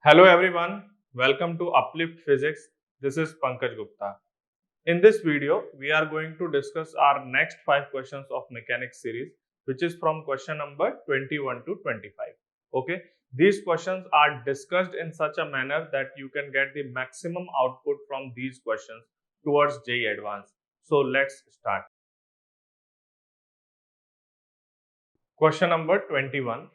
Hello everyone, welcome to Uplift Physics. This is Pankaj Gupta. In this video, we are going to discuss our next 5 questions of mechanics series, which is from question number 21 to 25. Okay, these questions are discussed in such a manner that you can get the maximum output from these questions towards JEE Advanced. So let's start. Question number 21.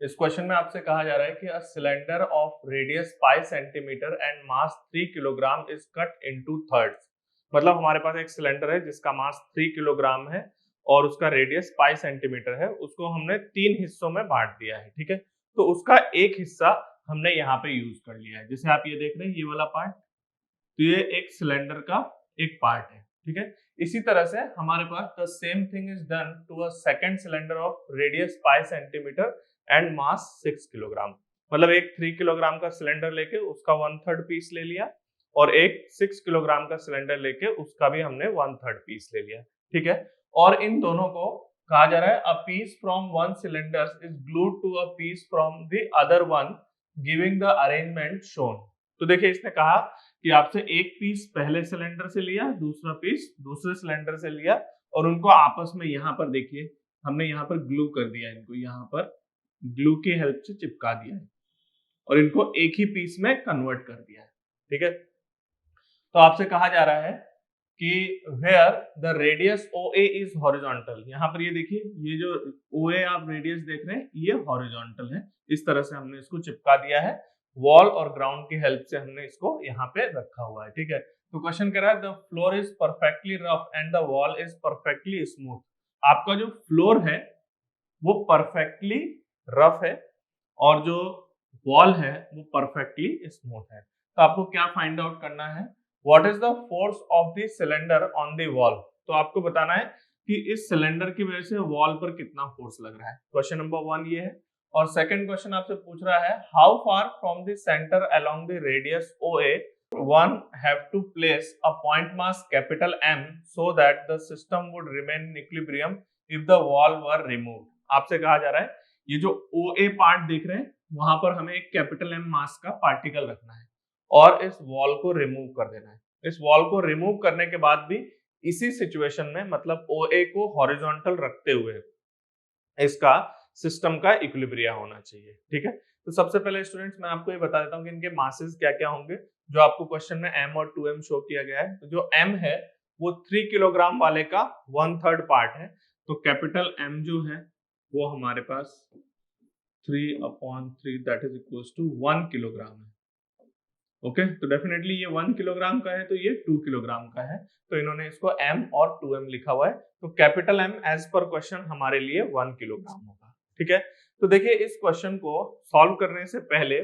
इस question में आपसे कहा जा रहा है कि a cylinder of radius 5 centimetre and mass 3 kilogram is cut into thirds. मतलब हमारे पास एक सिलेंडर है जिसका मास 3 किलोग्राम है और उसका रेडियस 5 सेंटीमीटर है। उसको हमने 3 हिस्सों में बांट दिया है, ठीक है। तो उसका एक हिस्सा हमने यहाँ पे यूज कर लिया है। जैसे आप ये देख रहे हैं, ये वाला पार्ट, तो ये एक सिलेंडर का एक पार्ट है, ठीक है। इसी तरह से हमारे पास the same thing is done to a second cylinder of radius 5 centimetre and mass 6 kilogram. मतलब एक 3 किलोग्राम का सिलेंडर लेके उसका 1/3 पीस ले लिया और एक 6 किलोग्राम का सिलेंडर लेके उसका भी हमने 1/3 पीस ले लिया, ठीक है। और इन दोनों को कहा जा रहा है a piece from one cylinder is glued to a piece from the other one giving the arrangement shown. तो देखिए, इसने कहा कि आपसे एक पीस पहले सिलेंडर से लिया, दूसरा पीस दूसरे सिलेंडर से लिया और उनको आपस में यहाँ पर देखिए हमने यहाँ पर ग्लू कर दिया, इनको यहाँ पर ग्लू की हेल्प से चिपका दिया है और इनको एक ही पीस में कन्वर्ट कर दिया है, ठीक है। तो आपसे कहा जा रहा है कि where the radius OA is horizontal. यहाँ पर ये देखिए, ये जो OA आप रेडियस देख रहे हैं ये हॉरिजॉन्टल है। इस तरह से हमने इसको चिपका दिया है, वॉल और ग्राउंड की हेल्प से हमने इसको यहाँ पे रखा हुआ है, ठीक है। तो क्वेश्चन कह रहा है the floor is perfectly rough and the wall is perfectly smooth. आपका जो फ्लोर है वो परफेक्टली रफ है और जो वॉल है वो परफेक्टली स्मूथ है। तो आपको क्या फाइंड आउट करना है, what is the force of the cylinder on the wall. तो आपको बताना है कि इस सिलेंडर की वजह से वॉल पर कितना फोर्स लग रहा है। क्वेश्चन नंबर 1 ये है। और सेकंड क्वेश्चन आपसे पूछ रहा है how far from the centre along the radius OA one have to place a point mass capital M so that the system would remain in equilibrium if the wall were removed। आपसे कहा जा रहा है ये जो OA part देख रहे हैं वहां पर हमें एक कैपिटल M मास का पार्टिकल रखना है और इस वॉल को रिमूव कर देना है। इस वॉल को रिमूव करने के बाद भी इसी सिचुएशन में, मतलब OA को हॉरिजॉन्टल रखते हुए इसका सिस्टम का इक्विलिब्रिया होना चाहिए, ठीक है। तो सबसे पहले स्टूडेंट्स मैं आपको ये बता देता हूँ कि इनके मासेस क्या क्या होंगे, जो आपको क्वेश्चन में M और 2M शो किया गया है। तो जो M है वो 3 किलोग्राम वाले का 1/3 पार्ट है। तो कैपिटल M जो है वो हमारे पास 3/3 that is equals to 1 kilogram है। ओके, तो डेफिनेटली ये 1 किलोग्राम का है तो ये 2 किलोग्राम का है। तो इन्होंने इसको M और 2M लिखा हुआ है। तो कैपिटल M एज पर क्वेश्चन हमारे लिए 1 किलोग्राम होगा, ठीक है। तो देखिए, इस क्वेश्चन को सॉल्व करने से पहले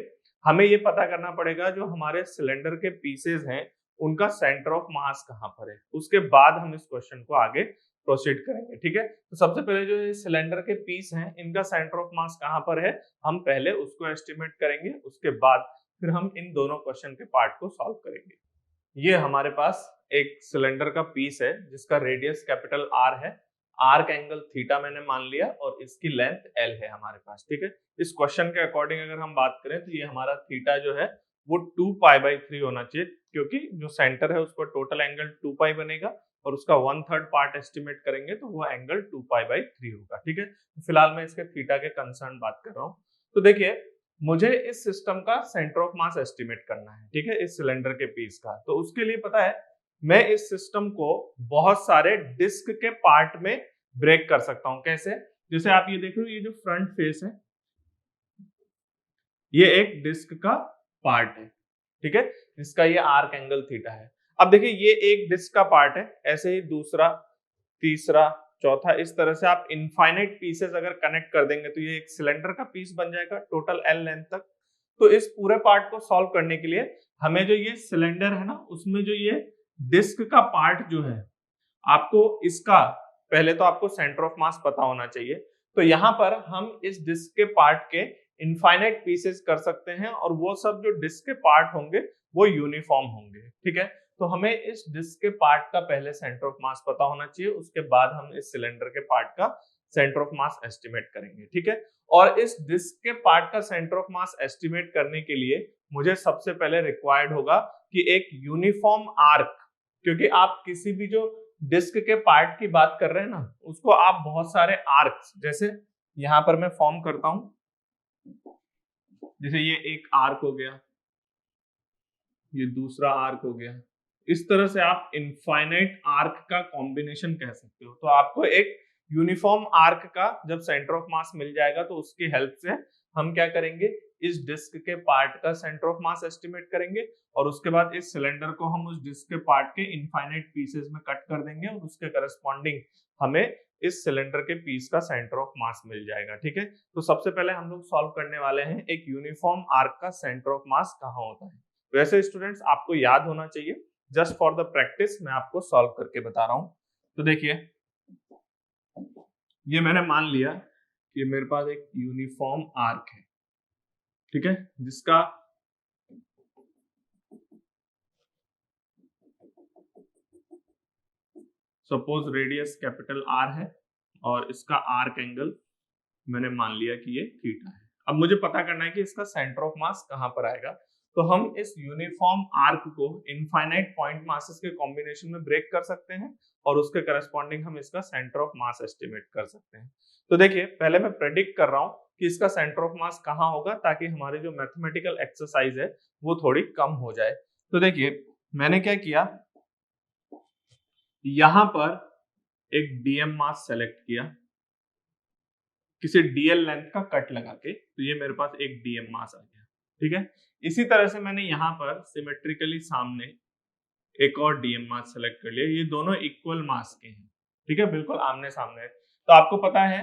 हमें ये पता करना पड़ेगा जो हमारे सिलेंडर के पीसेस हैं उनका सेंटर ऑफ मास कहाँ पर है। उसके बाद हम इस क्वेश्चन को आगे प्रोसीड करेंगे, ठीक है। तो सबसे पहले जो सिलेंडर के पीस हैं इनका सेंटर ऑफ मास कहाँ पर है, हम पहले उसको एस्टिमेट करेंगे। उसके बाद फिर हम इन दोनों क्वेश्चन के पार्ट को सॉल्व करेंगे। ये हमारे पास एक सिलेंडर का पीस है जिसका रेडियस कैपिटल R है, आर्क एंगल थीटा मैंने मान लिया और इसकी लेंथ L है हमारे पास, ठीक है। इस क्वेश्चन के अकॉर्डिंग अगर हम बात करें तो ये हमारा थीटा जो है वो 2π/3 होना चाहिए, क्योंकि जो सेंटर है उस पर टोटल एंगल 2π बनेगा और उसका 1/3 पार्ट एस्टिमेट करेंगे तो वो एंगल 2π/3 होगा, ठीक है। तो फिलहाल मैं इसके थीटा के कंसर्न बात कर रहा हूँ। तो देखिए, मुझे इस सिस्टम का सेंटर ऑफ मास एस्टिमेट करना है, ठीक है, इस सिलेंडर के पीस का। तो उसके लिए पता है मैं इस सिस्टम को बहुत सारे डिस्क के पार्ट में ब्रेक कर सकता हूं। कैसे? जैसे आप ये देख रहे हो, ये जो फ्रंट फेस है ये एक डिस्क का पार्ट है, ठीक है, जिसका ये आर्क एंगल थीटा है। अब देखिए, ये एक डिस्क का पार्ट है, ऐसे ही दूसरा, तीसरा, चौथा, इस तरह से आप इनफाइनाइट पीसेस अगर कनेक्ट कर देंगे तो ये एक सिलेंडर का पीस बन जाएगा टोटल L लेंथ तक। तो इस पूरे पार्ट को सॉल्व करने के लिए हमें जो ये सिलेंडर है ना, उसमें जो ये डिस्क का पार्ट जो है, आपको इसका पहले तो आपको सेंटर ऑफ मास पता होना चाहिए। तो यहाँ पर हम इस डिस्क के पार्ट के इनफाइनाइट पीसेस कर सकते हैं और वो सब जो डिस्क के पार्ट होंगे वो यूनिफॉर्म होंगे, ठीक है। तो हमें इस डिस्क के पार्ट का पहले सेंटर ऑफ मास पता होना चाहिए, उसके बाद हम इस सिलेंडर के पार्ट का सेंटर ऑफ मास एस्टिमेट करेंगे, ठीक है। और इस डिस्क के पार्ट का सेंटर ऑफ मास एस्टिमेट करने के लिए मुझे सबसे पहले रिक्वायर्ड होगा कि एक यूनिफॉर्म आर्क, क्योंकि आप किसी भी जो डिस्क के पार्ट की बात कर रहे हैं ना, उसको आप बहुत सारे आर्क्स, जैसे यहां पर मैं फॉर्म करता हूं, जैसे ये एक आर्क हो गया, ये दूसरा आर्क हो गया, इस तरह से आप इनफाइनाइट आर्क का कॉम्बिनेशन कह सकते हो। तो आपको एक यूनिफॉर्म आर्क का जब सेंटर ऑफ मास मिल जाएगा तो उसकी हेल्प से हम क्या करेंगे, इस डिस्क के पार्ट का सेंटर ऑफ मास एस्टिमेट करेंगे और उसके बाद इस सिलेंडर को हम उस डिस्क के पार्ट के इनफाइनाइट पीसेस में कट कर देंगे और उसके करस्पॉन्डिंग हमें इस सिलेंडर के पीस का सेंटर ऑफ मास मिल जाएगा, ठीक है। तो सबसे पहले हम लोग सॉल्व करने वाले हैं एक यूनिफॉर्म आर्क का सेंटर ऑफ मास कहाँ होता है। वैसे स्टूडेंट्स आपको याद होना चाहिए, जस्ट फॉर द प्रैक्टिस मैं आपको सॉल्व करके बता रहा हूं। तो देखिए, ये मैंने मान लिया कि मेरे पास एक यूनिफॉर्म आर्क है, ठीक है, जिसका सपोज रेडियस कैपिटल आर है और इसका आर्क एंगल मैंने मान लिया कि ये थीटा है। अब मुझे पता करना है कि इसका सेंटर ऑफ मास कहां पर आएगा। तो हम इस यूनिफॉर्म आर्क को इनफाइनाइट पॉइंट मासेस के कॉम्बिनेशन में ब्रेक कर सकते हैं और उसके करस्पॉन्डिंग हम इसका सेंटर ऑफ मास एस्टिमेट कर सकते हैं। तो देखिए, पहले मैं प्रेडिक्ट कर रहा हूं कि इसका सेंटर ऑफ मास कहां होगा, ताकि हमारी जो मैथमेटिकल एक्सरसाइज है वो थोड़ी कम हो जाए। तो देखिए, मैंने क्या किया, यहां पर एक डीएम मास सेलेक्ट किया, किसी डीएल लेंथ का कट लगा के, तो ये मेरे पास एक डीएम मास आ गया, ठीक है। इसी तरह से मैंने यहाँ पर सिमेट्रिकली सामने एक और डीएम मास सेलेक्ट कर लिया, ये दोनों इक्वल मास के हैं, ठीक है, बिल्कुल आमने सामने। तो आपको पता है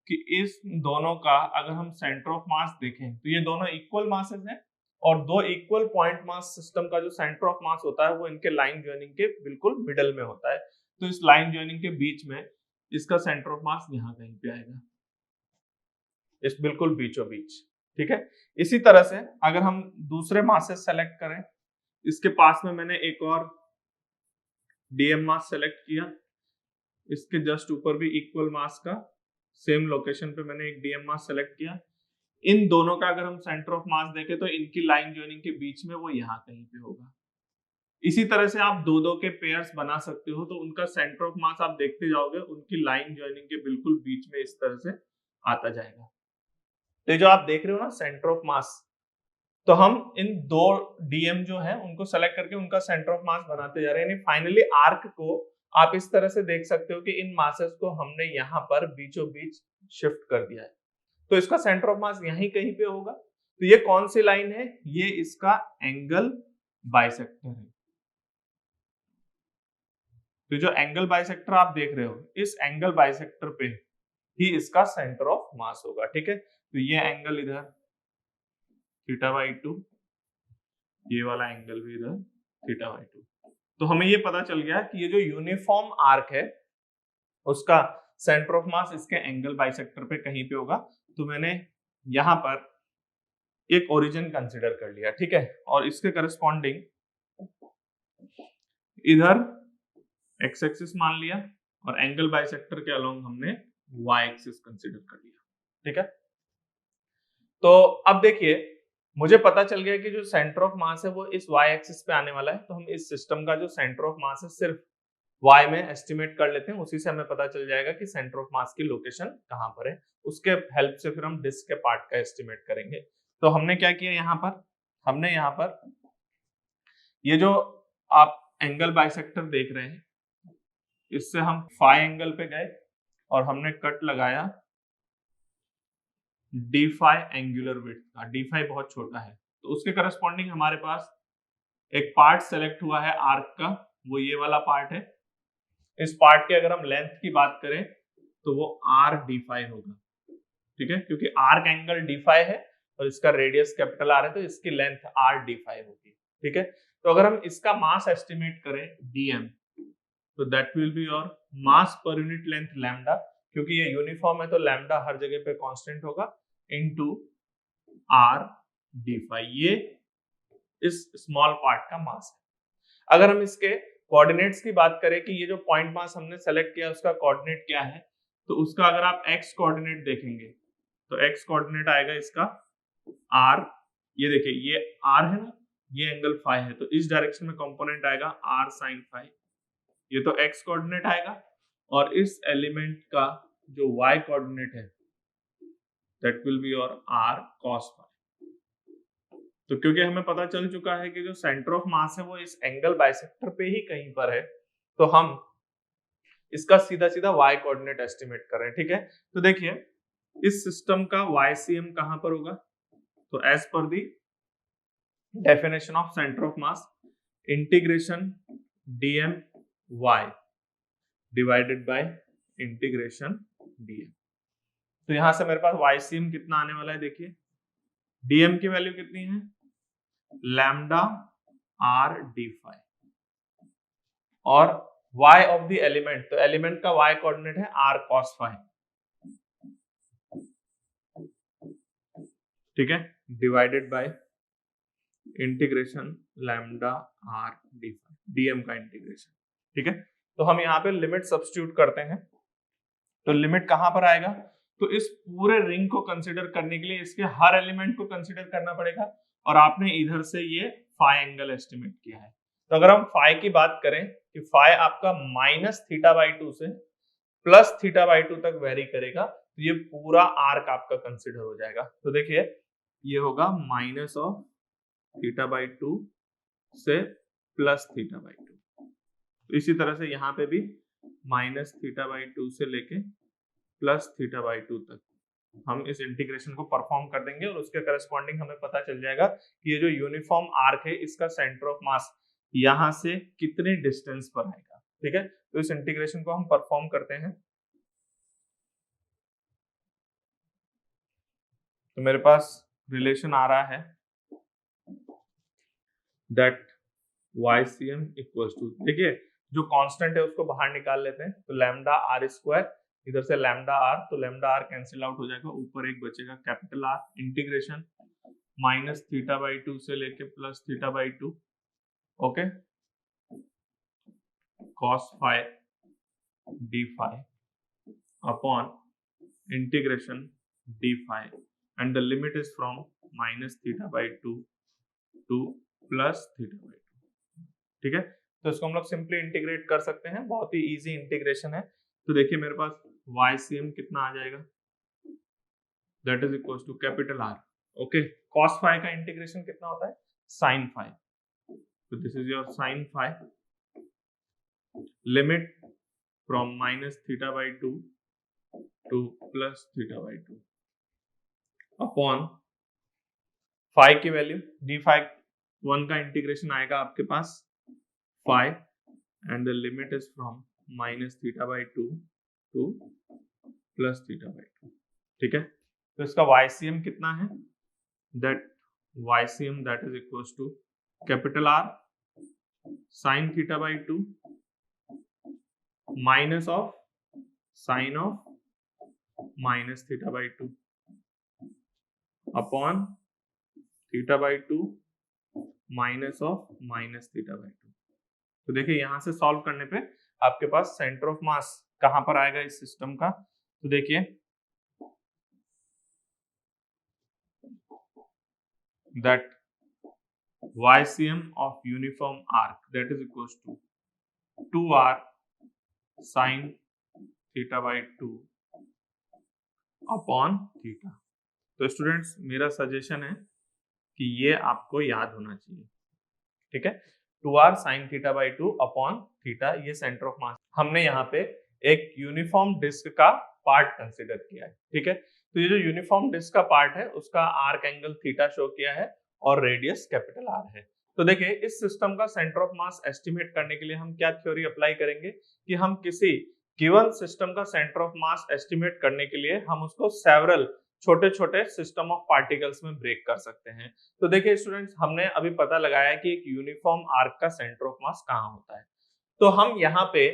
कि इस दोनों का अगर हम सेंटर ऑफ मास देखें तो ये दोनों इक्वल मासेस हैं और दो इक्वल पॉइंट मास सिस्टम का जो सेंटर ऑफ मास होता है वो इनके लाइन ज्वाइनिंग के बिल्कुल मिडल में होता है। तो इस लाइन ज्वाइनिंग के बीच में इसका सेंटर ऑफ मास यहाँ कहीं पे आएगा, इस बिल्कुल बीचों बीच, ठीक है। इसी तरह से अगर हम दूसरे मासेस सेलेक्ट करें, इसके पास में मैंने एक और डीएम मास सेलेक्ट किया, इसके जस्ट ऊपर भी इक्वल मास का सेम लोकेशन पे मैंने एक डीएम मास सेलेक्ट किया। इन दोनों का अगर हम सेंटर ऑफ मास देखें तो इनकी लाइन ज्वाइनिंग के बीच में वो यहाँ कहीं पे होगा। इसी तरह से आप दो दो के पेयर्स बना सकते हो, तो उनका सेंटर ऑफ मास आप देखते जाओगे, उनकी लाइन ज्वाइनिंग के बिल्कुल बीच में इस तरह से आता जाएगा। तो जो आप देख रहे हो ना सेंटर ऑफ मास, तो हम इन दो डीएम जो है उनको सेलेक्ट करके उनका सेंटर ऑफ मास बनाते जा रहे हैं। यानी फाइनली आर्क को आप इस तरह से देख सकते हो कि इन मासेस को हमने यहाँ पर बीचों बीच शिफ्ट कर दिया है, तो इसका सेंटर ऑफ मास यहीं कहीं पे होगा। तो ये कौन सी लाइन है, ये इसका एंगल बाइसेक्टर है। तो जो एंगल बाइसेक्टर आप देख रहे हो, इस एंगल बाइसेक्टर पे ही इसका सेंटर ऑफ मास होगा, ठीक है। तो ये एंगल इधर θ/2, ये वाला एंगल भी इधर θ/2। तो हमें ये पता चल गया कि ये जो यूनिफॉर्म आर्क है उसका सेंटर ऑफ मास इसके एंगल बाइसेक्टर पे कहीं पे होगा। तो मैंने यहां पर एक ओरिजिन कंसीडर कर लिया, ठीक है, और इसके करस्पॉन्डिंग इधर एक्स एक्सिस मान लिया और एंगल बाइसेक्टर के अलोंग हमने वाई एक्सिस कंसीडर कर लिया, ठीक है। तो अब देखिए, मुझे पता चल गया कि जो सेंटर ऑफ मास है वो इस वाई एक्सिस पे आने वाला है। तो हम इस सिस्टम का जो सेंटर ऑफ मास है सिर्फ वाई में एस्टिमेट कर लेते हैं, उसी से हमें पता चल जाएगा कि सेंटर ऑफ मास की लोकेशन कहां पर है। उसके हेल्प से फिर हम डिस्क के पार्ट का एस्टिमेट करेंगे। तो हमने क्या किया, यहाँ पर हमने यहाँ पर ये जो आप एंगल बाइसेक्टर देख रहे हैं, इससे हम फाई एंगल पे गए और हमने कट लगाया डी फाई एंगुलर विड्थ का। डी फाई बहुत छोटा है, तो उसके करस्पॉन्डिंग हमारे पास एक पार्ट सेलेक्ट हुआ है आर्क का, वो ये वाला पार्ट है। इस पार्ट के अगर हम लेंथ की बात करें तो वो आर डी फाई होगा, ठीक है, क्योंकि आर्क एंगल डी फाई है और इसका रेडियस कैपिटल आर है, तो इसकी लेंथ आर डी फाई होगी, ठीक है। तो अगर हम इसका मास एस्टिमेट करें डीएम, तो दैट विल बी योर मास पर यूनिट लेंथ लैम्डा, क्योंकि ये यूनिफॉर्म है तो लैम्डा हर जगह पे कांस्टेंट होगा, इनटू आर डी फाई। ये इस स्मॉल पार्ट का मास है। अगर हम इसके कोऑर्डिनेट्स की बात करें कि ये जो पॉइंट मास हमने सेलेक्ट किया उसका कोऑर्डिनेट क्या है, तो उसका अगर आप एक्स कोऑर्डिनेट देखेंगे तो एक्स कोऑर्डिनेट आएगा इसका आर, ये देखिए ये आर है ना, ये एंगल फाई है, तो इस डायरेक्शन में कंपोनेंट आएगा आर साइन फाई, ये तो एक्स कोऑर्डिनेट आएगा। और इस एलिमेंट का जो वाई कोऑर्डिनेट है that will be your R cos phi. तो क्योंकि हमें पता चल चुका है कि जो सेंटर ऑफ मास है वो इस एंगल बाइसेक्टर पे ही कहीं पर है, तो हम इसका सीधा सीधा y कोऑर्डिनेट एस्टिमेट कर रहे हैं। ठीक है, तो देखिए इस सिस्टम का YCM कहां पर होगा, तो एज पर the definition of centre of mass integration dm y divided by integration dm। तो यहां से मेरे पास YCM कितना आने वाला है, देखिए dm की वैल्यू कितनी है, लैम्डा r d फाई, और y ऑफ द एलिमेंट, तो एलिमेंट का y कोऑर्डिनेट है r cos फाई, ठीक है, divided by integration lambda r d phi, dm का इंटीग्रेशन। ठीक है, तो हम यहाँ पे लिमिट सब्स्टिट्यूट करते हैं, तो लिमिट कहां पर आएगा, तो इस पूरे रिंग को कंसीडर करने के लिए इसके हर एलिमेंट को कंसीडर करना पड़ेगा, और आपने इधर से ये फाई एंगल एस्टिमेट किया है। तो अगर हम फाई की बात करें कि फाई आपका -θ/2 से +θ/2 तक वेरी करेगा, तो ये पूरा आर्क आपका कंसीडर हो जाएगा। तो देखिए ये होगा -θ/2 से +θ/2, तो इसी तरह से यहाँ पे भी -θ/2 से लेके +θ/2 तक हम इस इंटीग्रेशन को परफॉर्म कर देंगे, और उसके करस्पॉन्डिंग हमें पता चल जाएगा कि ये जो यूनिफॉर्म आर्क है इसका सेंटर ऑफ मास यहां से कितने डिस्टेंस पर आएगा। ठीक है, तो इस इंटीग्रेशन को हम परफॉर्म करते हैं। तो मेरे पास रिलेशन आ रहा है दैट YCM इक्वल्स टू, देखिए जो कांस्टेंट है उसको बाहर निकाल लेते हैं, तो लैम्डा आर स्क्वायर, इधर से लैम्डा आर, तो लैम्डा आर कैंसिल आउट हो जाएगा, ऊपर एक बचेगा कैपिटल आर, इंटीग्रेशन -θ/2 से लेके +θ/2, okay, cos phi d phi upon integration d phi, and the limit is from -θ/2 to +θ/2। ठीक है, तो इसको हम लोग सिंपली इंटीग्रेट कर सकते हैं, बहुत ही इजी इंटीग्रेशन है। तो देखिए मेरे पास YCM कितना आ जाएगा, that is equal to capital R, okay, cos phi का इंटीग्रेशन कितना होता है, sin फाई, तो this is your sin phi, limit from -θ/2 to +θ/2 upon phi की वैल्यू d फाई 1 का इंटीग्रेशन आएगा आपके पास phi, and the limit is from -θ/2 to +θ/2। ठीक है, तो इसका YCM कितना है, that YCM that is equal to capital R sin θ/2 minus of sine of -θ/2 upon θ/2 minus of -θ/2। तो देखिए यहां से सॉल्व करने पे आपके पास सेंटर ऑफ मास कहां पर आएगा इस सिस्टम का, तो देखिए that YCM of uniform arc that is equals to 2r sin θ/2 upon theta. तो स्टूडेंट्स मेरा सजेशन है कि ये आपको याद होना चाहिए। ठीक है, 2r sin θ/2 अपॉन थीटा, ये सेंटर ऑफ मास, हमने यहाँ पे एक यूनिफॉर्म डिस्क का पार्ट कंसिडर किया है। ठीक है, तो ये जो यूनिफॉर्म डिस्क का पार्ट है उसका आर्क एंगल थीटा शो किया है और रेडियस कैपिटल आर है। तो देखिए इस सिस्टम का सेंटर ऑफ मास एस्टिमेट करने के लिए हम क्या थ्योरी अप्लाई करेंगे कि हम किसी गिवन सिस्टम का सेंटर ऑफ मास एस्टिमेट करने के लिए हम उसको सेवरल छोटे छोटे सिस्टम ऑफ पार्टिकल्स में ब्रेक कर सकते हैं। तो देखिए स्टूडेंट्स हमने अभी पता लगाया कि एक यूनिफॉर्म आर्क का सेंटर ऑफ मास कहाँ होता है, तो हम यहाँ पे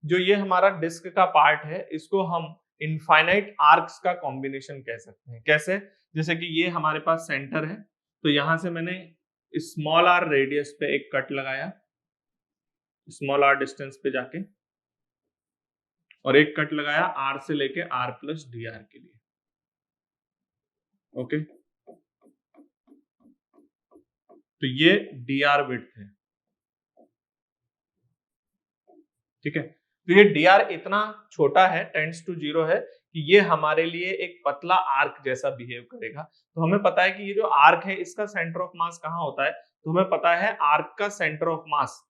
जो ये हमारा डिस्क का पार्ट है इसको हम इनफाइनाइट आर्क्स का कॉम्बिनेशन कह सकते हैं। कैसे, जैसे कि ये हमारे पास सेंटर है, तो यहां से मैंने स्मॉल आर रेडियस पे एक कट लगाया, स्मॉल आर डिस्टेंस पे जाके, और एक कट लगाया आर से लेके आर प्लस डी आर के लिए। ओके, तो ये डी आर विड्थ है, ठीक है। तो ये डी आर इतना छोटा है, टेंड्स टू 0 है, कि ये हमारे लिए एक पतला आर्क जैसा बिहेव करेगा। तो हमें पता है कि ये जो आर्क है इसका सेंटर ऑफ मास कहाँ होता है, तो हमें पता है आर्क का सेंटर ऑफ मास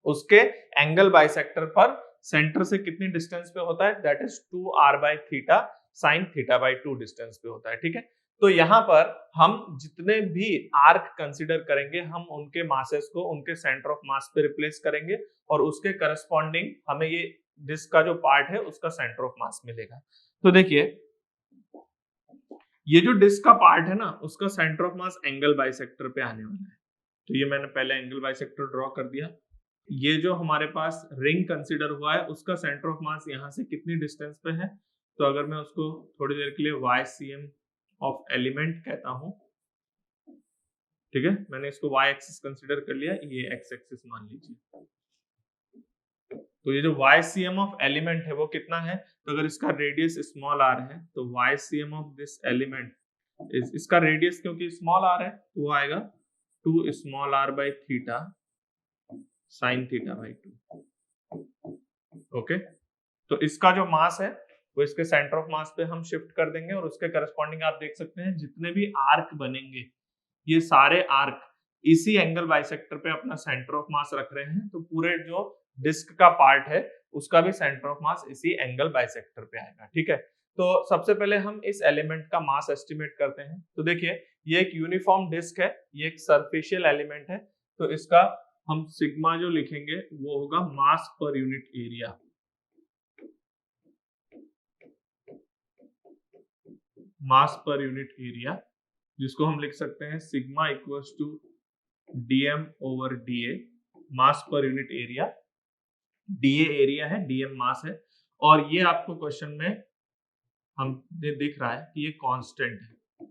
उसके एंगल बाइसेक्टर पर सेंटर से कितनी डिस्टेंस पे होता है, दैट इज 2r/थीटा sin θ/2 डिस्टेंस पे होता है, ठीक है। तो यहाँ पर हम जितने भी आर्क कंसीडर करेंगे हम उनके मासेस को उनके सेंटर ऑफ मास पे रिप्लेस करेंगे और उसके करस्पॉन्डिंग हमें ये डिस्क का जो पार्ट है उसका सेंटर ऑफ मास मिलेगा। तो देखिए ये जो डिस्क का पार्ट है ना उसका centre of mass angle bisector पे आने वाला है। तो ये मैंने पहले एंगल बाइसेक्टर ड्रॉ कर दिया। ये जो हमारे पास रिंग कंसीडर हुआ है उसका सेंटर ऑफ मास यहाँ से कितनी डिस्टेंस पे है, तो अगर मैं उसको थोड़ी देर के लिए YCM ऑफ एलिमेंट कहता हूं, ठीक है, मैंने इसको y एक्सिस कंसीडर कर लिया, ये x एक्सिस मान लीजिए। तो ये जो YCM ऑफ एलिमेंट है वो कितना है, तो अगर इसका रेडियस स्मॉल r है तो YCM of this element is, इसका रेडियस क्योंकि स्मॉल r है तो वो आएगा 2 स्मॉल r/θ sin θ/2। ओके, तो इसका जो मास है वो इसके सेंटर ऑफ मास पे हम शिफ्ट कर देंगे और उसके करस्पॉन्डिंग आप देख सकते हैं जितने भी आर्क बनेंगे ये सारे आर्क इसी एंगल बाइसेक्टर पे अपना सेंटर ऑफ मास रख रहे हैं। तो पूरे जो डिस्क का पार्ट है उसका भी सेंटर ऑफ मास इसी एंगल बाइसेक्टर पे आएगा, ठीक है। तो सबसे पहले हम इस एलिमेंट का मास एस्टिमेट करते हैं। तो देखिए ये एक यूनिफॉर्म डिस्क है, ये एक सरफेशियल एलिमेंट है, तो इसका हम सिग्मा जो लिखेंगे वो होगा मास पर यूनिट एरिया। मास पर यूनिट एरिया जिसको हम लिख सकते हैं sigma equals to dm over dA, mass पर यूनिट एरिया। dA एरिया है, dm मास है, और ये आपको क्वेश्चन में हमें दिख रहा है कि ये कांस्टेंट है।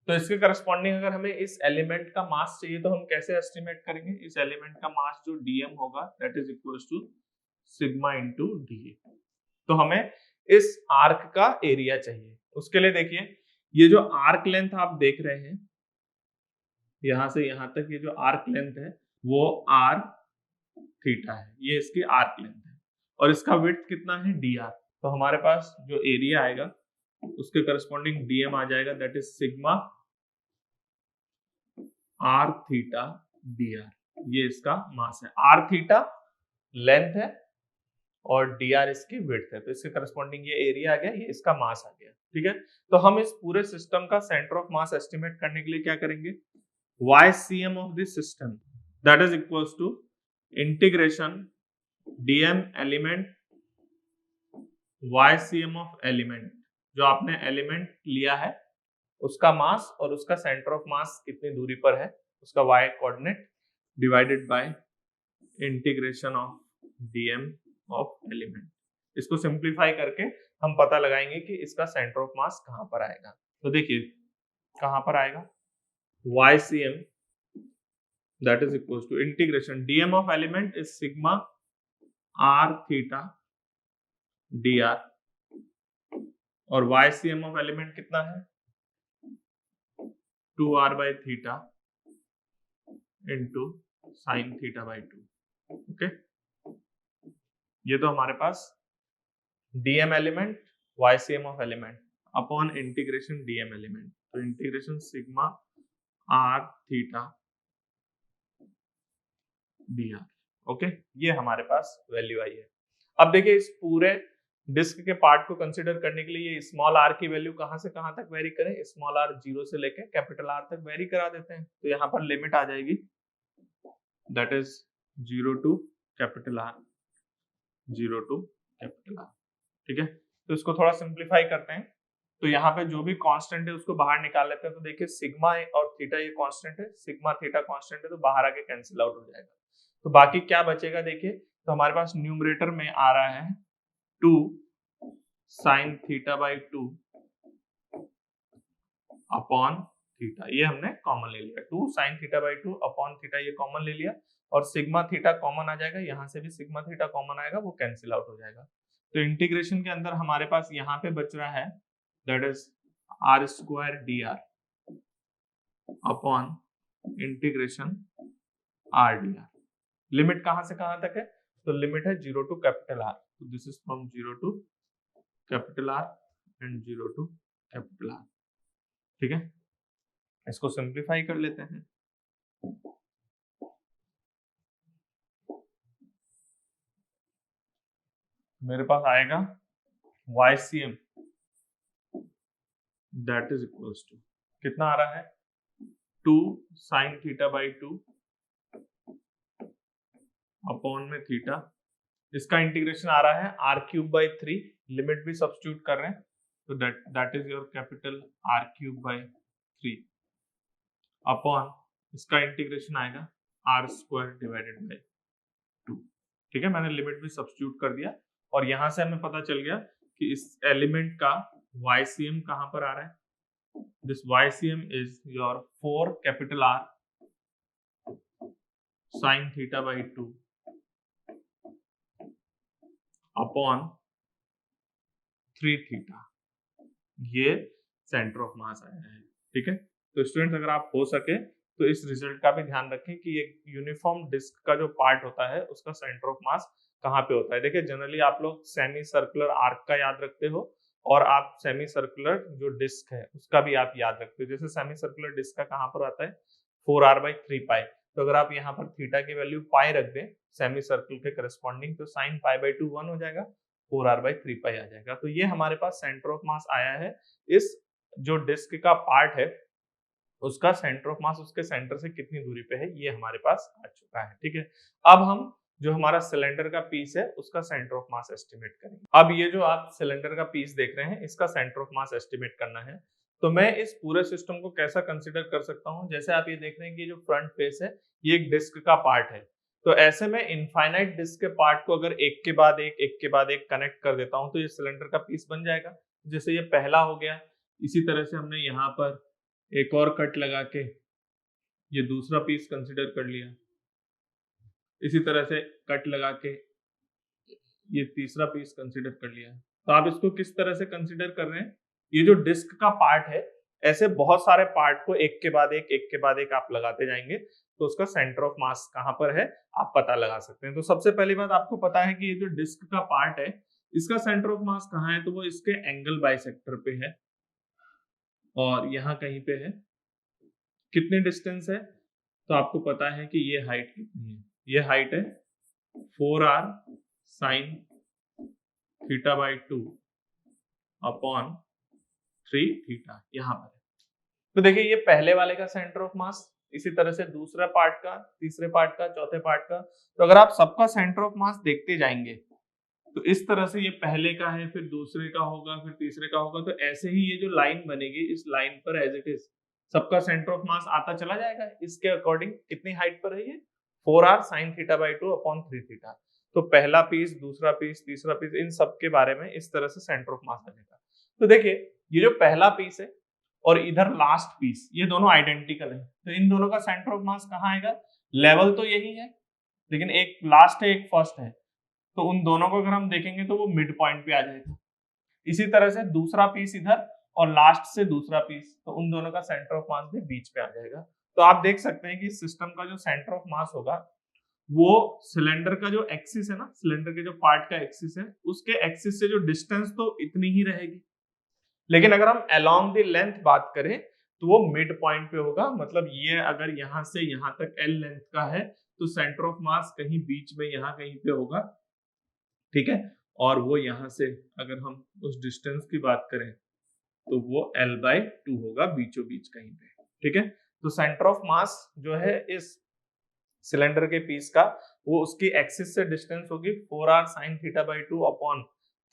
तो इसके करस्पॉन्डिंग अगर हमें इस एलिमेंट का मास चाहिए तो हम कैसे एस्टिमेट करेंगे, इस एलिमेंट का मास जो dm होगा that is equals to sigma into dA। तो हमें इस आर्क का एरिया चाहिए, उसके लिए देखिए ये जो आर्क लेंथ आप देख रहे हैं यहां से यहां तक, ये जो आर्क लेंथ है वो r थीटा है, ये इसकी आर्क लेंथ है, और इसका विड्थ कितना है dr। तो हमारे पास जो एरिया आएगा उसके करस्पॉन्डिंग dm आ जाएगा that is sigma r theta dr, ये इसका मास है। r थीटा लेंथ है और dr इसकी विड्थ है, तो इसके करस्पॉन्डिंग ये एरिया आ गया, ये इसका मास आ गया, ठीक है। तो हम इस पूरे सिस्टम का सेंटर ऑफ मास एस्टिमेट करने के लिए क्या करेंगे, YCM of this system that is equals to integration dm element YCM of element, जो आपने एलिमेंट लिया है उसका मास और उसका सेंटर ऑफ मास कितनी दूरी पर है उसका y coordinate divided by integration of dm of element. इसको सिंप्लीफाई करके हम पता लगाएंगे कि इसका सेंटर ऑफ मास कहां पर आएगा। तो देखिए कहां पर आएगा, YCM that is equals to integration dm of element is sigma r theta dr, और YCM of element कितना है 2r/थीटा into sin θ/2। ओके, ये तो हमारे पास dm element YCM of element upon integration dm element, तो integration sigma r theta dr। Okay, ये हमारे पास वैल्यू आई है। अब देखिए इस पूरे डिस्क के पार्ट को कंसीडर करने के लिए ये स्मॉल r की वैल्यू कहां से कहां तक वेरी करें, स्मॉल r 0 से लेके कैपिटल R तक वेरी करा देते हैं। तो यहाँ पर लिमिट आ जाएगी that is 0 to capital R, 0 to capital R, ठीक है। तो इसको थोड़ा सिंप्लीफाई करते हैं, तो यहाँ पे जो भी कांस्टेंट है उसको बाहर निकाल लेते हैं। तो देखिए सिग्मा और थीटा ये कांस्टेंट है, सिग्मा थीटा कांस्टेंट है, तो बाहर आके कैंसिल आउट हो जाएगा। तो बाकी क्या बचेगा देखिए, तो हमारे पास न्यूमरेटर में आ रहा है 2 sin θ/2 अपॉन थीटा, ये हमने कॉमन ले लिया, 2 sin θ/2 अपॉन थीटा ये कॉमन ले लिया, और सिग्मा थीटा कॉमन आ जाएगा, यहाँ से भी सिग्मा थीटा कॉमन आएगा, वो कैंसिल आउट हो जाएगा। तो इंटीग्रेशन के अंदर हमारे पास यहाँ पे बच रहा है that is R square D R upon integration R D R. Limit कहां से कहां तक है? तो लिमिट है 0 टू कैपिटल आर, तो this is from 0 to capital R and 0 to capital R. ठीक है, इसको सिंप्लीफाई कर लेते हैं। मेरे पास आएगा YCM that is equals to कितना आ रहा है 2 sin थीटा बाई 2 अपॉन में थीटा, इसका इंटीग्रेशन आ रहा है r क्यूब बाई 3, लिमिट भी सब्स्टिट्यूट कर रहे हैं तो that is your capital r cube by 3 upon इसका इंटीग्रेशन आएगा r स्क्वायर डिवाइडेड बाई 2। ठीक है, मैंने लिमिट भी सब्स्टिट्यूट कर दिया और यहां से हमें पता चल गया कि इस एलिमेंट का YCM कहां पर आ रहा है। This YCM is your 4 capital R sin theta by 2 upon 3 theta, ये सेंटर ऑफ मास आया है। ठीक है, तो स्टूडेंट्स अगर आप हो सके तो इस रिजल्ट का भी ध्यान रखें कि एक यूनिफॉर्म डिस्क का जो पार्ट होता है उसका सेंटर ऑफ मास कहाँ पे होता है। देखिए जनरली आप लोग सेमी सर्कुलर आर्क का याद रखते हो और आप सेमी सर्कुलर जो डिस्क है उसका भी आप याद रखते हो। जैसे सेमी सर्कुलर डिस्क का कहाँ पर आता है 4r/3 पाई, तो अगर आप यहाँ पर थीटा की वैल्यू पाई रख दें सेमी सर्कल के करस्पॉन्डिंग तो साइन पाई/2 1 हो जाएगा, 4r/3 पाई आ जाएगा। तो ये हमारे पास सेंटर ऑफ मास आया है। इस जो डिस्क का पार्ट है उसका सेंटर ऑफ मास उसके सेंटर से कितनी दूरी पे है ये हमारे पास आ चुका है। ठीक है, अब हम जो हमारा सिलेंडर का पीस है उसका सेंटर ऑफ मास एस्टिमेट करेंगे। अब ये जो आप सिलेंडर का पीस देख रहे हैं इसका सेंटर ऑफ मास एस्टिमेट करना है, तो मैं इस पूरे सिस्टम को कैसा कंसीडर कर सकता हूँ। जैसे आप ये देख रहे हैं कि जो फ्रंट फेस है ये एक डिस्क का पार्ट है, तो ऐसे में इनफाइनाइट डिस्क के पार्ट को अगर एक के बाद एक कनेक्ट कर देता हूँ तो ये सिलेंडर का पीस बन जाएगा। जैसे ये पहला हो गया, इसी तरह से हमने यहाँ पर एक और कट लगा के ये दूसरा पीस कंसीडर कर लिया, इसी तरह से कट लगा के ये तीसरा पीस कंसीडर कर लिया। तो आप इसको किस तरह से कंसीडर कर रहे हैं, ये जो डिस्क का पार्ट है ऐसे बहुत सारे पार्ट को एक के बाद एक आप लगाते जाएंगे तो उसका सेंटर ऑफ मास कहां पर है आप पता लगा सकते हैं। तो सबसे पहली बात आपको पता है कि ये जो डिस्क का पार्ट है इसका सेंटर ऑफ मास कहाँ है, तो वो इसके एंगल बाइसेक्टर पे है और यहाँ कहीं पे है। कितनी डिस्टेंस है, तो आपको पता है कि ये हाइट कितनी है, ये हाइट है 4r sin theta by 2 upon 3 theta, यहाँ पर है। तो देखिए ये पहले वाले का सेंटर ऑफ मास, इसी तरह से दूसरा पार्ट का, तीसरे पार्ट का, चौथे पार्ट का। तो अगर आप सबका सेंटर ऑफ मास देखते जाएंगे तो इस तरह से ये पहले का है, फिर दूसरे का होगा, फिर तीसरे का होगा, तो ऐसे ही ये जो लाइन बनेगी इस लाइन पर एज इट इज सबका सेंटर ऑफ मास आता चला जाएगा इसके अकॉर्डिंग कितनी हाइट पर है ये 4r sin theta by 2 upon 3 theta. तो पहला पीस, दूसरा पीस, तीसरा पीस, इन सब के बारे में इस तरह से सेंटर ऑफ मास बनेगा। तो देखिए ये जो पहला पीस है और इधर लास्ट पीस, ये दोनों आइडेंटिकल है, तो इन दोनों का सेंटर ऑफ मास कहाँ आएगा, लेवल तो यही है लेकिन एक लास्ट है एक फर्स्ट है, तो उन दोनों को अगर हम देखेंगे तो वो मिड पॉइंट पे आ जाएगा। इसी तरह से दूसरा पीस इधर और लास्ट से दूसरा पीस, तो उन दोनों का सेंटर ऑफ मास भी बीच पे आ जाएगा। तो आप देख सकते हैं कि सिस्टम का जो सेंटर ऑफ मास होगा वो सिलेंडर का जो एक्सिस है ना, सिलेंडर के जो पार्ट का एक्सिस है उसके एक्सिस से जो डिस्टेंस तो इतनी ही रहेगी, लेकिन अगर हम अलोंग द लेंथ बात करें तो वो मिड पॉइंट पे होगा। मतलब ये अगर यहाँ से यहाँ तक L लेंथ का है तो सेंटर ऑफ मास कहीं बीच में यहाँ कहीं पे होगा। ठीक है, और वो यहाँ से अगर हम उस डिस्टेंस की बात करें तो वो L/2 होगा बीचों बीच कहीं पे। ठीक है, तो सेंटर ऑफ मास जो है इस सिलेंडर के पीस का वो उसकी एक्सिस से डिस्टेंस होगी 4r sin theta by 2 upon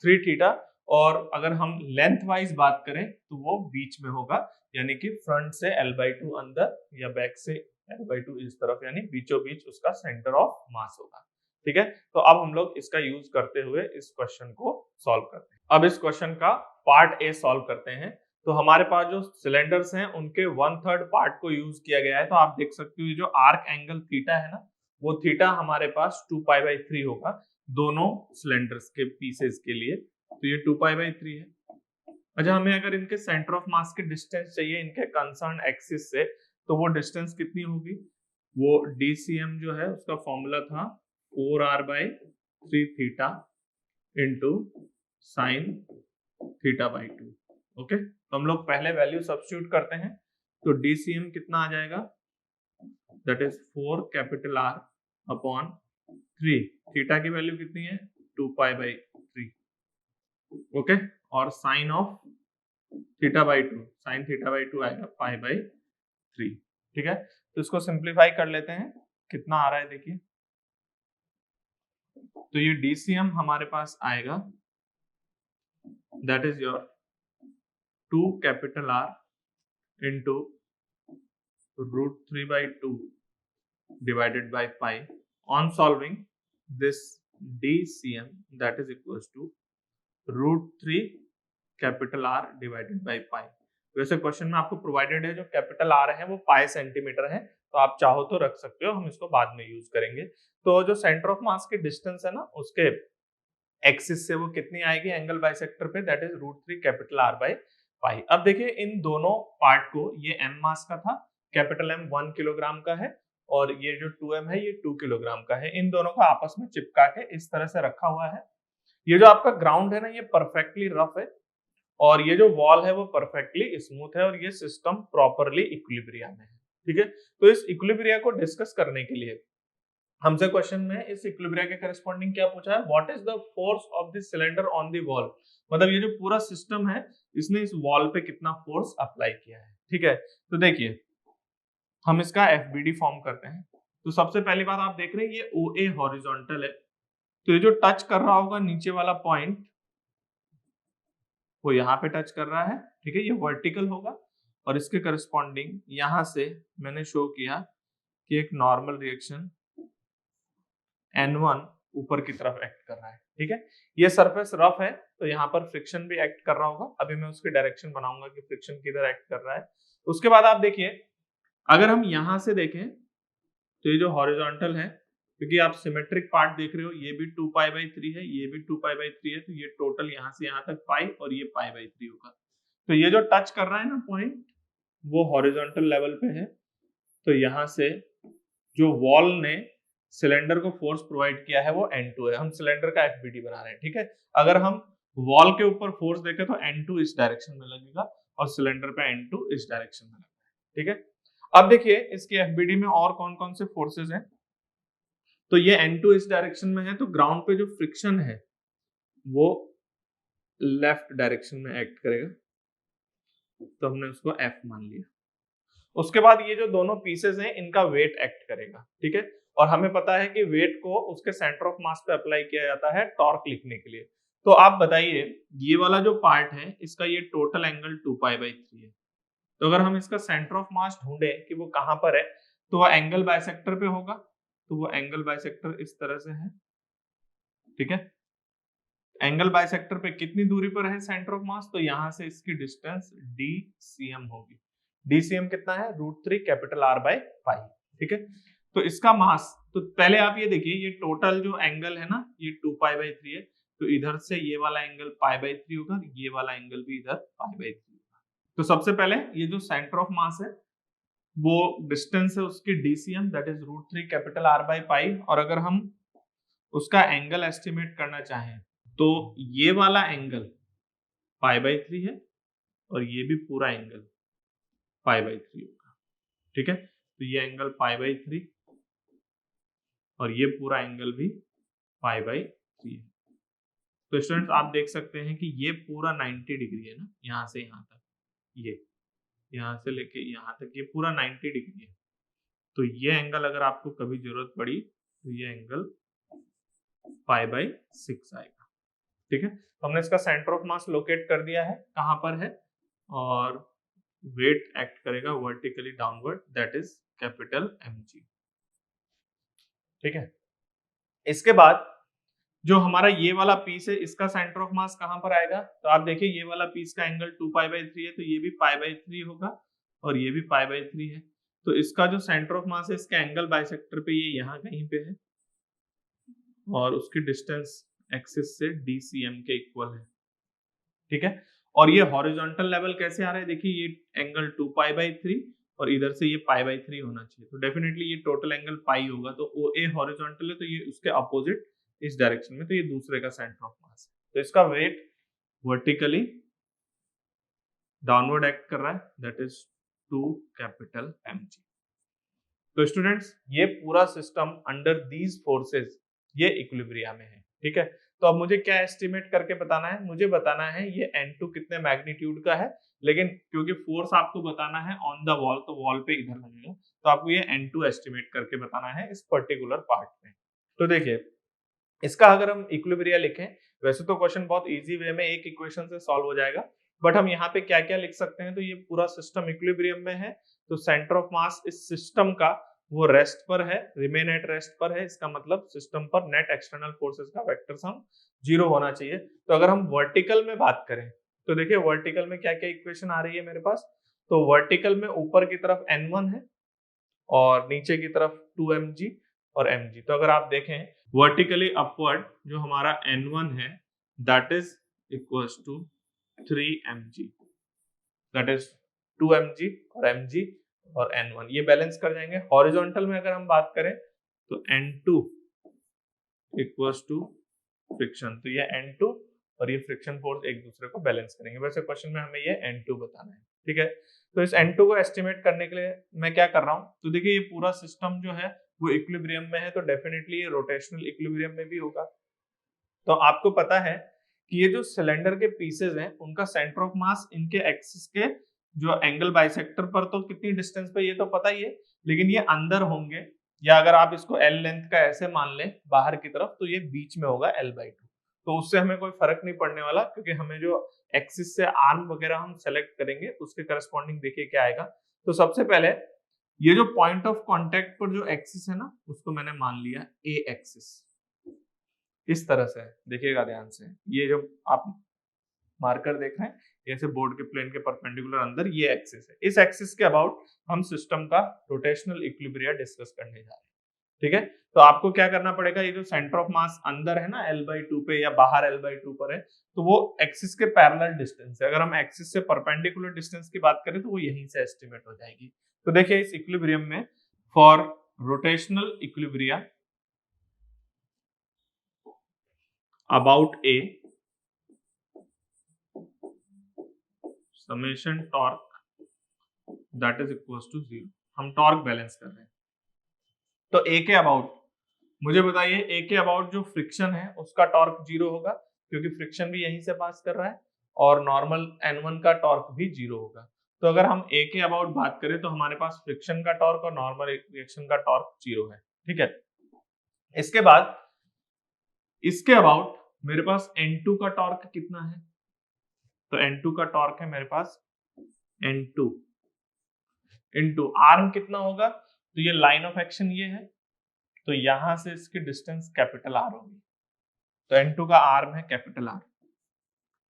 3 theta, और अगर हम लेंथ वाइज बात करें तो वो बीच में होगा, यानी कि फ्रंट से L/2 अंदर या बैक से L/2 इस तरफ, यानी बीचों बीच उसका सेंटर ऑफ मास होगा। ठीक है, तो अब हम लोग इसका यूज करते हुए इस क्वेश्चन को सॉल्व करते हैं। अब इस क्वेश्चन का पार्ट ए सॉल्व करते हैं। तो हमारे पास जो सिलेंडर्स हैं उनके 1/3 पार्ट को यूज किया गया है। तो आप देख सकते हो जो आर्क एंगल थीटा है ना, वो थीटा हमारे पास 2 पाई बाई 3 होगा, दोनों सिलेंडर्स के पीसेस के लिए, तो ये 2π/3 है। अच्छा, हमें अगर इनके सेंटर ऑफ मास की डिस्टेंस चाहिए इनके कंसर्न एक्सिस से, तो वो डिस्टेंस कितनी होगी? वो DCM जो है उसका फॉर्मूला था 4r/3 theta into sine θ/2। Okay, तो हम लोग पहले वैल्यू सब्स्टिट्यूट करते हैं, तो DCM कितना आ जाएगा? That is 4R upon 3। Theta की वैल्यू कितनी है? 2π/3। ओके, और साइन ऑफ θ/2, साइन θ/2 आएगा π/3। ठीक है, तो इसको सिंप्लीफाई कर लेते हैं, कितना आ रहा है देखिए। तो ये DCM हमारे पास आएगा, that is your 2R into √3/2 divided by pi. On solving this DCM, that is equals to √3R divided by pi. वैसे क्वेश्चन में आपको प्रोवाइडेड है जो कैपिटल R है वो पाई सेंटीमीटर है, तो आप चाहो तो रख सकते हो, हम इसको बाद में यूज करेंगे। तो जो सेंटर ऑफ मास की डिस्टेंस है ना उसके एक्सिस से वो कितनी आएगी एंगल बाइसेक्टर पे? दैट इज √3R/पाई। अब देखिए इन दोनों पार्ट को, ये M मास का था, कैपिटल M 1 किलोग्राम का है, और ये जो 2M है ये 2 किलोग्राम का है। इन दोनों को आपस में चिपका के इस तरह से रखा हुआ है। ये जो आपका ग्राउंड है ना ये परफेक्टली रफ है, और ये जो वॉल है वो परफेक्टली स्मूथ है, और ये सिस्टम प्रॉपरली इक्विलिब्रिया में है। ठीक है, तो इस इक्विलिब्रिया को डिस्कस करने के लिए हमसे क्वेश्चन में इस इक्विलिब्रिया के करस्पॉन्डिंग क्या पूछा है? What is the force of the cylinder on the wall. मतलब ये जो पूरा सिस्टम है इसने इस वॉल पे कितना फोर्स अप्लाई किया है। ठीक है, तो देखिए हम इसका FBD फॉर्म करते हैं। तो सबसे पहली बात आप देख रहे हैं ये OA हॉरिजॉन्टल है, तो ये जो टच कर रहा होगा नीचे वाला पॉइंट वो यहाँ पे टच कर रहा है। ठीक है, ये वर्टिकल होगा, और इसके करस्पॉन्डिंग यहां से मैंने शो किया कि एक नॉर्मल रिएक्शन N1 ऊपर की तरफ एक्ट कर रहा है। ठीक है, ये सरफेस रफ है तो यहाँ पर फ्रिक्शन भी एक्ट कर रहा होगा। अभी मैं उसकी डायरेक्शन बनाऊंगा कि फ्रिक्शन किधर एक्ट कर रहा है। उसके बाद आप देखिए, अगर हम यहां से देखें तो ये जो हॉरिजॉन्टल है, क्योंकि आप सिमेट्रिक पार्ट देख रहे हो, ये भी 2π/3 है, ये भी 2π/3 है, तो ये टोटल यहाँ से यहाँ तक पाई और ये π/3 होगा। तो ये जो टच कर रहा है ना पॉइंट वो हॉरिजॉन्टल लेवल पे है, तो यहाँ से जो वॉल ने सिलेंडर को फोर्स प्रोवाइड किया है वो N2 है। हम सिलेंडर का FBD बना रहे हैं। ठीक है, अगर हम वॉल के ऊपर फोर्स देखें तो N2 इस डायरेक्शन में लगेगा और सिलेंडर पे N2 इस डायरेक्शन में लगेगा। ठीक है, अब देखिए इसके FBD में और कौन कौन से फोर्सेस हैं। तो ये N2 इस डायरेक्शन में है, तो ग्राउंड पे जो फ्रिक्शन है वो लेफ्ट डायरेक्शन में एक्ट करेगा, तो हमने उसको F मान लिया। उसके बाद ये जो दोनों पीसेस हैं इनका वेट एक्ट करेगा। ठीक है, और हमें पता है कि वेट को उसके सेंटर ऑफ मास पे अप्लाई किया जाता है टॉर्क लिखने के लिए। तो आप बताइए ये वाला जो पार्ट है इसका ये टोटल एंगल 2π/3 है, तो अगर हम इसका सेंटर ऑफ मास ढूंढे कि वो कहां पर है, तो वो एंगल बाइसेक्टर पे होगा। तो वो एंगल बाइसेक्टर इस तरह से है। ठीक है, एंगल बाइसेक्टर पे कितनी दूरी पर है सेंटर ऑफ मास? तो यहां से इसकी डिस्टेंस DCM होगी। DCM कितना है? √3R/पाई। ठीक है, तो इसका मास, तो पहले आप ये देखिए ये टोटल जो एंगल है ना ये 2π/3 है, तो इधर से ये वाला एंगल π/3 होगा, ये वाला एंगल भी इधर π/3 होगा। तो सबसे पहले ये जो सेंटर ऑफ मास है वो डिस्टेंस है उसकी DCM, दैट इज √3R/पाई। और अगर हम उसका एंगल एस्टिमेट करना चाहें तो ये वाला एंगल π/3 है और ये भी पूरा एंगल π/3 होगा। ठीक है, तो ये एंगल π/3 और ये पूरा एंगल भी π/3 है। तो स्टूडेंट्स आप देख सकते हैं कि ये पूरा 90 डिग्री है ना, यहाँ से यहाँ तक, ये यहाँ से लेके यहाँ तक ये पूरा 90 डिग्री है। तो ये एंगल अगर आपको कभी जरूरत पड़ी तो ये एंगल π/6 आएगा। ठीक है, तो हमने इसका सेंटर ऑफ मास लोकेट कर दिया है कहां पर है, और वेट एक्ट करेगा vertically downward, that is capital mg। ठीक है, इसके बाद जो हमारा ये वाला पीस है इसका सेंटर ऑफ मास कहां पर आएगा? तो आप देखिए ये वाला पीस का एंगल 2π/3 है, तो ये भी π/3 होगा और ये भी π/3 है। तो इसका जो सेंटर ऑफ मास है इसका एंगल बाइसेक्टर पे ये यहाँ कहीं पे है। और उसकी डिस्टेंस एक्सिस से DCM के इक्वल है, ठीक है। और ये हॉरिजॉन्टल लेवल कैसे आ रहा है, देखिए ये एंगल 2π/3 और इधर से ये π/3 होना चाहिए, तो डेफिनेटली ये टोटल एंगल पाई होगा, तो OA हॉरिजॉन्टल है तो ये उसके अपोजिट इस डायरेक्शन में, तो ये दूसरे का सेंटर ऑफ मास है, तो इसका वेट वर्टिकली डाउनवर्ड एक्ट कर रहा है, दैट इज 2 mg। तो स्टूडेंट्स ये पूरा सिस्टम अंडर दीज फोर्सेस ये इक्विलिब्रियम में है, ठीक है। तो अब मुझे क्या एस्टिमेट करके बताना है, मुझे बताना है ये N2 कितने मैग्नीट्यूड का है, लेकिन क्योंकि फोर्स आपको बताना है ऑन द वॉल, तो वॉल पे इधर लगेगा, तो आपको ये N2 एस्टिमेट करके बताना है इस पर्टिकुलर पार्ट में। तो देखिए इसका अगर हम इक्विलिब्रिया लिखें, वैसे तो क्वेश्चन बहुत इजी वे में एक इक्वेशन से सॉल्व हो जाएगा, बट हम यहाँ पे क्या क्या लिख सकते हैं, तो ये पूरा सिस्टम इक्विलिब्रियम में है, तो सेंटर ऑफ मास इस सिस्टम का वो रेस्ट पर है, रिमेन एट रेस्ट पर है, इसका मतलब सिस्टम पर नेट एक्सटर्नल फोर्सेस का वेक्टर सम 0 होना चाहिए। तो अगर हम वर्टिकल में बात करें, तो देखिए वर्टिकल में क्या क्या इक्वेशन आ रही है मेरे पास, तो वर्टिकल में ऊपर की तरफ N1 है और नीचे की तरफ 2mg और mg। तो अगर आप देखें वर्टिकली अपवर्ड जो हमारा N1 है that is equals to 3mg, that is 2mg और mg और N1 ये बैलेंस कर जाएंगे। हॉरिजॉन्टल में अगर हम बात करें तो N2 इक्वल्स टू फ्रिक्शन, तो ये N2 और ये फ्रिक्शन फोर्स एक दूसरे को बैलेंस करेंगे। वैसे क्वेश्चन में हमें ये N2 बताना है, ठीक है। तो इस N2 को एस्टिमेट करने के लिए मैं क्या कर रहा हूँ, तो देखिए ये पूरा सिस्टम जो है वो इक्विलिब्रियम में है, तो डेफिनेटली ये रोटेशनल इक्विलिब्रियम में भी होगा। तो आपको पता है कि ये जो सिलेंडर के पीसेस हैं उनका सेंटर ऑफ मास इनके एक्सिस के जो एंगल बाइसेक्टर पर तो कितनी डिस्टेंस पे ये तो पता ही है, लेकिन ये अंदर होंगे, या अगर आप इसको L लेंथ का ऐसे मान लें बाहर की तरफ, तो ये बीच में होगा L/2, तो उससे हमें कोई फर्क नहीं पड़ने वाला, क्योंकि हमें जो एक्सिस से आर्म वगैरह हम सेलेक्ट करेंगे उसके करस्पॉन्डिंग देखिए क्या आएगा। तो सबसे पहले ये जो पॉइंट ऑफ कांटेक्ट पर जो एक्सिस है ना उसको मैंने मान लिया A एक्सिस, इस तरह से देखिएगा ध्यान से, ये जो आप मार्कर देख रहे हैं जैसे बोर्ड के प्लेन के परपेंडिकुलर अंदर ये एक्सिस है, इस एक्सिस के अबाउट हम सिस्टम का रोटेशनल इक्विलिब्रिया डिस्कस करने जा रहे हैं, ठीक है। तो आपको क्या करना पड़ेगा, ये जो सेंटर ऑफ मास अंदर है ना L/2 पे या बाहर L/2 पर है, तो वो एक्सिस के पैरेलल डिस्टेंस है, अगर हम एक्सिस से परपेंडिकुलर डिस्टेंस की बात करें तो वो यहीं से एस्टिमेट हो जाएगी। तो देखिए इस इक्विलिब्रियम में for rotational equilibria about A summation torque that is equals to 0, हम टॉर्क बैलेंस कर रहे हैं। तो A के अबाउट मुझे बताइए, A के अबाउट जो फ्रिक्शन है उसका टॉर्क 0 होगा, क्योंकि फ्रिक्शन भी यहीं से पास कर रहा है, और नॉर्मल N1 का टॉर्क भी 0 होगा। तो अगर हम A के अबाउट बात करें तो हमारे पास फ्रिक्शन का टॉर्क और नॉर्मल रिएक्शन का टॉर्क 0 है, ठीक है। इसके बाद इसके अबाउट मेरे पास N2 का टॉर्क कितना है, तो N2 का टॉर्क है मेरे पास N2 इनटू आर्म कितना होगा, तो ये लाइन ऑफ एक्शन ये है, तो यहां से इसकी डिस्टेंस कैपिटल R होगी, तो N2 का आर्म है capital R।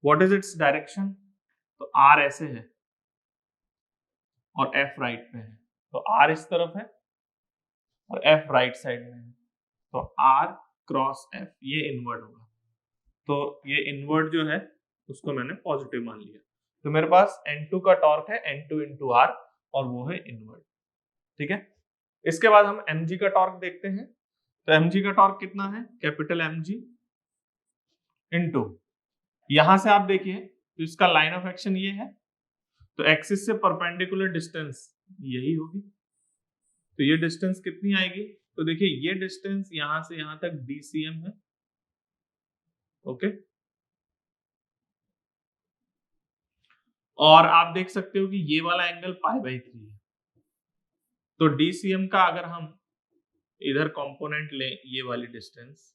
What is its direction, तो R ऐसे है और F राइट में है, तो R इस तरफ है और F राइट साइड में है, तो R क्रॉस F ये इनवर्ड होगा, तो ये इनवर्ड जो है उसको मैंने पॉजिटिव मान लिया, तो मेरे पास N2 का टॉर्क है N2 इंटू R और वो है इनवर्ड, ठीक है। इसके बाद हम mg का टॉर्क देखते हैं, तो mg का टॉर्क कितना है, कैपिटल mg इनटू, यहां से आप देखिए तो इसका लाइन ऑफ एक्शन ये है, तो एक्सिस से परपेंडिकुलर डिस्टेंस यही होगी, तो ये डिस्टेंस कितनी आएगी, तो देखिए ये डिस्टेंस यहां से यहां तक DCM है, ओके। और आप देख सकते हो कि ये वाला एंगल π/3 है, तो DCM का अगर हम इधर कंपोनेंट लें ये वाली डिस्टेंस,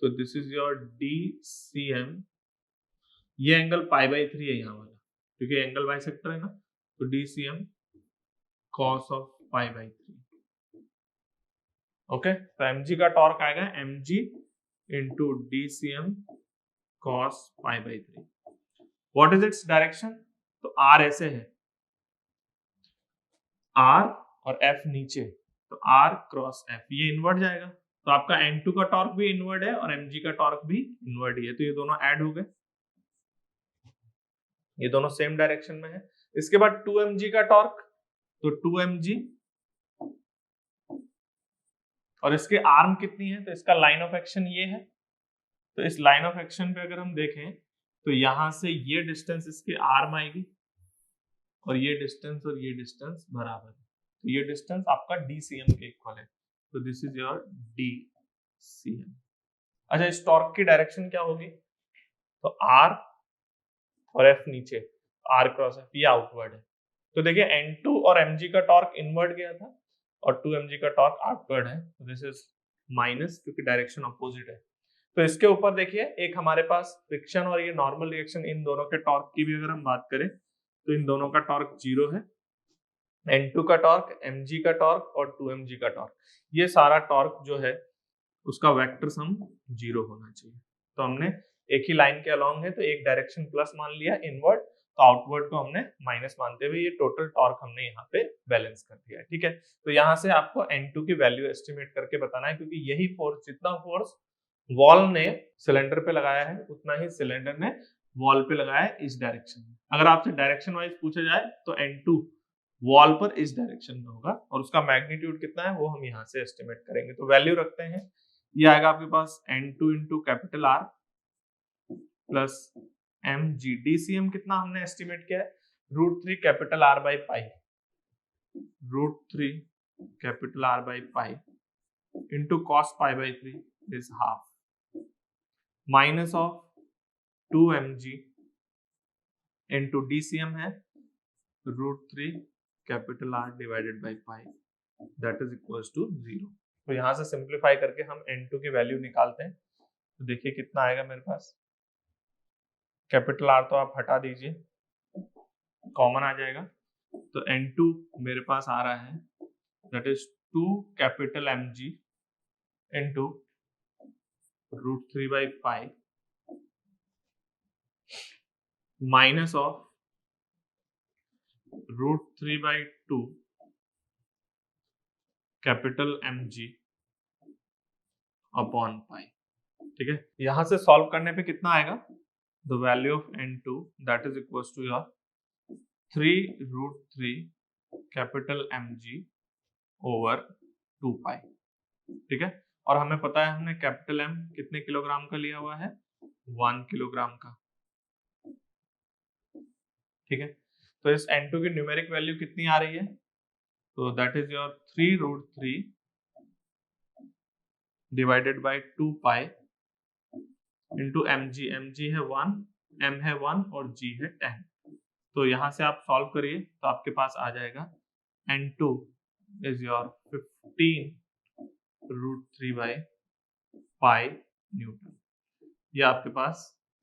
तो दिस इज योर DCM, ये एंगल π/3 है यहाँ वाला, क्योंकि एंगल बाइसेक्टर है ना, तो DCM cos ऑफ π/3, ओके। तो mg का टॉर्क आएगा mg into DCM cos π/3। What is its direction, तो R ऐसे है, R और F नीचे, तो R क्रॉस F ये इनवर्ट जाएगा, तो आपका N2 का टॉर्क भी इनवर्ड है और mg का टॉर्क भी इनवर्ड ही है, तो ये दोनों ऐड हो गए, ये दोनों सेम डायरेक्शन में है। इसके बाद 2mg का टॉर्क, तो 2mg और इसके आर्म कितनी है, तो इसका लाइन ऑफ एक्शन ये है। तो इस लाइन ऑफ एक्शन पे अगर हम देखें तो यहां से ये डिस्टेंस इसके आर्म आएगी और ये डिस्टेंस बराबर है, तो ये डिस्टेंस आपका DCM के इक्वल है, तो दिस इज योर DCM। अच्छा, इस टॉर्क की डायरेक्शन क्या होगी, तो R और F नीचे, R क्रॉस F ये आउटवर्ड है। तो देखिए N2 और mg का टॉर्क इनवर्ड गया था और 2mg का टॉर्क आउटवर्ड है, तो दिस इज माइनस, क्योंकि डायरेक्शन अपोजिट है। तो इसके ऊपर देखिए एक हमारे पास फ्रिक्शन और ये नॉर्मल रिएक्शन, इन दोनों के टॉर्क की भी अगर हम बात करें तो इन दोनों का टॉर्क 0 है, N2 का टॉर्क, mg का टॉर्क और 2mg का टॉर्क, ये सारा टॉर्क जो है उसका वेक्टर सम 0 होना चाहिए। तो हमने एक ही लाइन के अलोंग है तो एक डायरेक्शन प्लस मान लिया इनवर्ड, तो आउटवर्ड को हमने माइनस मानते हुए ये टोटल टॉर्क हमने यहाँ पे बैलेंस कर दिया है, ठीक है। तो यहाँ से आपको N2 की वैल्यू एस्टिमेट करके बताना है, क्योंकि यही फोर्स, जितना फोर्स वॉल ने सिलेंडर पे लगाया है उतना ही सिलेंडर ने वॉल पे लगाया है इस डायरेक्शन में। अगर आपसे डायरेक्शन वाइज पूछा जाए तो N2 वॉल पर इस डायरेक्शन में होगा और उसका मैग्नीट्यूड कितना है वो हम यहाँ से एस्टिमेट करेंगे। तो वैल्यू रखते हैं, ये आएगा आपके पास N2 into capital R plus mg, DCM कितना हमने एस्टिमेट किया है, √3 capital R by pi, √3 capital R by pi into cos pi by 3 is half, minus of 2mg into DCM है √3 capital R divided by pi, that is equals to 0। तो यहां से simplify करके हम N2 की value निकालते हैं, तो देखिए कितना आएगा मेरे पास, कैपिटल R तो आप हटा दीजिए, कॉमन आ जाएगा, तो N2 मेरे पास आ रहा है that is 2 capital mg into √3 by pi minus of √3 by 2 capital mg upon pi, ठीक है। यहां से सॉल्व करने पे कितना आएगा, the value of N2 that is equals to your 3√3 capital mg over 2 pi, ठीक है। और हमें पता है हमने कैपिटल M कितने किलोग्राम का लिया हुआ है, 1 किलोग्राम का, ठीक है। तो इस N2 की न्यूमेरिक वैल्यू कितनी आ रही है, तो that is your 3√3 divided by 2 pi into mg है 1, m है 1 और g है 10। तो यहां से आप सॉल्व करिए तो आपके पास आ जाएगा N2 is your 15√3 by pi Newton, ये आपके पास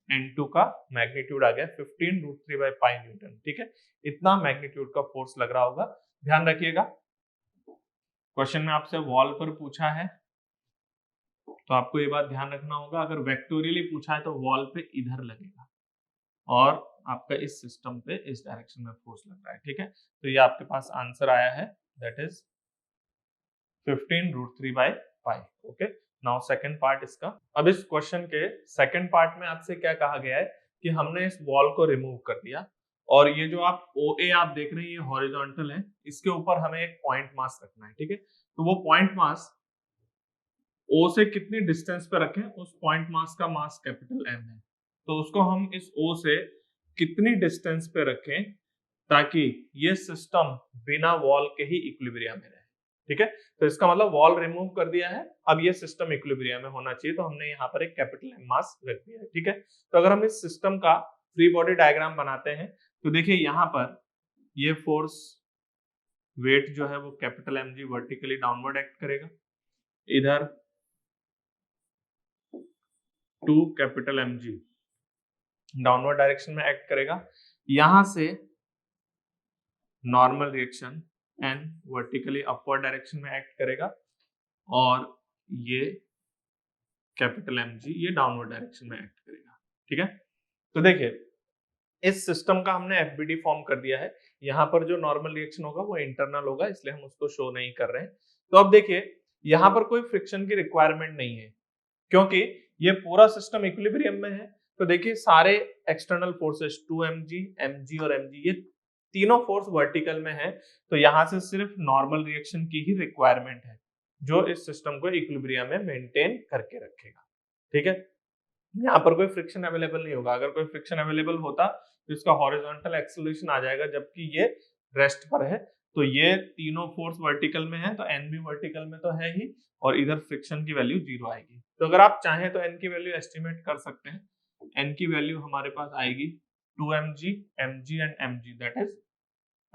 N2 का मैग्नीट्यूड आ गया 15√3 बाई पाई न्यूटन, ठीक है। इतना मैग्नीट्यूड का फोर्स लग रहा होगा। ध्यान रखिएगा क्वेश्चन में आपसे वॉल पर पूछा है तो आपको ये बात ध्यान रखना होगा, अगर वेक्टोरियली पूछा है तो वॉल पे इधर लगेगा और आपका इस सिस्टम पे इस डायरेक्शन में फोर्स लग रहा है, ठीक है। तो ये आपके पास आंसर आया है that is 15√3 by pi, okay. Now second part इसका। अब इस क्वेश्चन के सेकंड पार्ट में आपसे क्या कहा गया है कि हमने इस वॉल को रिमूव कर दिया और ये जो आप OA आप देख रहे हैं ये हॉरिजॉन्टल है, इसके ऊपर हमें एक पॉइंट मास रखना है, ठीक है। तो वो पॉइंट मास O से कितनी डिस्टेंस पे रखें, उस पॉइंट मास का मास कैपिटल M है, तो उसको हम इस O से कितनी डिस्टेंस पे रखें ताकि ये सिस्टम बिना वॉल के ही इक्विलिब्रियम में रहे, ठीक है। तो इसका मतलब वॉल रिमूव कर दिया है, अब ये सिस्टम इक्विलिब्रियम में होना चाहिए, तो हमने यहाँ पर एक कैपिटल M मास रख दिया है, ठीक है। तो अगर हम इस सिस्टम का फ्री बॉडी डायग्राम बनाते हैं तो देखिए यहाँ पर ये फोर्स वेट जो है वो capital mg vertically downward act करेगा, इधर 2 कैपिटल mg डाउनवर्ड डायरेक्शन में एक्ट करेगा, यहां से normal reaction n vertically upward direction में एक्ट करेगा और ये कैपिटल mg ये डाउनवर्ड डायरेक्शन में एक्ट करेगा, ठीक है। तो देखिए इस सिस्टम का हमने FBD फॉर्म कर दिया है, यहाँ पर जो नॉर्मल रिएक्शन होगा वो इंटरनल होगा इसलिए हम उसको शो नहीं कर रहे हैं। तो अब देखिए यहाँ पर कोई फ्रिक्शन की रिक्वायरमेंट नहीं है क्योंकि ये पूरा सिस्टम इक्विलिब्रियम में है। तो देखिए सारे एक्सटर्नल फोर्सेस 2mg, mg और mg ये तीनों फोर्स वर्टिकल में है, तो यहाँ से सिर्फ नॉर्मल रिएक्शन की ही रिक्वायरमेंट है जो इस सिस्टम को इक्विलिब्रियम में मेंटेन करके रखेगा। ठीक है, यहाँ पर कोई फ्रिक्शन अवेलेबल नहीं होगा। अगर कोई फ्रिक्शन अवेलेबल होता तो इसका हॉरिजॉन्टल एक्सेलरेशन आ जाएगा, जबकि ये रेस्ट पर है। तो ये तीनों फोर्स वर्टिकल में है, तो एन भी वर्टिकल में तो है ही, और इधर फ्रिक्शन की वैल्यू 0 आएगी। तो अगर आप चाहें तो एन की वैल्यू एस्टिमेट कर सकते हैं। एन की वैल्यू हमारे पास आएगी 2mg, mg and mg, that is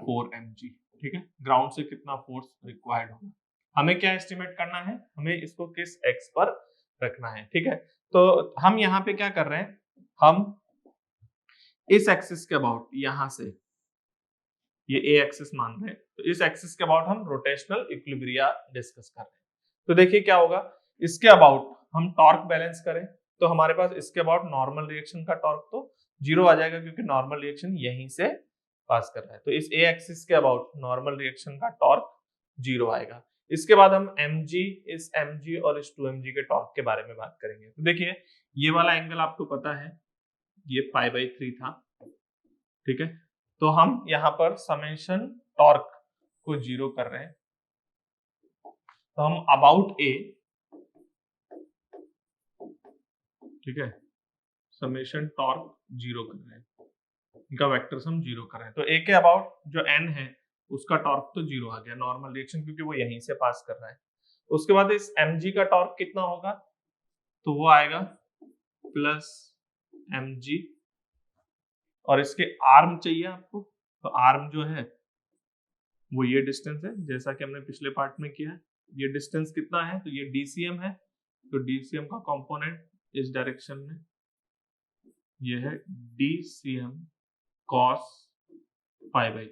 4mg। ठीक है, ग्राउंड से कितना फोर्स रिक्वायर्ड होगा, हमें क्या एस्टिमेट करना है, हमें इसको किस एक्स पर रखना है। ठीक है, तो हम यहाँ पे क्या कर रहे हैं, हम इस एक्सिस के अबाउट, यहां से ये ए एक्सिस मान रहे हैं, तो इस एक्सिस के अबाउट हम रोटेशनल इक्विलिब्रिया डिस्कस कर रहे हैं। तो देखिए क्या होगा, इसके अबाउट हम टॉर्क बैलेंस करें तो हमारे पास इसके अबाउट नॉर्मल रिएक्शन का टॉर्क तो 0 आ जाएगा क्योंकि नॉर्मल रिएक्शन यहीं से पास कर रहा है। तो इस ए एक्सिस के अबाउट नॉर्मल रिएक्शन का टॉर्क 0 आएगा। इसके बाद हम mg, इस mg और इस 2mg के टॉर्क के बारे में बात करेंगे। तो देखिए ये वाला एंगल आपको पता है, ये π/3 था। ठीक है, तो हम यहाँ पर समेशन टॉर्क को 0 कर रहे हैं। तो हम अबाउट ए, ठीक है, समेशन टॉर्क 0 कर रहे हैं, इनका वेक्टर सम 0 कर रहे हैं। तो ए के अबाउट जो n है उसका टॉर्क तो 0 आ गया, नॉर्मल रिएक्शन क्योंकि वो यहीं से पास कर रहा है। उसके बाद इस mg का टॉर्क कितना होगा, तो वो आएगा प्लस mg, और इसके आर्म चाहिए आपको, तो आर्म जो है वो ये डिस्टेंस है, जैसा कि हमने पिछले पार्ट में किया है। ये डिस्टेंस कितना है, तो ये डीसीएम है, तो डीसीएम का कंपोनेंट इस डायरेक्शन में ये है डीसीएम cos π/3।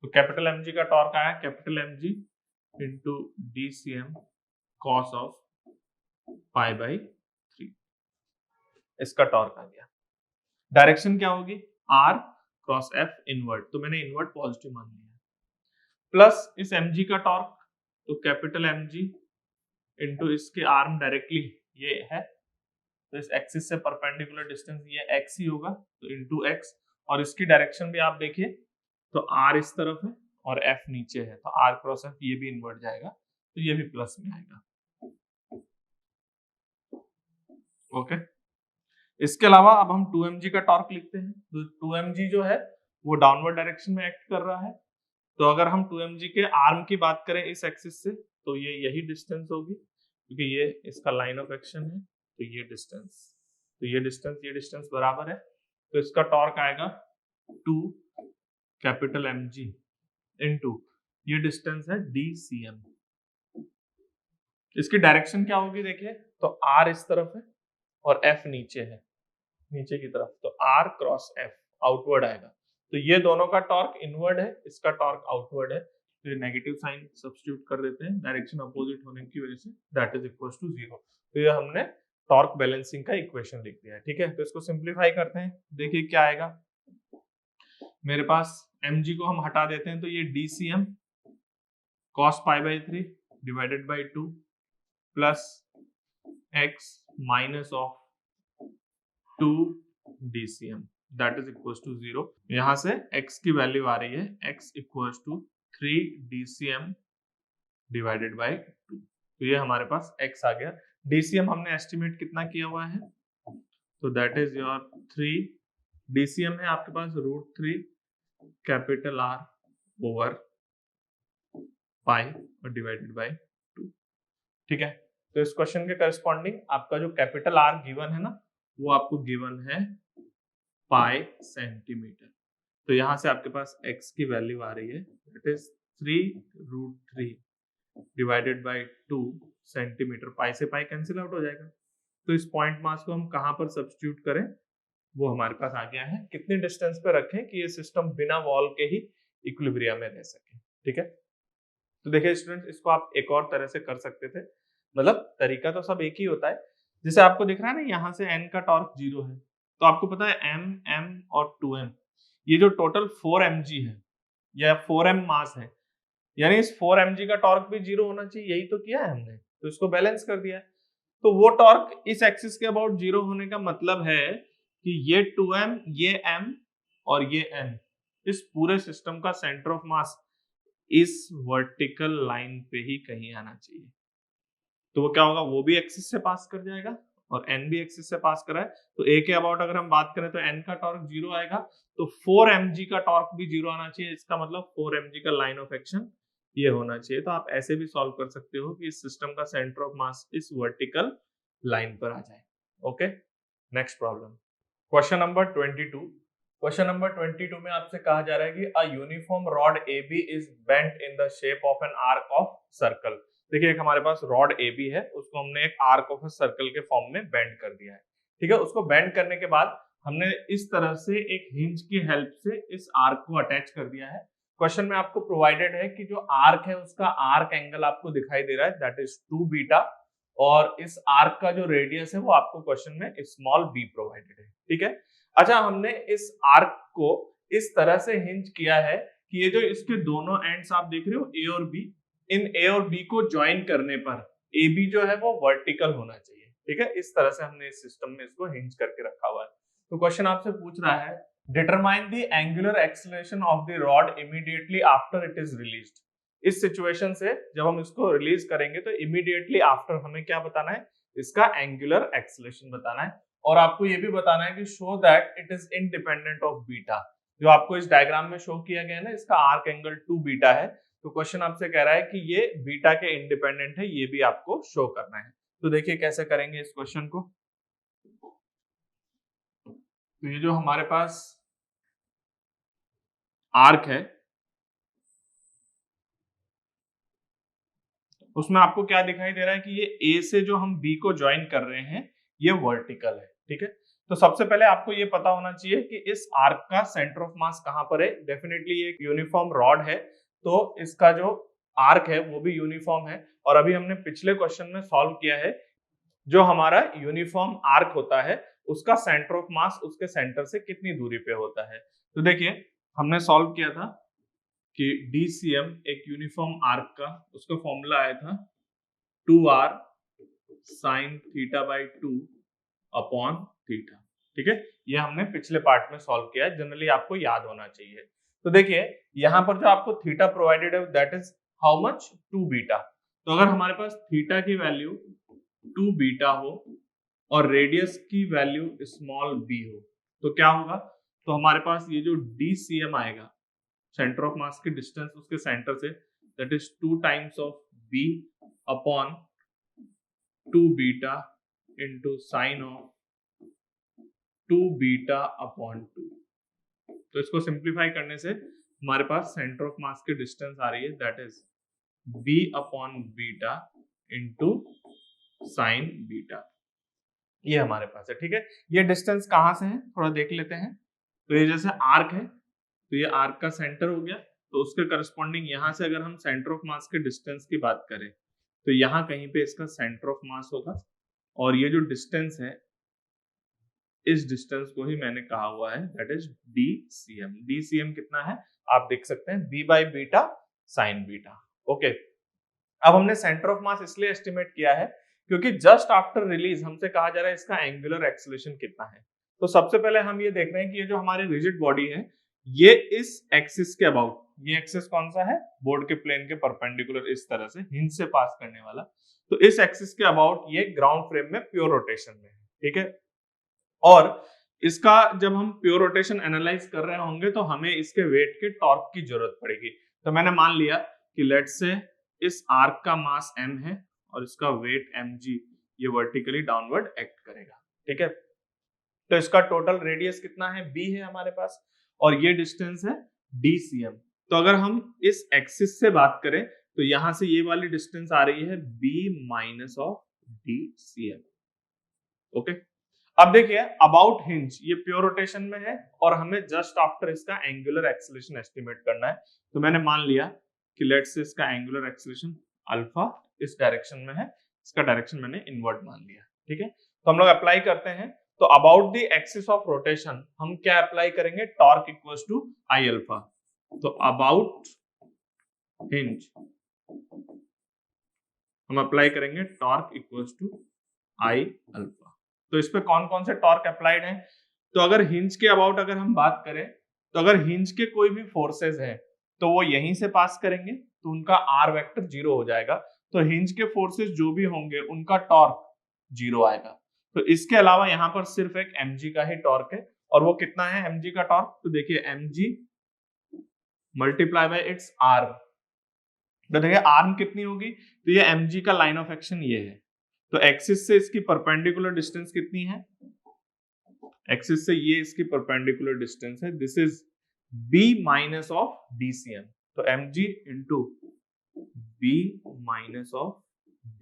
तो कैपिटल एमजी का टॉर्क आया capital MG into DCM cos of π/3, इसका टॉर्क आ गया। डायरेक्शन क्या होगी, आर क्रॉस एफ इनवर्ट, तो मैंने इनवर्ट पॉजिटिव मान लिया। प्लस इस mg का टॉर्क, तो कैपिटल mg इंटू इसके आर्म डायरेक्टली ये है, तो इस एक्सिस से परपेंडिकुलर डिस्टेंस ये x ही होगा, तो इंटू x, और इसकी डायरेक्शन भी आप देखिए तो r इस तरफ है और f नीचे है, तो r क्रॉस f ये भी इन्वर्ट जाएगा, तो ये भी प्लस में आएगा। ओके, इसके अलावा अब हम 2mg का टॉर्क लिखते हैं। तो 2mg जो है वो डाउनवर्ड डायरेक्शन में एक्ट कर रहा है, तो अगर हम 2mg के आर्म की बात करें इस एक्सिस से, तो ये यही डिस्टेंस होगी क्योंकि ये इसका लाइन ऑफ एक्शन है, तो ये डिस्टेंस, तो ये डिस्टेंस बराबर है, तो इसका टॉर्क आएगा 2 कैपिटल mg इनटू ये डिस्टेंस है dcm। इसकी डायरेक्शन क्या होगी देखिए, तो r इस तरफ है और f नीचे है, नीचे की तरफ, तो r क्रॉस f आउटवर्ड आएगा, तो ये दोनों का टॉर्क इनवर्ड है, इसका टॉर्क आउटवर्ड है, तो ये नेगेटिव साइन सब्स्टिट्यूट कर देते हैं डायरेक्शन अपोजिट होने की वजह से, दैट इज इक्वल टू 0। तो ये हमने टॉर्क बैलेंसिंग का इक्वेशन लिख दिया है। ठीक है, तो इसको सिंप्लीफाई करते हैं, देखिए क्या आएगा, मेरे पास mg को हम हटा देते हैं, तो ये dcm cos π/3 divided by 2 plus x minus of 2 dcm that is equal to 0। यहां से x की वैल्यू आ रही है x equal to 3 dcm divided by 2, तो ये हमारे पास x आ गया। dcm हमने एस्टिमेट कितना किया हुआ है, तो दैट इज योर 3 dcm है आपके पास √3 कैपिटल R ओवर पाई और डिवाइडेड बाई 2। ठीक है, तो इस क्वेश्चन के करस्पॉन्डिंग आपका जो कैपिटल R गिवन है ना, वो आपको गिवन है पाई सेंटीमीटर, तो यहां से आपके पास x की वैल्यू आ रही है that is 3√3 divided by 2 centimetre, pi से पाई कैंसिल आउट हो जाएगा, तो इस पॉइंट मास को हम कहां पर सब्स्टिट्यूट करें, वो हमारे पास आ गया है कितनी डिस्टेंस पे रखें कि ये सिस्टम बिना वॉल के ही इक्विलिब्रियम में रह सके। ठीक है, तो देखिए स्टूडेंट्स, इसको आप एक और तरह से कर सकते थे, मतलब तरीका तो सब एक ही होता है। जैसे आपको दिख रहा है ना, यहाँ से n का टॉर्क 0 है, तो आपको पता है m, m और 2m, ये जो टोटल 4mg है या 4m मास है, यानी इस 4 mg का टॉर्क भी 0 होना चाहिए, यही तो किया है हमने, तो इसको बैलेंस कर दिया है। तो वो टॉर्क इस एक्सिस के अबाउट 0 होने का मतलब है कि ये 2m, ये m और ये n, इस पूरे सिस्टम का सेंटर ऑफ मास इस वर्टिकल लाइन पे ही कहीं आना चाहिए। तो वो क्या होगा, वो भी एक्सिस से पास कर जाएगा और n भी एक्सिस से पास कर रहा है, तो a के अबाउट अगर हम बात करें तो n का टॉर्क 0 आएगा, तो 4 mg का टॉर्क भी 0 आना चाहिए। इसका मतलब 4 mg का लाइन ऑफ एक्शन ये होना चाहिए। तो आप ऐसे भी सॉल्व कर सकते हो कि इस सिस्टम का सेंटर ऑफ मास इस वर्टिकल लाइन पर आ जाए। Okay, next problem, question number 22। Question number 22 में आपसे कहा जा रहा है कि a uniform rod AB is bent in the shape of an arc of circle. देखिए एक हमारे पास रॉड AB है, उसको हमने एक आर्क ऑफ अ सर्कल के फॉर्म में बेंड कर दिया है। ठीक है, उसको बेंड करने के बाद हमने इस तरह से एक हिंज की हेल्प से इस आर्क को अटैच कर दिया है। क्वेश्चन में आपको प्रोवाइडेड है कि जो आर्क है उसका आर्क एंगल आपको दिखाई दे रहा है, दैट इज 2 बीटा, और इस आर्क का जो रेडियस है वो आपको क्वेश्चन में स्मॉल b प्रोवाइडेड है। ठीक है, अच्छा हमने इस आर्क को इस तरह से हिंज किया है कि ये जो इसके दोनों एंड्स आप देख रहे हो a और b, इन a और b को ज्वाइन करने पर AB जो है वो वर्टिकल होना चाहिए। ठीक है, इस तरह से हमने इस सिस्टम में इसको हिंज करके रखा हुआ है। तो क्वेश्चन आपसे पूछ रहा है determine the angular acceleration of the rod immediately after it is released. इस सिचुएशन से जब हम इसको रिलीज करेंगे तो इमीडिएटली आफ्टर हमें क्या बताना है, इसका एंगुलर एक्सेलरेशन बताना है, और आपको ये भी बताना है कि show that it is independent of beta. जो आपको इस डायग्राम में शो किया गया है ना, इसका आर्क एंगल 2 बीटा है, तो क्वेश्चन आपसे कह रहा है कि ये बीटा के इंडिपेंडेंट है, ये भी आपको शो करना है। तो देखिए कैसे करेंगे इस क्वेश्चन को। तो ये जो हमारे पास आर्क है उसमें आपको क्या दिखाई दे रहा है कि ये A से जो हम B को ज्वाइन कर रहे हैं ये वर्टिकल है। ठीक है, तो सबसे पहले आपको ये पता होना चाहिए कि इस आर्क का सेंटर ऑफ मास कहां पर है। डेफिनेटली ये एक यूनिफॉर्म रॉड है, तो इसका जो आर्क है वो भी यूनिफॉर्म है, और अभी हमने पिछले क्वेश्चन में सॉल्व किया है जो हमारा यूनिफॉर्म आर्क होता है उसका सेंटर ऑफ मास उसके सेंटर से कितनी दूरी पे होता है। तो देखिए हमने सॉल्व किया था कि DCM एक यूनिफॉर्म आर्क का उसका फॉर्मूला आया था 2r sin theta by 2 upon theta. ठीक है, ये हमने पिछले पार्ट में सॉल्व किया है, जनरली आपको याद होना चाहिए। तो देखिए यहाँ पर जो आपको थीटा प्रोवाइडेड है that is how much, 2 beta. तो अगर हमारे पास थीटा की वैल्यू 2 बीटा हो और रेडियस की वैल्यू स्मॉल b हो तो क्या होगा, तो हमारे पास ये जो DCM आएगा सेंटर ऑफ मास की डिस्टेंस उसके सेंटर से, that is 2 times of b upon 2 beta into sine of 2 beta upon 2। तो इसको सिंप्लीफाई करने से हमारे पास सेंटर ऑफ मास की डिस्टेंस आ रही है that is b upon beta into sine beta, ये हमारे पास है। ठीक है, ये डिस्टेंस कहां से है थोड़ा देख लेते हैं। तो ये जैसे आर्क है तो ये आर्क का सेंटर हो गया, तो उसके करस्पॉन्डिंग यहां से अगर हम सेंटर ऑफ मास के डिस्टेंस की बात करें तो यहाँ कहीं पे इसका सेंटर ऑफ मास होगा, और ये जो डिस्टेंस है इस डिस्टेंस को ही मैंने कहा हुआ है दैट इज DCM। DCM कितना है आप देख सकते हैं, b by beta sine beta. Okay, अब हमने सेंटर ऑफ मास इसलिए एस्टिमेट किया है क्योंकि जस्ट आफ्टर रिलीज हमसे कहा जा रहा है इसका एंगुलर एक्सेलरेशन कितना है। तो सबसे पहले हम ये देख रहे हैं कि ये जो हमारी रिजिड बॉडी है ये इस एक्सिस के अबाउट, ये एक्सिस कौन सा है, बोर्ड के प्लेन के परपेंडिकुलर इस तरह से हिंज से पास करने वाला, तो इस एक्सिस के अबाउट ये ग्राउंड फ्रेम में प्योर रोटेशन में है। ठीक है, और इसका जब हम प्योर रोटेशन एनालाइज कर रहे होंगे तो हमें इसके वेट के टॉर्क की जरूरत पड़ेगी। तो मैंने मान लिया कि लेट्स से इस आर्क का मास m है और इसका वेट mg, ये वर्टिकली डाउनवर्ड एक्ट करेगा। ठीक है, तो इसका टोटल रेडियस कितना है, b है हमारे पास, और ये डिस्टेंस है DCM। तो अगर हम इस एक्सिस से बात करें तो यहां से ये वाली डिस्टेंस आ रही है b minus of DCM। Okay, अब देखिए अबाउट हिंज ये प्योर रोटेशन में है और हमें जस्ट आफ्टर इसका एंगुलर एक्सेलरेशन एस्टिमेट करना है। तो मैंने मान लिया कि लेट्स से इसका एंगुलर एक्सेलरेशन अल्फा इस डायरेक्शन में है, इसका डायरेक्शन मैंने इनवर्ट मान लिया। ठीक है, तो हम लोग अप्लाई करते हैं। तो about the axis of rotation हम क्या अप्लाई करेंगे, torque equals to I alpha. तो अबाउट हिंज हम अप्लाई करेंगे torque equals to I alpha. तो इस पे कौन कौन से टॉर्क अप्लाइड है? तो अगर हिंज के अबाउट अगर हम बात करें, तो अगर हिंज के कोई भी फोर्सेस हैं तो वो यहीं से पास करेंगे, तो उनका आर वेक्टर 0 हो जाएगा। तो हिंज के फोर्सेस जो भी होंगे उनका टॉर्क 0 आएगा। तो इसके अलावा यहाँ पर सिर्फ एक mg का ही टॉर्क है, और वो कितना है mg का टॉर्क? तो देखिए mg multiply by its R. तो देखिए आर्म कितनी होगी? तो ये mg का लाइन ऑफ एक्शन ये है। तो एक्सिस से इसकी परपेंडिकुलर डिस्टेंस कितनी है? एक्सिस से ये इसकी परपेंडिकुलर डिस्टेंस है, this is b minus of dcm। तो mg into b minus of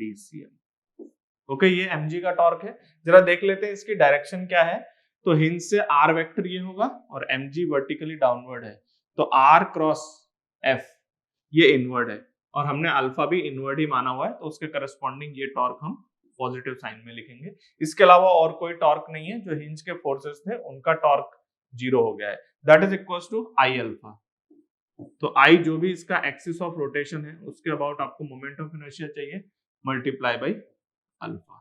dcm। Okay, ये mg का टॉर्क है। जरा देख लेते हैं इसकी डायरेक्शन क्या है। तो हिंज से r वेक्टर ये होगा और mg वर्टिकली डाउनवर्ड है, तो r क्रॉस f ये इनवर्ड है, और हमने अल्फा भी इनवर्ड ही माना हुआ है, तो उसके करस्पॉन्डिंग ये टॉर्क हम पॉजिटिव साइन में लिखेंगे। इसके अलावा और कोई टॉर्क नहीं है, जो हिंज के फोर्सेस थे उनका टॉर्क 0 हो गया है, that is equals to I alpha. तो आई जो भी इसका एक्सिस ऑफ रोटेशन है उसके अबाउट आपको मोमेंट ऑफ इनर्शिया चाहिए, मल्टीप्लाई बाई अल्फा।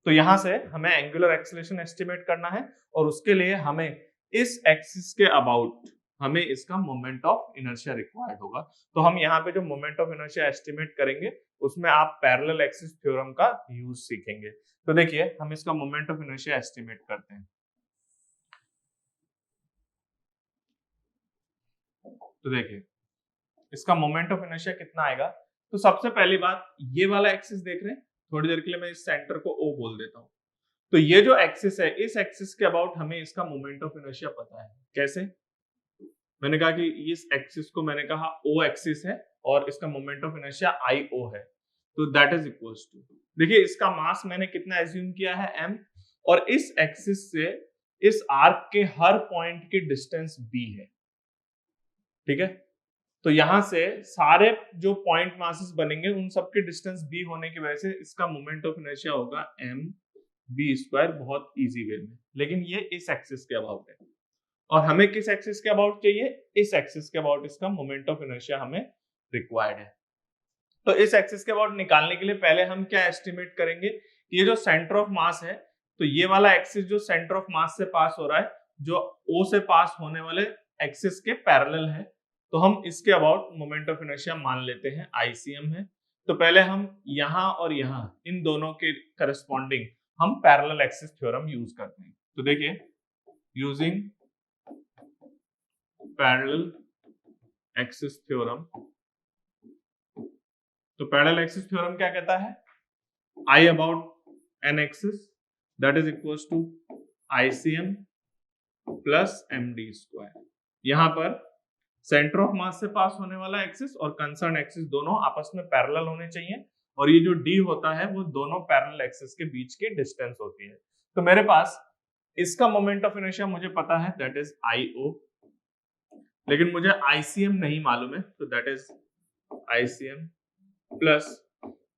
तो यहां से हमें एंगुलर एक्सीलरेशन एस्टिमेट करना है, और उसके लिए हमें इस एक्सिस के अबाउट हमें इसका मोमेंट ऑफ इनर्शिया रिक्वायर्ड होगा। तो हम यहाँ पे जो मोमेंट ऑफ इनर्शिया एस्टिमेट करेंगे उसमें आप पैरेलल एक्सिस थ्योरम का यूज सीखेंगे। तो देखिए हम इसका मोमेंट ऑफ इनर्शिया एस्टिमेट करते हैं। तो देखिए इसका मोमेंट ऑफ इनर्शिया कितना आएगा। तो सबसे पहली बात, ये वाला एक्सिस देख रहे हैं, थोड़ी देर के लिए मैं इस सेंटर को O बोल देता हूँ। तो ये जो एक्सिस है, इस एक्सिस के अबाउट हमें इसका मोमेंट ऑफ इनर्शिया पता है। कैसे? मैंने कहा कि इस एक्सिस को मैंने कहा O एक्सिस है और इसका मोमेंट ऑफ इनर्शिया IO है, तो दैट इज इक्वल्स टू, देखिए इसका मास मैंने कितना एज्यूम किया है m, और इस एक्सिस से इस आर्क के हर पॉइंट की डिस्टेंस b है। ठीक है, तो यहां से सारे जो पॉइंट मासेस बनेंगे उन सबके डिस्टेंस b होने की वजह से इसका मोमेंट ऑफ इनर्शिया होगा m b स्क्वायर, बहुत इजी वे में। लेकिन ये इस एक्सिस के अबाउट है, और हमें किस एक्सिस के अबाउट चाहिए? इस एक्सिस के अबाउट इसका मोमेंट ऑफ इनर्शिया हमें रिक्वायर्ड है। तो इस एक्सिस के अबाउट निकालने के लिए पहले हम क्या एस्टिमेट करेंगे? ये जो सेंटर ऑफ मास है, तो ये वाला एक्सिस जो सेंटर ऑफ मास से पास हो रहा है, जो O से पास होने वाले एक्सिस के पैरेलल है, तो हम इसके अबाउट मोमेंट ऑफ इनर्शिया मान लेते हैं ICM है। तो पहले हम यहाँ और यहाँ इन दोनों के करस्पॉन्डिंग हम पैरेलल एक्सिस थ्योरम यूज करते हैं। तो देखिए यूजिंग पैरेलल एक्सिस थ्योरम, तो पैरेलल एक्सिस थ्योरम क्या कहता है? I about n axis that is equals to ICM plus MD square. यहाँ पर सेंटर ऑफ मास से पास होने वाला एक्सिस और कंसर्न एक्सिस दोनों आपस में पैरेलल होने चाहिए, और ये जो D होता है वो दोनों पैरेलल एक्सिस के बीच की डिस्टेंस होती है। तो मेरे पास इसका मोमेंट ऑफ इनर्शिया मुझे पता है, दैट इज IO, लेकिन मुझे ICM नहीं मालूम है, तो that is ICM plus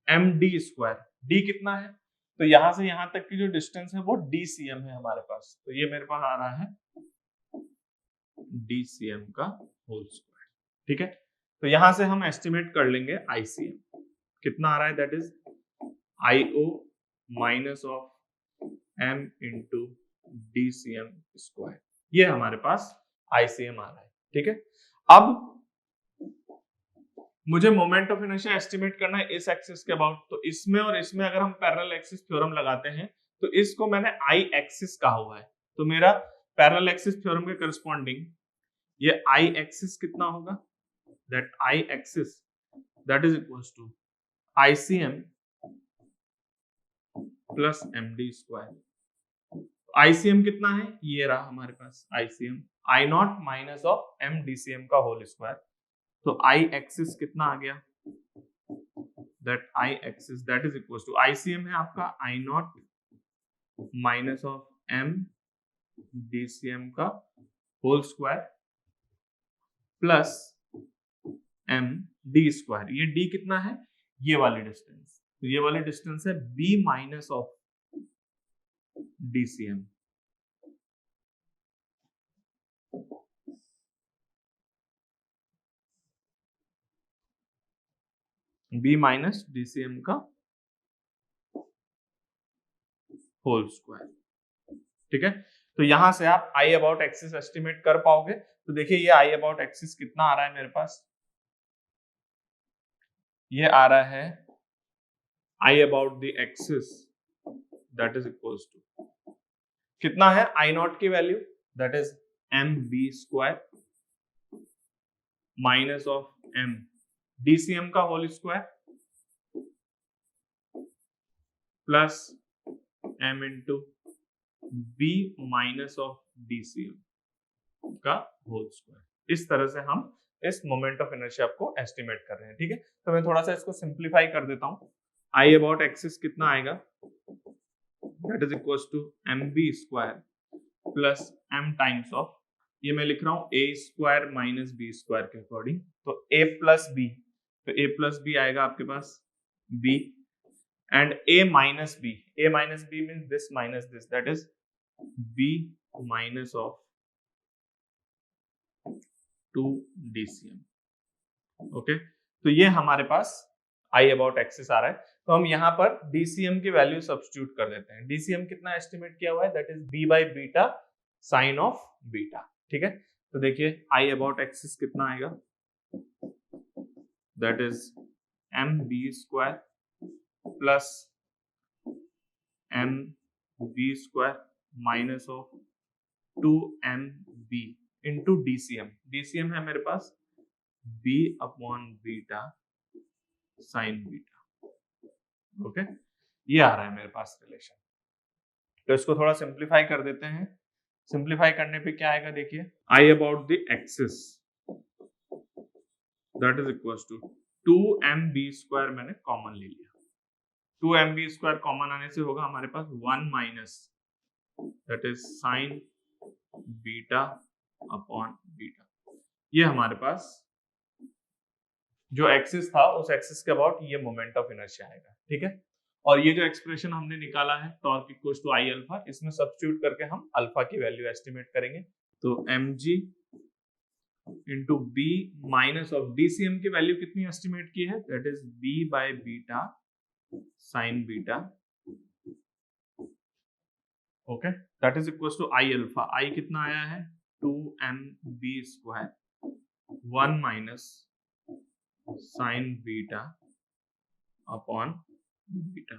MD square. D कितना है? तो यहां से यहां तक की जो डिस्टेंस है वो DCM है हमारे पास, तो ये मेरे पास आ रहा है DCM का होल स्क्वायर। ठीक है, तो यहां से हम एस्टिमेट कर लेंगे ICM कितना आ रहा है, that is IO minus of M into DCM square. ये हमारे पास ICM आ रहा है। ठीक है, अब मुझे मोमेंट ऑफ इनर्शिया एस्टिमेट करना है इस एक्सिस के अबाउट। तो इसमें और इसमें अगर हम पैरेलल एक्सिस थ्योरम लगाते हैं, तो इसको मैंने आई एक्सिस कहा हुआ है, तो मेरा पैरेलल एक्सिस थ्योरम के करस्पॉन्डिंग ये आई एक्सिस कितना होगा? That I axis that is equals to ICM plus MD square. ICM कितना है? ये रहा हमारे पास ICM, I not minus of MDCM का होल स्क्वायर। तो आई एक्सिस कितना आ गया? That I axis that is equal to ICM है आपका I not minus of MDCM का whole square plus MD square. ये D कितना है? ये वाली डिस्टेंस, तो ये वाली डिस्टेंस है B minus of DCM। b minus DCM का होल स्क्वायर। ठीक है, तो यहां से आप आई अबाउट एक्सिस एस्टिमेट कर पाओगे। तो देखिए ये आई अबाउट एक्सिस कितना आ रहा है मेरे पास, ये आ रहा है I about the axis that is equals to कितना है, आई नॉट की value that is M B square minus of M DCM का whole square plus M into B minus of DCM का होल स्क्वायर। इस तरह से हम इस मोमेंट ऑफ इनर्शिया को एस्टिमेट कर रहे हैं। ठीक है, तो मैं थोड़ा सा इसको सिंप्लीफाई कर देता हूं। आई अबाउट एक्सिस कितना आएगा, that is equals to M B square plus M times of, ये मैं लिख रहा हूं A square minus B square के अकॉर्डिंग, तो ए प्लस बी, तो ए प्लस बी आएगा आपके पास B and A minus B means this minus this that is B minus of 2 DCM। Okay, तो ये हमारे पास आई अबाउट एक्सिस आ रहा है। तो हम यहाँ पर DCM की वैल्यू सब्स्टिट्यूट कर देते हैं। DCM कितना एस्टिमेट किया हुआ है, that is b by beta sine of beta. ठीक है, तो देखिए आई अबाउट एक्सिस कितना आएगा, that is M B square plus M B square minus of 2MB into DCM है मेरे पास b upon beta sine beta. Okay, ये आ रहा है मेरे पास रिलेशन। तो इसको थोड़ा सिंप्लीफाई कर देते हैं। सिंप्लीफाई करने पे क्या आएगा, देखिए I about the axis that is equals to 2MB square मैंने कॉमन ले लिया। 2MB स्क्वायर कॉमन आने से होगा हमारे पास 1 minus that is sine beta upon beta. ये हमारे पास जो एक्सिस था उस एक्सिस के अबाउट ये मोमेंट ऑफ इनर्शिया आएगा। ठीक है, और ये जो एक्सप्रेशन हमने निकाला है torque equals to I alpha, इसमें सब्स्टिट्यूट करके हम अल्फा की वैल्यू एस्टिमेट करेंगे। तो mg into B minus of DCM की वैल्यू कितनी एस्टिमेट की है, that is b by beta sine beta. Okay, that is equals to I alpha, I कितना आया है 2MB square 1 minus sine beta upon beta.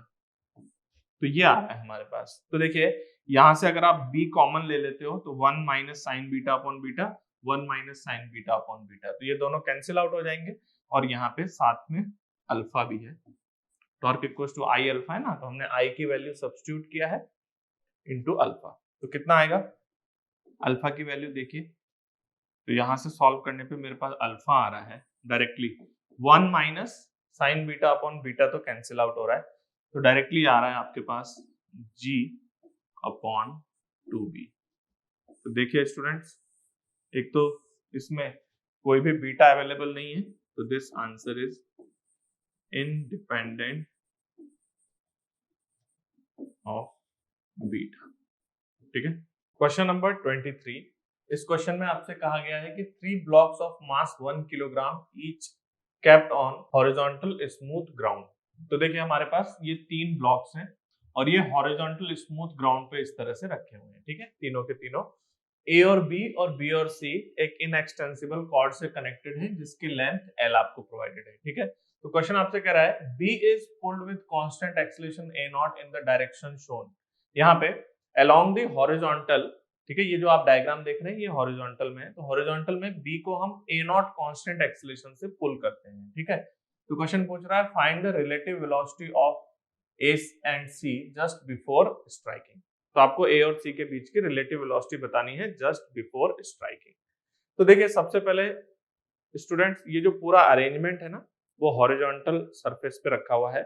तो ये आ रहा है हमारे पास। तो देखिए यहां से अगर आप b कॉमन ले लेते हो तो 1 minus sine beta upon beta, 1 minus sine beta upon beta, तो ये दोनों कैंसिल आउट हो जाएंगे और यहाँ पे साथ में अल्फा भी है। Torque equals to I alpha है ना, तो हमने आई की वैल्यू सब्स्टिट्यूट किया है इनटू अल्फा। तो कितना आएगा, अल्फा की वैल्यू देखिए, तो यहां से सॉल्व करने पे मेरे पास अल्फा आ रहा है directly 1 minus sine beta upon beta, तो कैंसिल आउट हो रहा है, तो डायरेक्टली आ रहा है आपके पास g अपॉन 2b। तो देखिए स्टूडेंट्स, एक तो इसमें कोई भी बीटा अवेलेबल नहीं है, तो this answer is independent of beta. ठीक है, क्वेश्चन नंबर 23, इस क्वेश्चन में आपसे कहा गया है कि 3 blocks of mass 1 kilogram each kept on horizontal smooth ground. तो देखिए हमारे पास ये 3 ब्लॉक्स हैं और ये हॉरिजॉन्टल स्मूथ ग्राउंड पे इस तरह से रखे हुए हैं। ठीक है, तीनों के तीनों ए और बी और बी और सी एक इनएक्सटेंसिबल कॉर्ड से कनेक्टेड है जिसकी लेंथ एल आपको प्रोवाइडेड है। ठीक है, तो क्वेश्चन आपसे कह रहा है B is pulled with constant acceleration A not in the direction shown. यहाँ पे अलोंग द हॉरिजॉन्टल, ठीक है, ये जो आप डायग्राम देख रहे हैं ये हॉरिजॉन्टल में है, तो हॉरिजॉन्टल में बी को हम ए नॉट कांस्टेंट एक्सेलरेशन से पुल करते हैं। ठीक है, तो क्वेश्चन पूछ रहा है find the relative velocity of A and C just before striking. तो आपको ए और सी के बीच की रिलेटिव वेलोसिटी बतानी है जस्ट बिफोर स्ट्राइकिंग। तो देखिए सबसे पहले स्टूडेंट्स, ये जो पूरा अरेंजमेंट है ना वो हॉरिजॉन्टल सरफेस पे रखा हुआ है,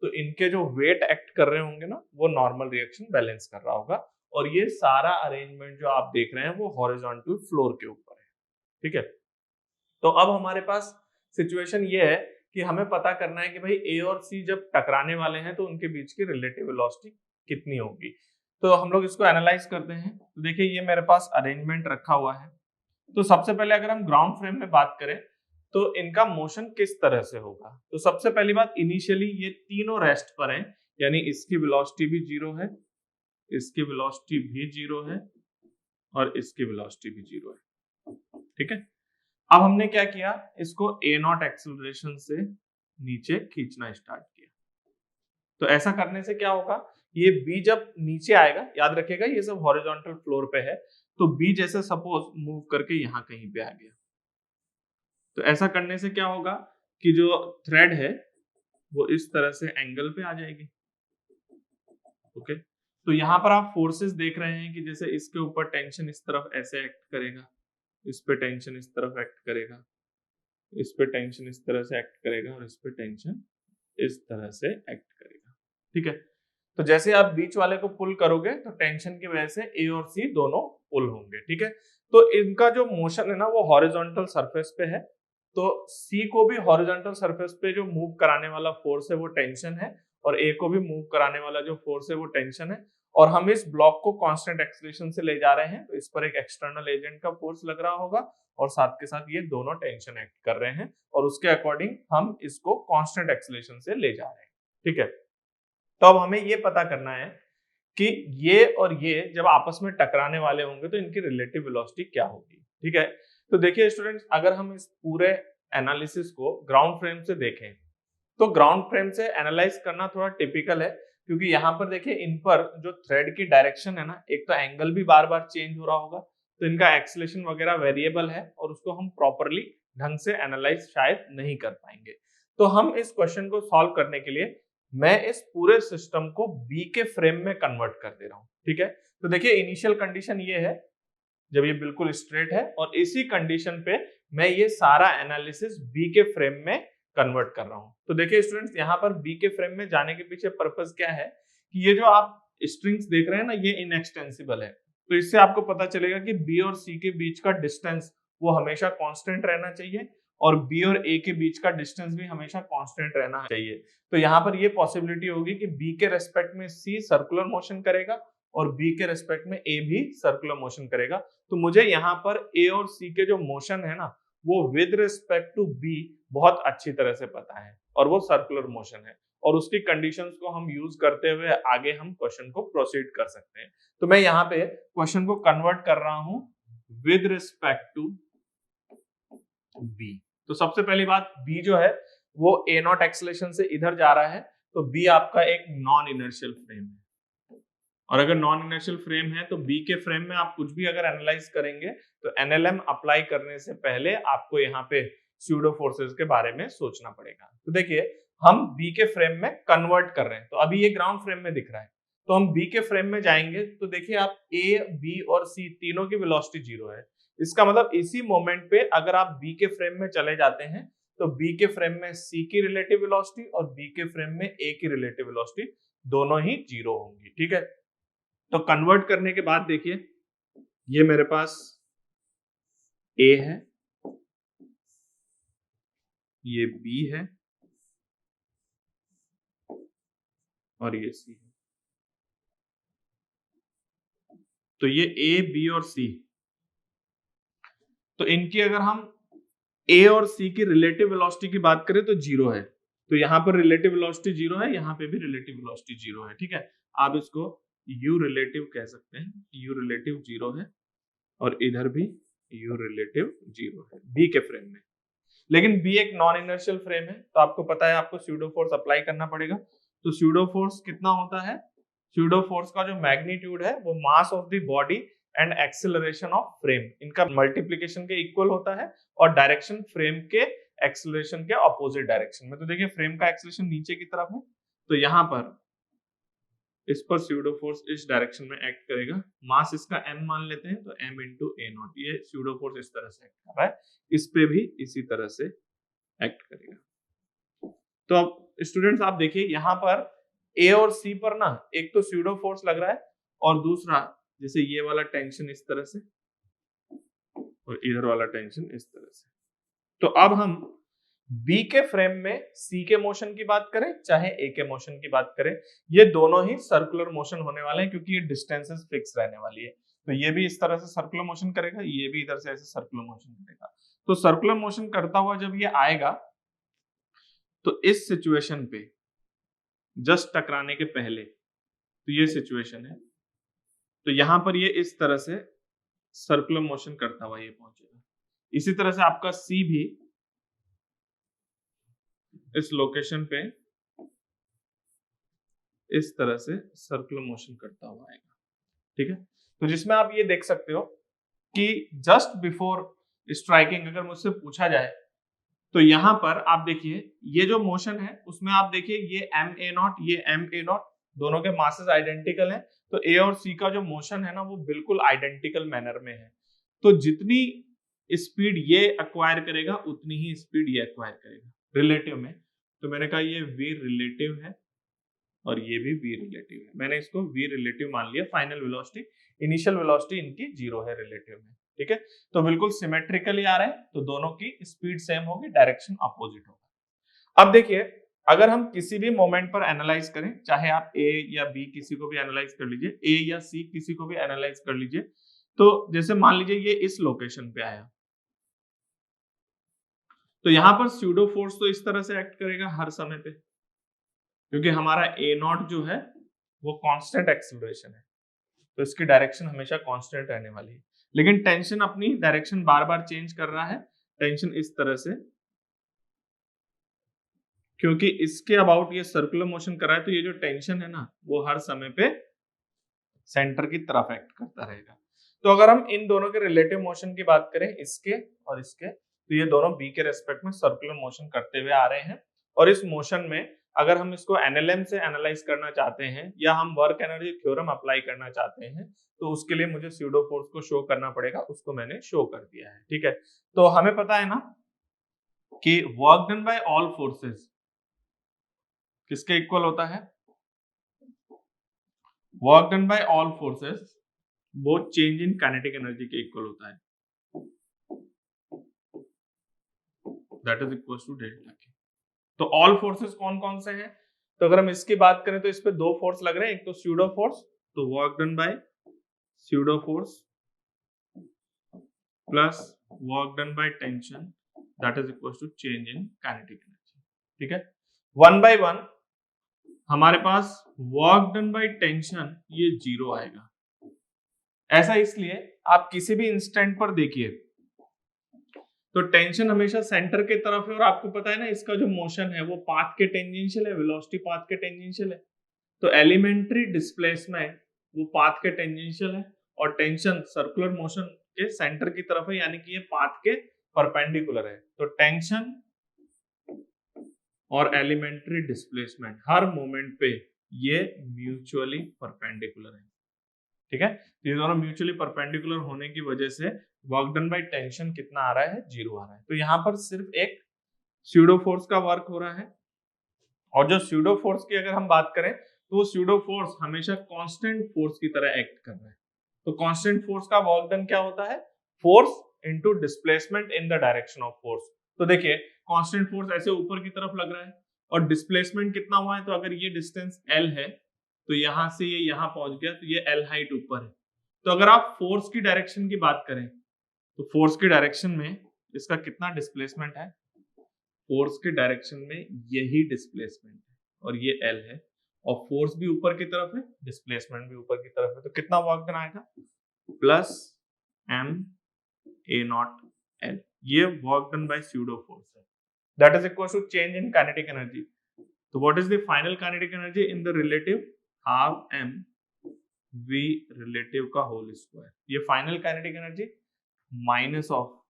तो इनके जो वेट एक्ट कर रहे होंगे ना वो नॉर्मल रिएक्शन बैलेंस कर रहा होगा, और ये सारा अरेंजमेंट जो आप देख रहे हैं वो हॉरिजॉन्टल फ्लोर के ऊपर है। ठीक है, तो अब हमारे पास सिचुएशन ये है कि हमें पता करना है कि भाई ए और सी जब टकराने वाले हैं तो उनके बीच की रिलेटिव वेलोसिटी कितनी होगी। तो हम लोग इसको एनालाइज करते हैं। तो देखिए ये मेरे पास अरेंजमेंट रखा हुआ है। तो सबसे पहले अगर हम ग्राउंड फ्रेम में बात करें तो इनका मोशन किस तरह से होगा। तो सबसे पहली बात, इनिशियली ये तीनों रेस्ट पर हैं, यानी इसकी वेलोसिटी भी 0 है, इसकी वेलोसिटी भी 0 है और इसकी वेलोसिटी भी 0 है। ठीक है, अब हमने क्या किया, इसको a0 एक्सेलरेशन से नीचे खींचना स्टार्ट किया। तो ऐसा करने से क्या होगा, ये b जब नीचे आएगा, याद रखिएगा ये सब हॉरिजॉन्टल फ्लोर पे है, तो b जैसे सपोज मूव करके यहां कहीं पे आ गया, तो ऐसा करने से क्या होगा कि जो थ्रेड है वो इस तरह से एंगल पे आ जाएगी। ओके, तो यहाँ पर आप फोर्सेस देख रहे हैं कि जैसे इसके ऊपर टेंशन इस तरफ ऐसे एक्ट करेगा, इस पे टेंशन इस तरफ एक्ट करेगा, इस पे टेंशन इस तरह से एक्ट करेगा और इस पे टेंशन इस तरह से एक्ट करेगा। ठीक है, तो जैसे आप बीच वाले को पुल करोगे तो टेंशन की वजह से ए और सी दोनों पुल होंगे। ठीक है, तो इनका जो मोशन है ना वो हॉरिजॉन्टल सरफेस पे है, तो सी को भी हॉरिजॉन्टल सरफेस पे जो मूव कराने वाला फोर्स है वो टेंशन है, और ए को भी मूव कराने वाला जो फोर्स है वो टेंशन है, और हम इस ब्लॉक को कांस्टेंट एक्सेलरेशन से ले जा रहे हैं, तो इस पर एक एक्सटर्नल एजेंट का फोर्स लग रहा होगा और साथ के साथ ये दोनों टेंशन एक्ट कर रहे हैं, और उसके अकॉर्डिंग हम इसको कांस्टेंट एक्सेलरेशन से ले जा रहे हैं। ठीक है, तो अब हमें ये पता करना है कि ये और ये जब आपस में टकराने वाले होंगे तो इनकी रिलेटिव वेलोसिटी क्या होगी। ठीक है, तो देखिए स्टूडेंट्स, अगर हम इस पूरे एनालिसिस को ग्राउंड फ्रेम से देखें तो ग्राउंड फ्रेम से एनालाइज करना थोड़ा टिपिकल है, क्योंकि यहाँ पर देखिए इन पर जो थ्रेड की डायरेक्शन है ना, एक तो एंगल भी बार बार चेंज हो रहा होगा, तो इनका एक्सेलरेशन वगैरह वेरिएबल है और उसको हम प्रॉपरली ढंग से एनालाइज शायद नहीं कर पाएंगे। तो हम इस क्वेश्चन को सॉल्व करने के लिए मैं इस पूरे सिस्टम को बी के फ्रेम में कन्वर्ट कर दे रहा हूँ। ठीक है, तो देखिए इनिशियल कंडीशन ये है जब ये बिल्कुल स्ट्रेट है, और इसी कंडीशन पे मैं ये सारा एनालिसिस बी के फ्रेम में कन्वर्ट कर रहा हूं। तो देखिए स्टूडेंट्स, यहाँ पर बी के फ्रेम में जाने के पीछे पर्पस क्या है कि ये जो आप स्ट्रिंग्स देख रहे हैं ना, ये इनएक्सटेंसिबल है, तो इससे आपको पता चलेगा कि बी और सी के बीच का डिस्टेंस वो हमेशा कांस्टेंट रहना चाहिए, और बी और ए के बीच का डिस्टेंस भी हमेशा कांस्टेंट रहना चाहिए। तो यहाँ पर ये पॉसिबिलिटी होगी कि बी के रेस्पेक्ट में सी सर्कुलर मोशन करेगा और बी के रेस्पेक्ट में ए भी सर्कुलर मोशन करेगा। तो मुझे यहाँ पर ए और सी के जो मोशन है ना वो विद रिस्पेक्ट टू बी बहुत अच्छी तरह से पता है, और वो सर्कुलर मोशन है, और उसकी कंडीशंस को हम यूज करते हुए आगे हम क्वेश्चन को प्रोसीड कर सकते हैं। तो मैं यहाँ पे क्वेश्चन को कन्वर्ट कर रहा हूं विद रिस्पेक्ट टू बी। तो सबसे पहली बात, बी जो है वो ए नॉट एक्सेलरेशन से इधर जा रहा है, तो बी आपका एक नॉन इनर्शियल फ्रेम है, और अगर नॉन इनर्शियल फ्रेम है तो बी के फ्रेम में आप कुछ भी अगर एनालाइज करेंगे तो एनएलएम अप्लाई करने से पहले आपको यहाँ पे स्यूडो फोर्सेस के बारे में सोचना पड़ेगा। तो देखिए हम बी के फ्रेम में कन्वर्ट कर रहे हैं, तो अभी ये ग्राउंड फ्रेम में दिख रहा है, तो हम बी के फ्रेम में जाएंगे तो देखिए आप ए बी और सी तीनों की वेलोसिटी 0 है। इसका मतलब इसी मोमेंट पे अगर आप बी के फ्रेम में चले जाते हैं तो बी के फ्रेम में सी की रिलेटिव वेलोसिटी और बी के फ्रेम में ए की रिलेटिव वेलोसिटी दोनों ही 0 होंगी। ठीक है, तो कन्वर्ट करने के बाद देखिए ये मेरे पास ए है, ये बी है और ये सी है। तो ये ए बी और सी, तो इनकी अगर हम ए और सी की रिलेटिव वेलोसिटी की बात करें तो 0 है, तो यहाँ पर रिलेटिव वेलोसिटी 0 है, यहाँ पे भी रिलेटिव वेलोसिटी 0 है। ठीक है, आप इसको u रिलेटिव कह सकते हैं, u रिलेटिव 0 है और इधर भी u रिलेटिव 0 है बी के फ्रेम में। लेकिन बी एक नॉन इनर्शियल फ्रेम है, तो आपको पता है आपको स्यूडो फोर्स अप्लाई करना पड़ेगा। तो स्यूडो फोर्स कितना होता है, स्यूडो फोर्स का जो मैग्नीट्यूड है वो mass of the body and acceleration of frame, इनका मल्टीप्लीकेशन के इक्वल होता है, और डायरेक्शन फ्रेम के एक्सेलरेशन के ऑपोजिट डायरेक्शन में। तो देखिए फ्रेम का एक्सेलरेशन नीचे की तरफ है, तो यहाँ पर इस पर स्यूडो फोर्स इस डायरेक्शन में एक्ट करेगा, मास इसका m मान लेते हैं, तो m इंटू ए नॉट, ये स्यूडो फोर्स इस तरह से एक्ट कर रहा है, इस पे भी इसी तरह से एक्ट करेगा। तो अब स्टूडेंट्स आप देखिए यहाँ पर ए और सी पर ना एक तो स्यूडो फोर्स लग रहा है, और दूसरा जैसे ये वाला टेंशन इस तरह से और इधर वाला टेंशन इस तरह से। तो अब हम बी के फ्रेम में सी के मोशन की बात करें चाहे ए के मोशन की बात करें, ये दोनों ही सर्कुलर मोशन होने वाले हैं, क्योंकि ये डिस्टेंसेस फिक्स रहने वाली है। तो ये भी इस तरह से सर्कुलर मोशन करेगा, ये भी इधर से ऐसे सर्कुलर मोशन करेगा। तो सर्कुलर मोशन करता हुआ जब ये आएगा तो इस सिचुएशन पे जस्ट टकराने के पहले, तो ये सिचुएशन है, तो यहां पर ये इस तरह से सर्कुलर मोशन करता हुआ ये पहुंचेगा। इसी तरह से आपका सी भी इस लोकेशन पे इस तरह से सर्कुलर मोशन करता हुआ आएगा, ठीक है। तो जिसमें आप ये देख सकते हो कि जस्ट बिफोर स्ट्राइकिंग अगर मुझसे पूछा जाए तो यहां पर आप देखिए ये जो मोशन है उसमें आप देखिए ये ma0 ये ma0 दोनों के मासेस आइडेंटिकल हैं, तो ए और सी का जो मोशन है ना वो बिल्कुल आइडेंटिकल मैनर में है। तो जितनी स्पीड ये एक्वायर करेगा उतनी ही स्पीड ये एक्वायर करेगा रिलेटिव में। तो मैंने कहा ये v रिलेटिव है और ये भी v रिलेटिव है, मैंने इसको v रिलेटिव मान लिया। फाइनल वेलोसिटी, इनिशियल वेलोसिटी इनकी 0 है रिलेटिव में, ठीक है। तो बिल्कुल सिमेट्रिकली आ रहे हैं, तो दोनों की स्पीड सेम होगी, डायरेक्शन अपोजिट होगा। अब देखिए अगर हम किसी भी मोमेंट पर एनालाइज करें, चाहे आप ए या बी किसी को भी एनालाइज कर लीजिए, ए या सी किसी को भी एनालाइज कर लीजिए, तो जैसे मान लीजिए ये इस लोकेशन पे आया, तो यहां पर स्यूडो फोर्स तो इस तरह से एक्ट करेगा हर समय पे, क्योंकि हमारा a0 जो है वो कांस्टेंट एक्सीलरेशन है, तो इसकी डायरेक्शन हमेशा कांस्टेंट रहने वाली है। लेकिन टेंशन अपनी डायरेक्शन बार बार चेंज कर रहा है, टेंशन इस तरह से, क्योंकि इसके अबाउट ये सर्कुलर मोशन कर रहा है, तो ये जो टेंशन है ना वो हर समय पे सेंटर की तरफ एक्ट करता रहेगा। तो अगर हम इन दोनों के रिलेटिव मोशन की बात करें, इसके और इसके, तो ये दोनों बी के रेस्पेक्ट में सर्कुलर मोशन करते हुए आ रहे हैं। और इस मोशन में अगर हम इसको एनएलएम से एनालाइज करना चाहते हैं या हम वर्क एनर्जी थ्योरम अप्लाई करना चाहते हैं, तो उसके लिए मुझे स्यूडो फोर्स को शो करना पड़ेगा, उसको मैंने शो कर दिया है, ठीक है। तो हमें पता है ना कि work done by all forces किसके इक्वल होता है, work done by all forces वो चेंज इन काइनेटिक एनर्जी के इक्वल होता है, that is equal to delta K. तो ऑल फोर्सेस कौन कौन से हैं, तो अगर हम इसकी बात करें तो इस पे दो फोर्स लग रहे हैं, एक तो स्यूडो फोर्स, तो work done by pseudo force plus work done by tension, that is equal to change in kinetic energy, ठीक है। वन बाय वन हमारे पास वर्क डन बाय टेंशन ये 0 आएगा। ऐसा इसलिए आप किसी भी इंस्टेंट पर देखिए तो टेंशन हमेशा सेंटर के तरफ है, और आपको पता है ना इसका जो मोशन है वो पाथ के टेंजेंशियल है, वेलोसिटी पाथ के टेंजेंशियल है। तो एलिमेंट्री डिस्प्लेसमेंट वो पाथ के टेंजेंशियल है और टेंशन सर्कुलर मोशन के सेंटर की तरफ है, यानी कि ये पाथ के परपेंडिकुलर है। तो टेंशन और एलिमेंट्री डिस्प्लेसमेंट हर मोमेंट पे ये म्यूचुअली परपेंडिकुलर है, ठीक है। तो ये दोनों म्यूचुअली परपेंडिकुलर होने की वजह से वर्क डन बाय टेंशन कितना आ रहा है, 0 आ रहा है। तो यहाँ पर सिर्फ एक स्यूडो फोर्स का वर्क हो रहा है, और जो स्यूडो फोर्स की अगर हम बात करें तो वो स्यूडो फोर्स हमेशा कांस्टेंट फोर्स की तरह एक्ट कर रहा है। तो कांस्टेंट फोर्स का वर्क डन क्या होता है, force into displacement in the direction of force. तो देखिए कांस्टेंट फोर्स ऐसे ऊपर की तरफ लग रहा है और डिस्प्लेसमेंट कितना हुआ है, तो अगर ये डिस्टेंस L है तो यहां से ये यहां पहुंच गया, तो ये L हाइट ऊपर है। तो अगर आप फोर्स की डायरेक्शन की बात करें तो फोर्स की डायरेक्शन में इसका कितना डिस्प्लेसमेंट है, फोर्स के डायरेक्शन में यही डिस्प्लेसमेंट है और ये L है, और फोर्स भी ऊपर की तरफ है, डिस्प्लेसमेंट भी ऊपर की तरफ है। तो कितना वर्क डन आएगा, प्लस ma0L, ये work done by pseudo force है, that is equal to change in kinetic energy. तो what is the final kinetic energy in the relative, half m v relative का होल स्क्वायर, ये final kinetic energy minus of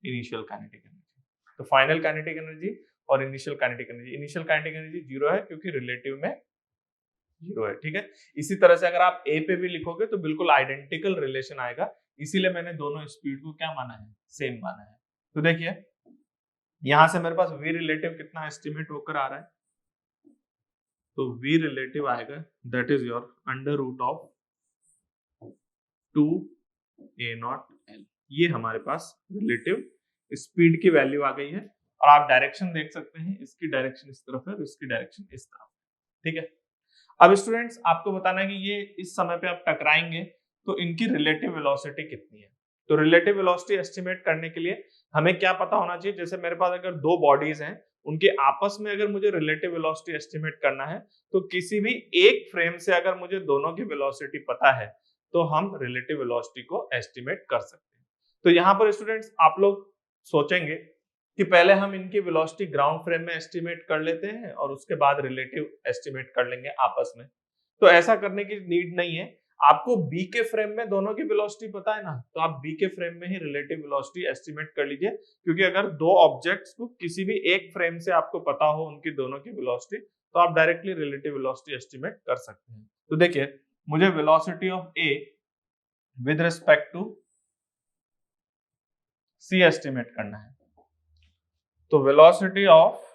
initial kinetic energy. तो final kinetic energy और initial kinetic energy, initial kinetic energy 0 है क्योंकि relative में 0 है, ठीक है। इसी तरह से अगर आप ए पे भी लिखोगे तो बिल्कुल आइडेंटिकल रिलेशन आएगा, इसीलिए मैंने दोनों स्पीड को क्या माना है, सेम माना है। तो देखिए यहां से मेरे पास v रिलेटिव कितना एस्टिमेट होकर आ रहा है, तो v रिलेटिव आएगा that is your under root of 2a0L, ये हमारे पास रिलेटिव स्पीड की वैल्यू आ गई है। और आप डायरेक्शन देख सकते हैं, इसकी डायरेक्शन इस तरफ है और इसकी डायरेक्शन इस तरफ, ठीक है। अब स्टूडेंट्स आपको बताना है कि ये इस समय पे आप टकराएंगे तो इनकी रिलेटिव वेलोसिटी कितनी है। तो रिलेटिव वेलोसिटी एस्टिमेट करने के लिए हमें क्या पता होना चाहिए, जैसे मेरे पास अगर दो बॉडीज हैं, उनके आपस में अगर मुझे रिलेटिव वेलोसिटी एस्टिमेट करना है, तो किसी भी एक फ्रेम से अगर मुझे दोनों की वेलोसिटी पता है तो हम रिलेटिव वेलोसिटी को एस्टिमेट कर सकते हैं। तो यहाँ पर स्टूडेंट्स आप लोग सोचेंगे कि पहले हम इनकी वेलोसिटी ग्राउंड फ्रेम में एस्टिमेट कर लेते हैं और उसके बाद रिलेटिव एस्टिमेट कर लेंगे आपस में। तो ऐसा करने की नीड नहीं है, आपको बी के फ्रेम में दोनों की वेलोसिटी पता है ना, तो आप बी के फ्रेम में ही रिलेटिव वेलोसिटी एस्टिमेट कर लीजिए, क्योंकि अगर दो ऑब्जेक्ट्स को किसी भी एक फ्रेम से आपको पता हो उनकी दोनों की वेलोसिटी, तो आप डायरेक्टली रिलेटिव वेलोसिटी एस्टिमेट कर सकते हैं। तो देखिए, मुझे velocity of A with respect to C estimate करना है। तो velocity of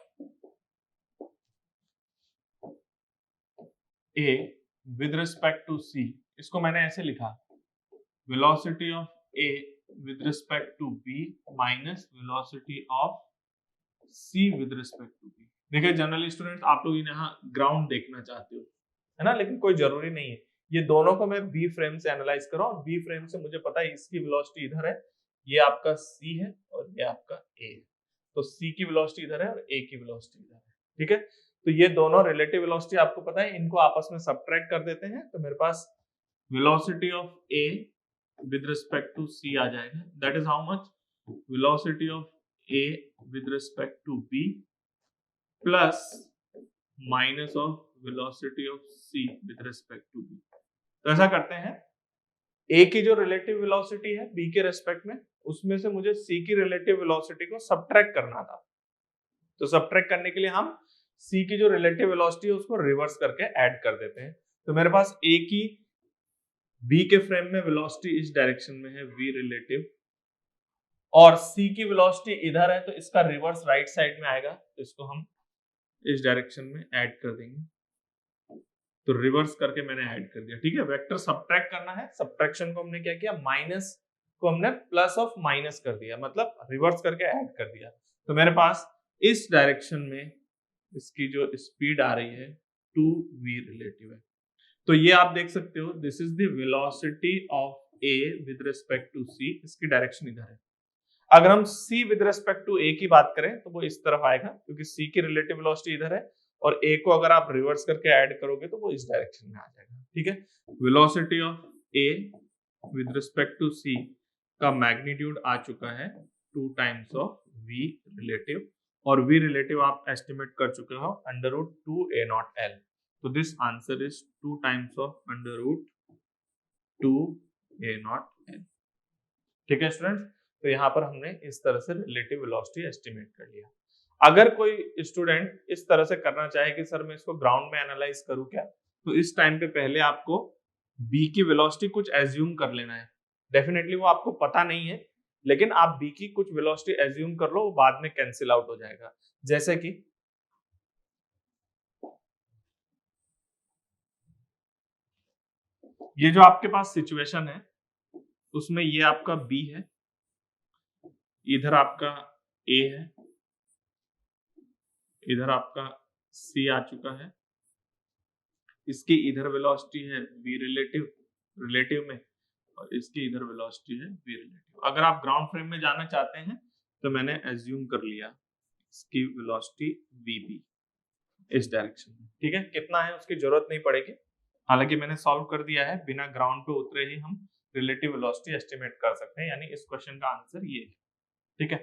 A with respect to C, इसको मैंने ऐसे लिखा, velocity of A with respect to B minus velocity of C with respect to B. देखिए जनरली स्टूडेंट आप लोग यहाँ ग्राउंड देखना चाहते हो, है ना, लेकिन कोई जरूरी नहीं है। ये दोनों को मैं बी फ्रेम से एनालाइज कर रहा हूँ, बी फ्रेम से मुझे पता है इसकी वेलोसिटी इधर है, ये आपका सी है और ये आपका ए है। तो सी की वेलोसिटी इधर है और ए की वेलोसिटी इधर है, ठीक है। तो ये दोनों रिलेटिव वेलोसिटी आपको पता है, इनको आपस में सबट्रैक्ट कर देते हैं, तो मेरे पास velocity of A with respect to C आ जाएगा, that is how much, velocity of A with respect to B plus minus of velocity of C with respect to B. तो ऐसा करते हैं, ए की जो रिलेटिव वेलोसिटी है B के रेस्पेक्ट में, उसमें से मुझे सी की रिलेटिव वेलोसिटी को सबट्रैक्ट करना था। तो सबट्रैक्ट करने के लिए हम सी की जो रिलेटिव वेलोसिटी है उसको रिवर्स करके ऐड कर देते हैं। तो मेरे पास ए की बी के फ्रेम में वेलोसिटी इस डायरेक्शन में है v रिलेटिव, और सी की वेलोसिटी इधर है, तो इसका रिवर्स राइट साइड में आएगा, तो इसको हम इस डायरेक्शन में ऐड कर देंगे। तो रिवर्स करके मैंने ऐड कर दिया, ठीक है। वेक्टर सबट्रैक्ट करना है, सबट्रैक्शन को हमने क्या किया, माइनस को हमने प्लस ऑफ माइनस कर दिया, मतलब रिवर्स करके ऐड कर दिया। तो मेरे पास इस डायरेक्शन में इसकी जो स्पीड आ रही है 2v रिलेटिव है। तो ये आप देख सकते हो, this is the velocity of A with respect to C, इसकी डायरेक्शन इधर है। अगर हम c with respect to a की बात करें तो वो इस तरफ आएगा, क्योंकि c की रिलेटिव वेलोसिटी इधर है, और a को अगर आप रिवर्स करके ऐड करोगे तो वो इस डायरेक्शन में आ जाएगा, ठीक है। Velocity of a with respect to c का मैग्नीट्यूड आ चुका है 2 टाइम्स ऑफ v रिलेटिव, और v रिलेटिव आप एस्टिमेट कर चुके हो अंडर रूट 2a0l। तो this answer is 2 times of under root 2a0l, ठीक है स्टूडेंट्स। तो यहाँ पर हमने इस तरह से रिलेटिव वेलोसिटी एस्टिमेट कर लिया। अगर कोई स्टूडेंट इस तरह से करना चाहे कि सर मैं इसको ग्राउंड में एनालाइज करूं क्या, तो इस टाइम पे पहले आपको बी की वेलोसिटी कुछ एज्यूम कर लेना है। डेफिनेटली वो आपको पता नहीं है, लेकिन आप बी की कुछ वेलोसिटी एज्यूम कर लो, वो बाद में कैंसिल आउट हो जाएगा। जैसे कि ये जो आपके पास सिचुएशन है उसमें ये आपका बी है, इधर आपका ए है, इधर आपका सी आ चुका है, इसकी इधर वेलोसिटी है v रिलेटिव में, और इसकी इधर वेलोसिटी है v रिलेटिव। अगर आप ग्राउंड फ्रेम में जाना चाहते हैं तो मैंने एज्यूम कर लिया इसकी वेलोसिटी vb इस डायरेक्शन में, ठीक है। कितना है उसकी जरूरत नहीं पड़ेगी, हालांकि मैंने सॉल्व कर दिया है, बिना ग्राउंड पे उतरे ही हम रिलेटिव वेलोसिटी एस्टिमेट कर सकते हैं, यानी इस क्वेश्चन का आंसर ये है, ठीक है।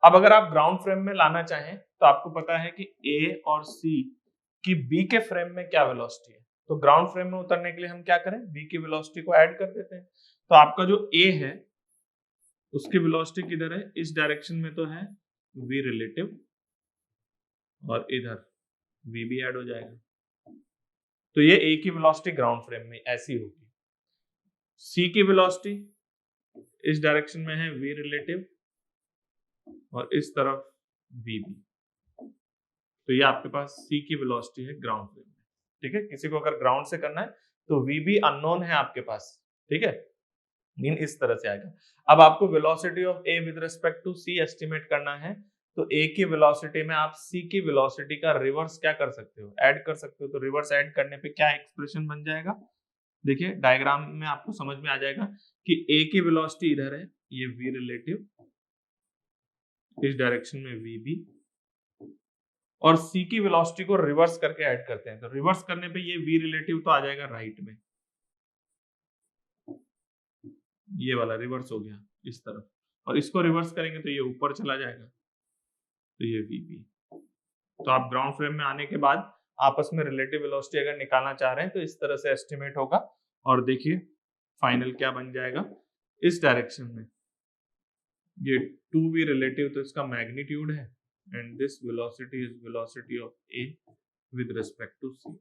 अब अगर आप ग्राउंड फ्रेम में लाना चाहें तो आपको पता है कि ए और सी की बी के फ्रेम में क्या वेलोसिटी है, तो ग्राउंड फ्रेम में उतरने के लिए हम क्या करें, बी की वेलोसिटी को ऐड कर देते हैं। तो आपका जो ए है उसकी वेलोसिटी किधर है, इस डायरेक्शन में तो है v रिलेटिव, और इधर v भी ऐड हो जाएगा, तो ये ए की वेलोसिटी ग्राउंड फ्रेम में ऐसी होगी। सी की वेलोसिटी इस डायरेक्शन में है v रिलेटिव, और इस तरफ vb, तो ये आपके पास सी की वेलोसिटी है ग्राउंड फ्रेम में, ठीक है। किसी को अगर ग्राउंड से करना है तो vb अननोन है आपके पास, ठीक है, मीन इस तरह से आएगा। अब आपको velocity of A with respect to C estimate करना है, तो ए की वेलोसिटी में आप सी की वेलोसिटी का रिवर्स क्या कर सकते हो, ऐड कर सकते हो। तो रिवर्स ऐड करने पे क्या एक्सप्रेशन बन जाएगा, देखिए डायग्राम में आपको समझ में आ जाएगा कि ए की वेलोसिटी इधर है, ये v रिलेटिव, इस डायरेक्शन में vb, और c की वेलोसिटी को रिवर्स करके ऐड करते हैं। तो रिवर्स करने पे ये v रिलेटिव तो आ जाएगा राइट में, ये वाला रिवर्स हो गया इस तरफ, और इसको रिवर्स करेंगे तो ये ऊपर चला जाएगा, तो ये vb। तो आप ग्राउंड फ्रेम में आने के बाद आपस में रिलेटिव वेलोसिटी अगर निकालना चाह रहे हैं तो इस तरह से एस्टिमेट होगा, और देखिए फाइनल क्या बन जाएगा इस डायरेक्शन में, ये 2v रिलेटिव तो इसका मैग्नीट्यूड है, and this velocity is velocity of a with respect to c।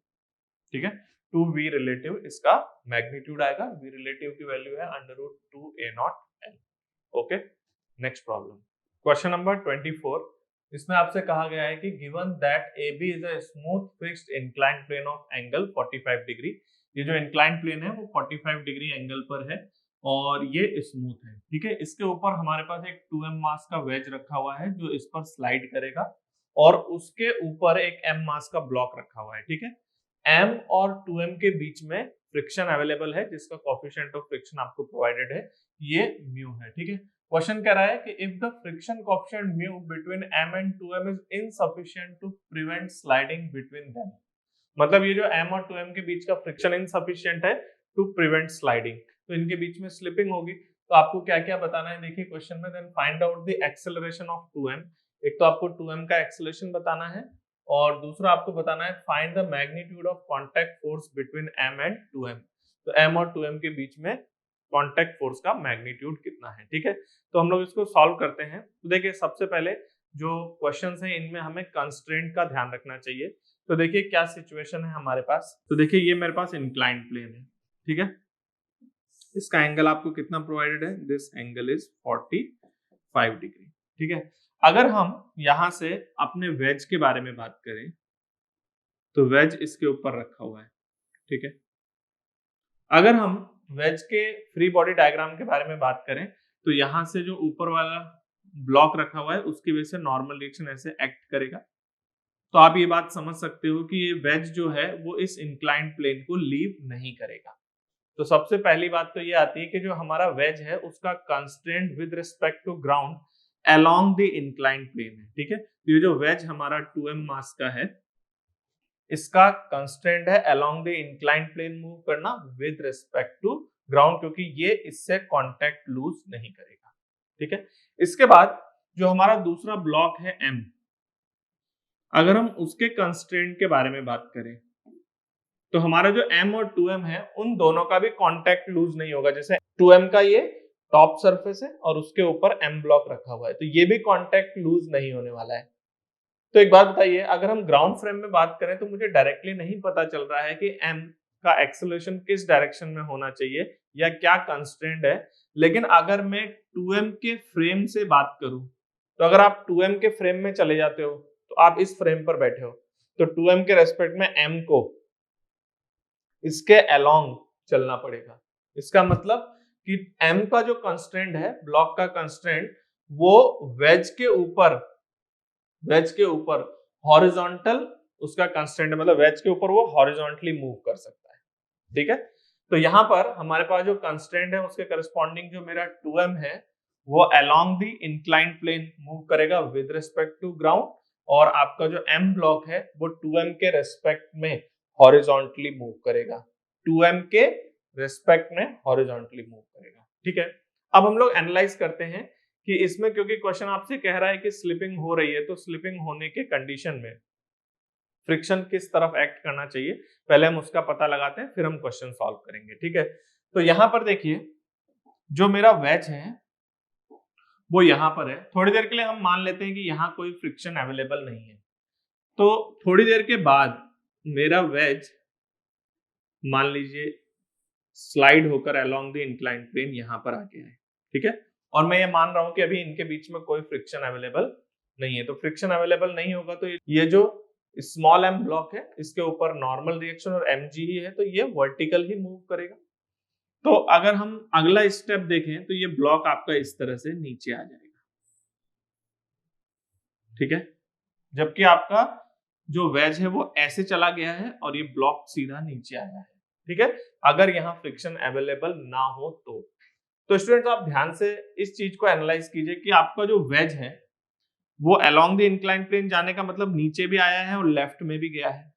ठीक है, 2v रिलेटिव इसका मैग्नीट्यूड आएगा, v रिलेटिव की वैल्यू है √2a0l। Okay, next problem, question number 24। इसमें आपसे कहा गया है कि given that AB is a smooth fixed inclined plane of angle 45 degree. ये जो इंक्लाइंड प्लेन है वो 45 डिग्री एंगल पर है और ये स्मूथ है। ठीक है, इसके ऊपर हमारे पास एक 2m मास का वेज रखा हुआ है जो इस पर स्लाइड करेगा, और उसके ऊपर एक m मास का ब्लॉक रखा हुआ है। ठीक है, m और 2m के बीच में फ्रिक्शन अवेलेबल है जिसका कोएफिशिएंट ऑफ फ्रिक्शन आपको प्रोवाइडेड है, ये म्यू है। ठीक है, क्वेश्चन कह रहा है कि if the friction coefficient mu between m and 2m is insufficient to prevent sliding between them. मतलब ये जो m और 2m के बीच का फ्रिक्शन इनसफिशिएंट है टू प्रिवेंट स्लाइडिंग, तो इनके बीच में स्लिपिंग होगी। तो आपको क्या क्या बताना है, देखिए क्वेश्चन में, then find out the acceleration of 2m। एक तो आपको 2m का एक्सेलरेशन बताना है, और दूसरा आपको बताना है find the magnitude of contact force between m and 2m। तो m और 2m के बीच में कांटेक्ट फोर्स का मैग्नीट्यूड कितना है। ठीक है, तो हम लोग इसको सॉल्व करते हैं। तो देखिए सबसे पहले जो क्वेश्चंस हैं इनमें हमें कंस्ट्रेंट का ध्यान रखना चाहिए। तो देखिए क्या सिचुएशन है हमारे पास। तो देखिए ये मेरे पास इंक्लाइंड प्लेन है। ठीक है, इसका एंगल आपको कितना प्रोवाइडेड है, दिस एंगल इज 45 डिग्री। ठीक है, अगर हम यहां से अपने वेज के बारे में बात करें तो वेज इसके ऊपर रखा हुआ है। ठीक है, अगर हम वेज के फ्री बॉडी डायग्राम के बारे में बात करें तो यहां से जो ऊपर वाला ब्लॉक रखा हुआ है उसकी वजह से नॉर्मल रिएक्शन ऐसे एक्ट करेगा। तो आप ये बात समझ सकते हो कि ये वेज जो है वो इस इंक्लाइंड प्लेन को लीव नहीं करेगा। तो सबसे पहली बात तो ये आती है कि जो हमारा वेज है उसका constraint with respect to ground along the inclined plane है। ठीक है, तो ये जो वेज हमारा 2m मास का है इसका कंस्ट्रेंट है along the inclined plane move करना विद रिस्पेक्ट टू ग्राउंड, क्योंकि ये इससे कांटेक्ट लूज नहीं करेगा। ठीक है, इसके बाद जो हमारा दूसरा ब्लॉक है m, अगर हम उसके कंस्ट्रेंट के बारे में बात करें तो हमारा जो m और 2m है उन दोनों का भी कांटेक्ट लूज नहीं होगा। जैसे 2m का ये टॉप सरफेस है और उसके ऊपर m ब्लॉक रखा हुआ है, तो ये भी कांटेक्ट लूज नहीं होने वाला है। तो एक बात बताइए, अगर हम ग्राउंड फ्रेम में बात करें तो मुझे डायरेक्टली नहीं पता चल रहा है कि m का एक्सेलरेशन किस डायरेक्शन में होना चाहिए या क्या कंस्ट्रेंट है, लेकिन अगर मैं 2m के फ्रेम से बात करूं तो अगर आप 2m के फ्रेम में चले जाते हो तो आप इस फ्रेम पर बैठे हो, तो 2m के रेस्पेक्ट में m को इसके अलोंग चलना पड़ेगा। इसका मतलब कि m का जो कंस्ट्रेंट है, ब्लॉक का कंस्ट्रेंट, वो वेज के ऊपर हॉरिजॉन्टल उसका कंस्ट्रेंट है, मतलब वेज के ऊपर वो हॉरिजॉन्टली मूव कर सकता है। ठीक है, तो यहां पर हमारे पास जो कंस्ट्रेंट है उसके करस्पॉन्डिंग जो मेरा 2m है वो along the inclined plane move करेगा विद रिस्पेक्ट टू ग्राउंड, और आपका जो m ब्लॉक है वो 2m के रेस्पेक्ट में हॉरिजॉन्टली मूव करेगा, 2m के रेस्पेक्ट में हॉरिजॉन्टली मूव करेगा। ठीक है, अब हम लोग एनालाइज करते हैं कि इसमें, क्योंकि क्वेश्चन आपसे कह रहा है कि स्लिपिंग हो रही है, तो स्लिपिंग होने के कंडीशन में फ्रिक्शन किस तरफ एक्ट करना चाहिए, पहले हम उसका पता लगाते हैं फिर हम क्वेश्चन सॉल्व करेंगे। ठीक है, तो यहां पर देखिए जो मेरा वेज है वो यहां पर है। थोड़ी देर के लिए हम मान लेते हैं कि यहां कोई फ्रिक्शन अवेलेबल नहीं है, तो थोड़ी देर के बाद मेरा वेज मान लीजिए स्लाइड होकर अलोंग द इंक्लाइंड प्लेन यहां पर आ गया है। ठीक है, और मैं ये मान रहा हूं कि अभी इनके बीच में कोई फ्रिक्शन अवेलेबल नहीं है। तो फ्रिक्शन अवेलेबल नहीं होगा तो ये जो स्मॉल m ब्लॉक है इसके ऊपर नॉर्मल रिएक्शन और mg ही है, तो ये वर्टिकल ही मूव करेगा। तो अगर हम अगला स्टेप देखें तो ये ब्लॉक आपका इस तरह से नीचे आ जाएगा। ठीक है, जबकि आपका जो वेज है वो ऐसे चला गया है और ये ब्लॉक सीधा नीचे आया है। ठीक है, अगर यहाँ फ्रिक्शन अवेलेबल ना हो तो तो स्टूडेंट्स आप ध्यान से इस चीज को एनालाइज कीजिए कि आपका जो वेज है वो अलोंग द इंक्लाइन प्लेन जाने का मतलब नीचे भी आया है और लेफ्ट में भी गया है,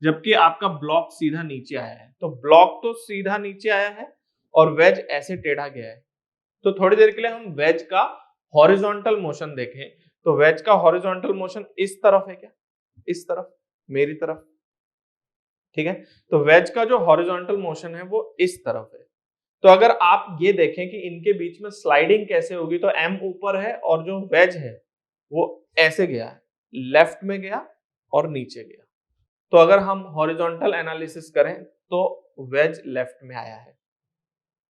जबकि आपका ब्लॉक सीधा नीचे आया है। तो ब्लॉक तो सीधा नीचे आया है और वेज ऐसे टेढ़ा गया है। तो थोड़ी देर के लिए हम वेज का हॉरिजॉन्टल मोशन देखें, तो वेज का हॉरिजॉन्टल मोशन इस तरफ है क्या, इस तरफ, मेरी तरफ, ठीक है। तो वेज का जो हॉरिजॉन्टल मोशन है वो इस तरफ है। तो अगर आप ये देखें कि इनके बीच में स्लाइडिंग कैसे होगी, तो एम ऊपर है और जो वेज है वो ऐसे गया है, लेफ्ट में गया और नीचे गया। तो अगर हम हॉरिजॉन्टल एनालिसिस करें तो वेज लेफ्ट में आया है,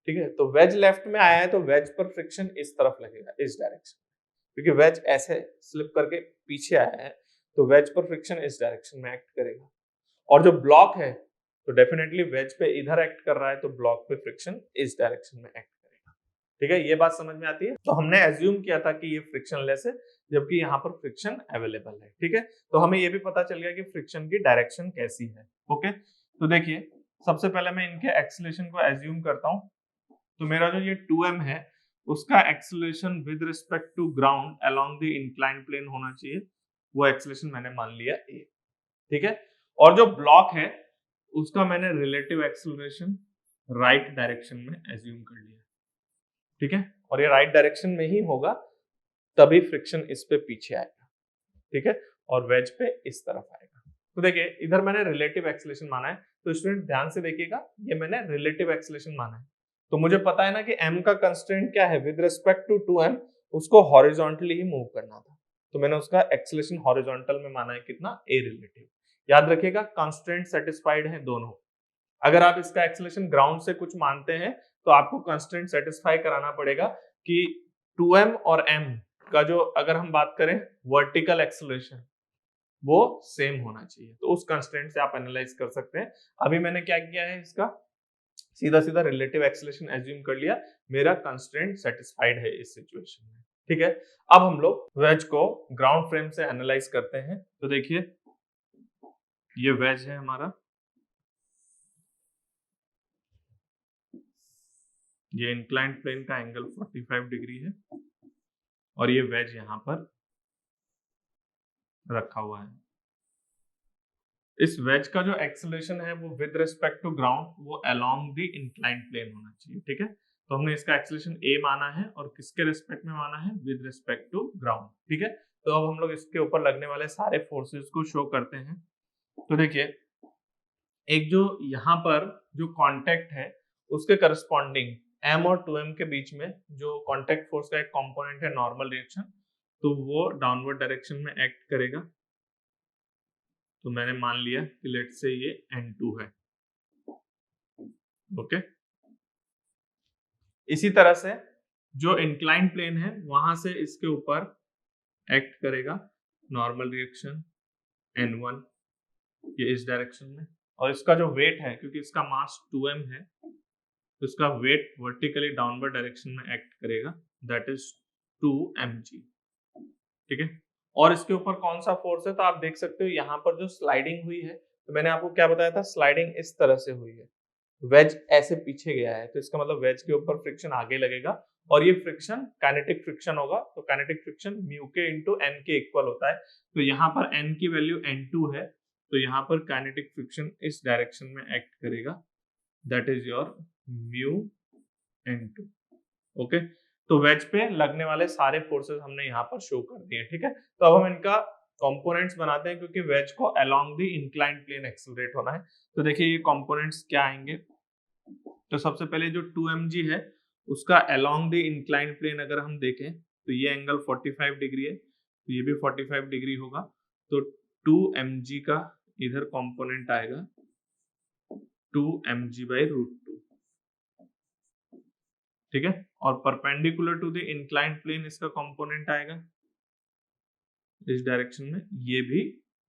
ठीक है। तो वेज लेफ्ट में आया है तो वेज पर फ्रिक्शन इस तरफ लगेगा, इस डायरेक्शन, क्योंकि वेज ऐसे स्लिप करके पीछे आया है तो वेज पर फ्रिक्शन इस डायरेक्शन में एक्ट करेगा। और जो ब्लॉक है तो डेफिनेटली वेज पे इधर एक्ट कर रहा है तो ब्लॉक पे फ्रिक्शन इस डायरेक्शन में एक्ट करेगा, ठीक है। ये बात समझ में आती है। तो हमने एज्यूम किया था कि ये फ्रिक्शन लेस है जबकि यहाँ पर फ्रिक्शन अवेलेबल है, ठीक है। तो हमें ये भी पता चल गया कि फ्रिक्शन की डायरेक्शन कैसी है। ओके, तो देखिए सबसे पहले मैं इनके एक्सीलरेशन को एज्यूम करता हूँ। तो मेरा जो ये 2m है उसका acceleration with respect to ground along the inclined plane होना चाहिए, वो एक्सीलरेशन मैंने मान लिया a, ठीक है। और जो ब्लॉक है उसका मैंने रिलेटिव एक्सीलरेशन राइट डायरेक्शन में एज्यूम कर लिया, ठीक है। और ये राइट डायरेक्शन में ही होगा तभी फ्रिक्शन इस पे पीछे आएगा, ठीक है, और वेज पे इस तरफ आएगा। तो देखिए इधर मैंने रिलेटिव एक्सीलरेशन माना है, तो स्टूडेंट ध्यान से देखिएगा, ये मैंने रिलेटिव एक्सीलरेशन माना है। तो मुझे पता है ना कि m का कंस्ट्रेंट क्या है, विद रिस्पेक्ट टू 2m उसको हॉरिजॉन्टली ही मूव करना था, तो मैंने उसका एक्सीलरेशन हॉरिजॉन्टल में माना है कितना, a रिलेटिव। याद रखिएगा कंस्ट्रेंट सेटिस्फाइड है दोनों। अगर आप इसका एक्सीलरेशन ग्राउंड से कुछ मानते हैं तो आपको कंस्ट्रेंट सेटिस्फाई कराना पड़ेगा कि 2m और m का जो अगर हम बात करें वर्टिकल एक्सीलरेशन वो सेम होना चाहिए। तो उस कंस्ट्रेंट से आप एनालाइज कर सकते हैं। अभी मैंने क्या किया है, इसका सीधा सीधा रिलेटिव एक्सीलरेशन एज्यूम कर लिया, मेरा कंस्ट्रेंट सेटिस्फाइड है इस सिचुएशन में, ठीक है। अब हम लोग वेज को ग्राउंड फ्रेम से एनालाइज करते हैं। तो देखिए ये वेज है हमारा, ये इंक्लाइंड प्लेन का एंगल 45 डिग्री है और ये वेज यहां पर रखा हुआ है। इस वेज का जो एक्सीलरेशन है वो विद रिस्पेक्ट टू ग्राउंड वो अलोंग द इंक्लाइंड प्लेन होना चाहिए, ठीक है। तो हमने इसका एक्सीलरेशन a माना है और किसके रिस्पेक्ट में माना है, विद रिस्पेक्ट टू ग्राउंड, ठीक है। तो अब हम लोग इसके ऊपर लगने वाले सारे फोर्सेस को शो करते हैं। तो देखिए एक जो यहाँ पर जो कांटेक्ट है उसके करस्पॉन्डिंग m और 2m के बीच में जो कांटेक्ट फोर्स का एक कंपोनेंट है नॉर्मल रिएक्शन, तो वो डाउनवर्ड डायरेक्शन में एक्ट करेगा। तो मैंने मान लिया कि लेट्स से ये n2 है, ओके। इसी तरह से जो इंक्लाइन प्लेन है वहां से इसके ऊपर एक्ट करेगा नॉर्मल रिएक्शन n1, ये इस डायरेक्शन में। और इसका जो वेट है, क्योंकि इसका मास 2m है तो इसका वेट वर्टिकली डाउनवर्ड डायरेक्शन में एक्ट करेगा, दैट इज 2mg, ठीक है। और इसके ऊपर कौन सा फोर्स है, तो आप देख सकते हो यहाँ पर जो स्लाइडिंग हुई है, तो मैंने आपको क्या बताया था, स्लाइडिंग इस तरह से हुई है, वेज ऐसे पीछे गया है, तो इसका मतलब वेज के ऊपर फ्रिक्शन आगे लगेगा और ये फ्रिक्शन काइनेटिक फ्रिक्शन होगा। तो काइनेटिक फ्रिक्शन म्यू के इनटू एन के इक्वल होता है। तो यहाँ पर n की वैल्यू n2 है, तो यहाँ पर काइनेटिक फ्रिक्शन इस डायरेक्शन में एक्ट करेगा, that is your mu n2, okay. तो वेज पे लगने वाले सारे फोर्सेस हमने यहाँ पर शो कर दिए, ठीक है। तो अब हम इनका कंपोनेंट्स बनाते हैं, क्योंकि वेज को along the inclined plane accelerate होना है। तो देखिए ये कंपोनेंट्स क्या आएंगे, तो सबसे पहले जो 2mg है उसका अलोंग द इंक्लाइंड प्लेन अगर हम देखें तो ये एंगल 45 डिग्री है, तो ये भी 45 डिग्री होगा। तो 2mg का इधर कंपोनेंट आएगा 2mg/√2, ठीक है। और perpendicular to the inclined plane इसका कंपोनेंट आएगा इस डायरेक्शन में, ये भी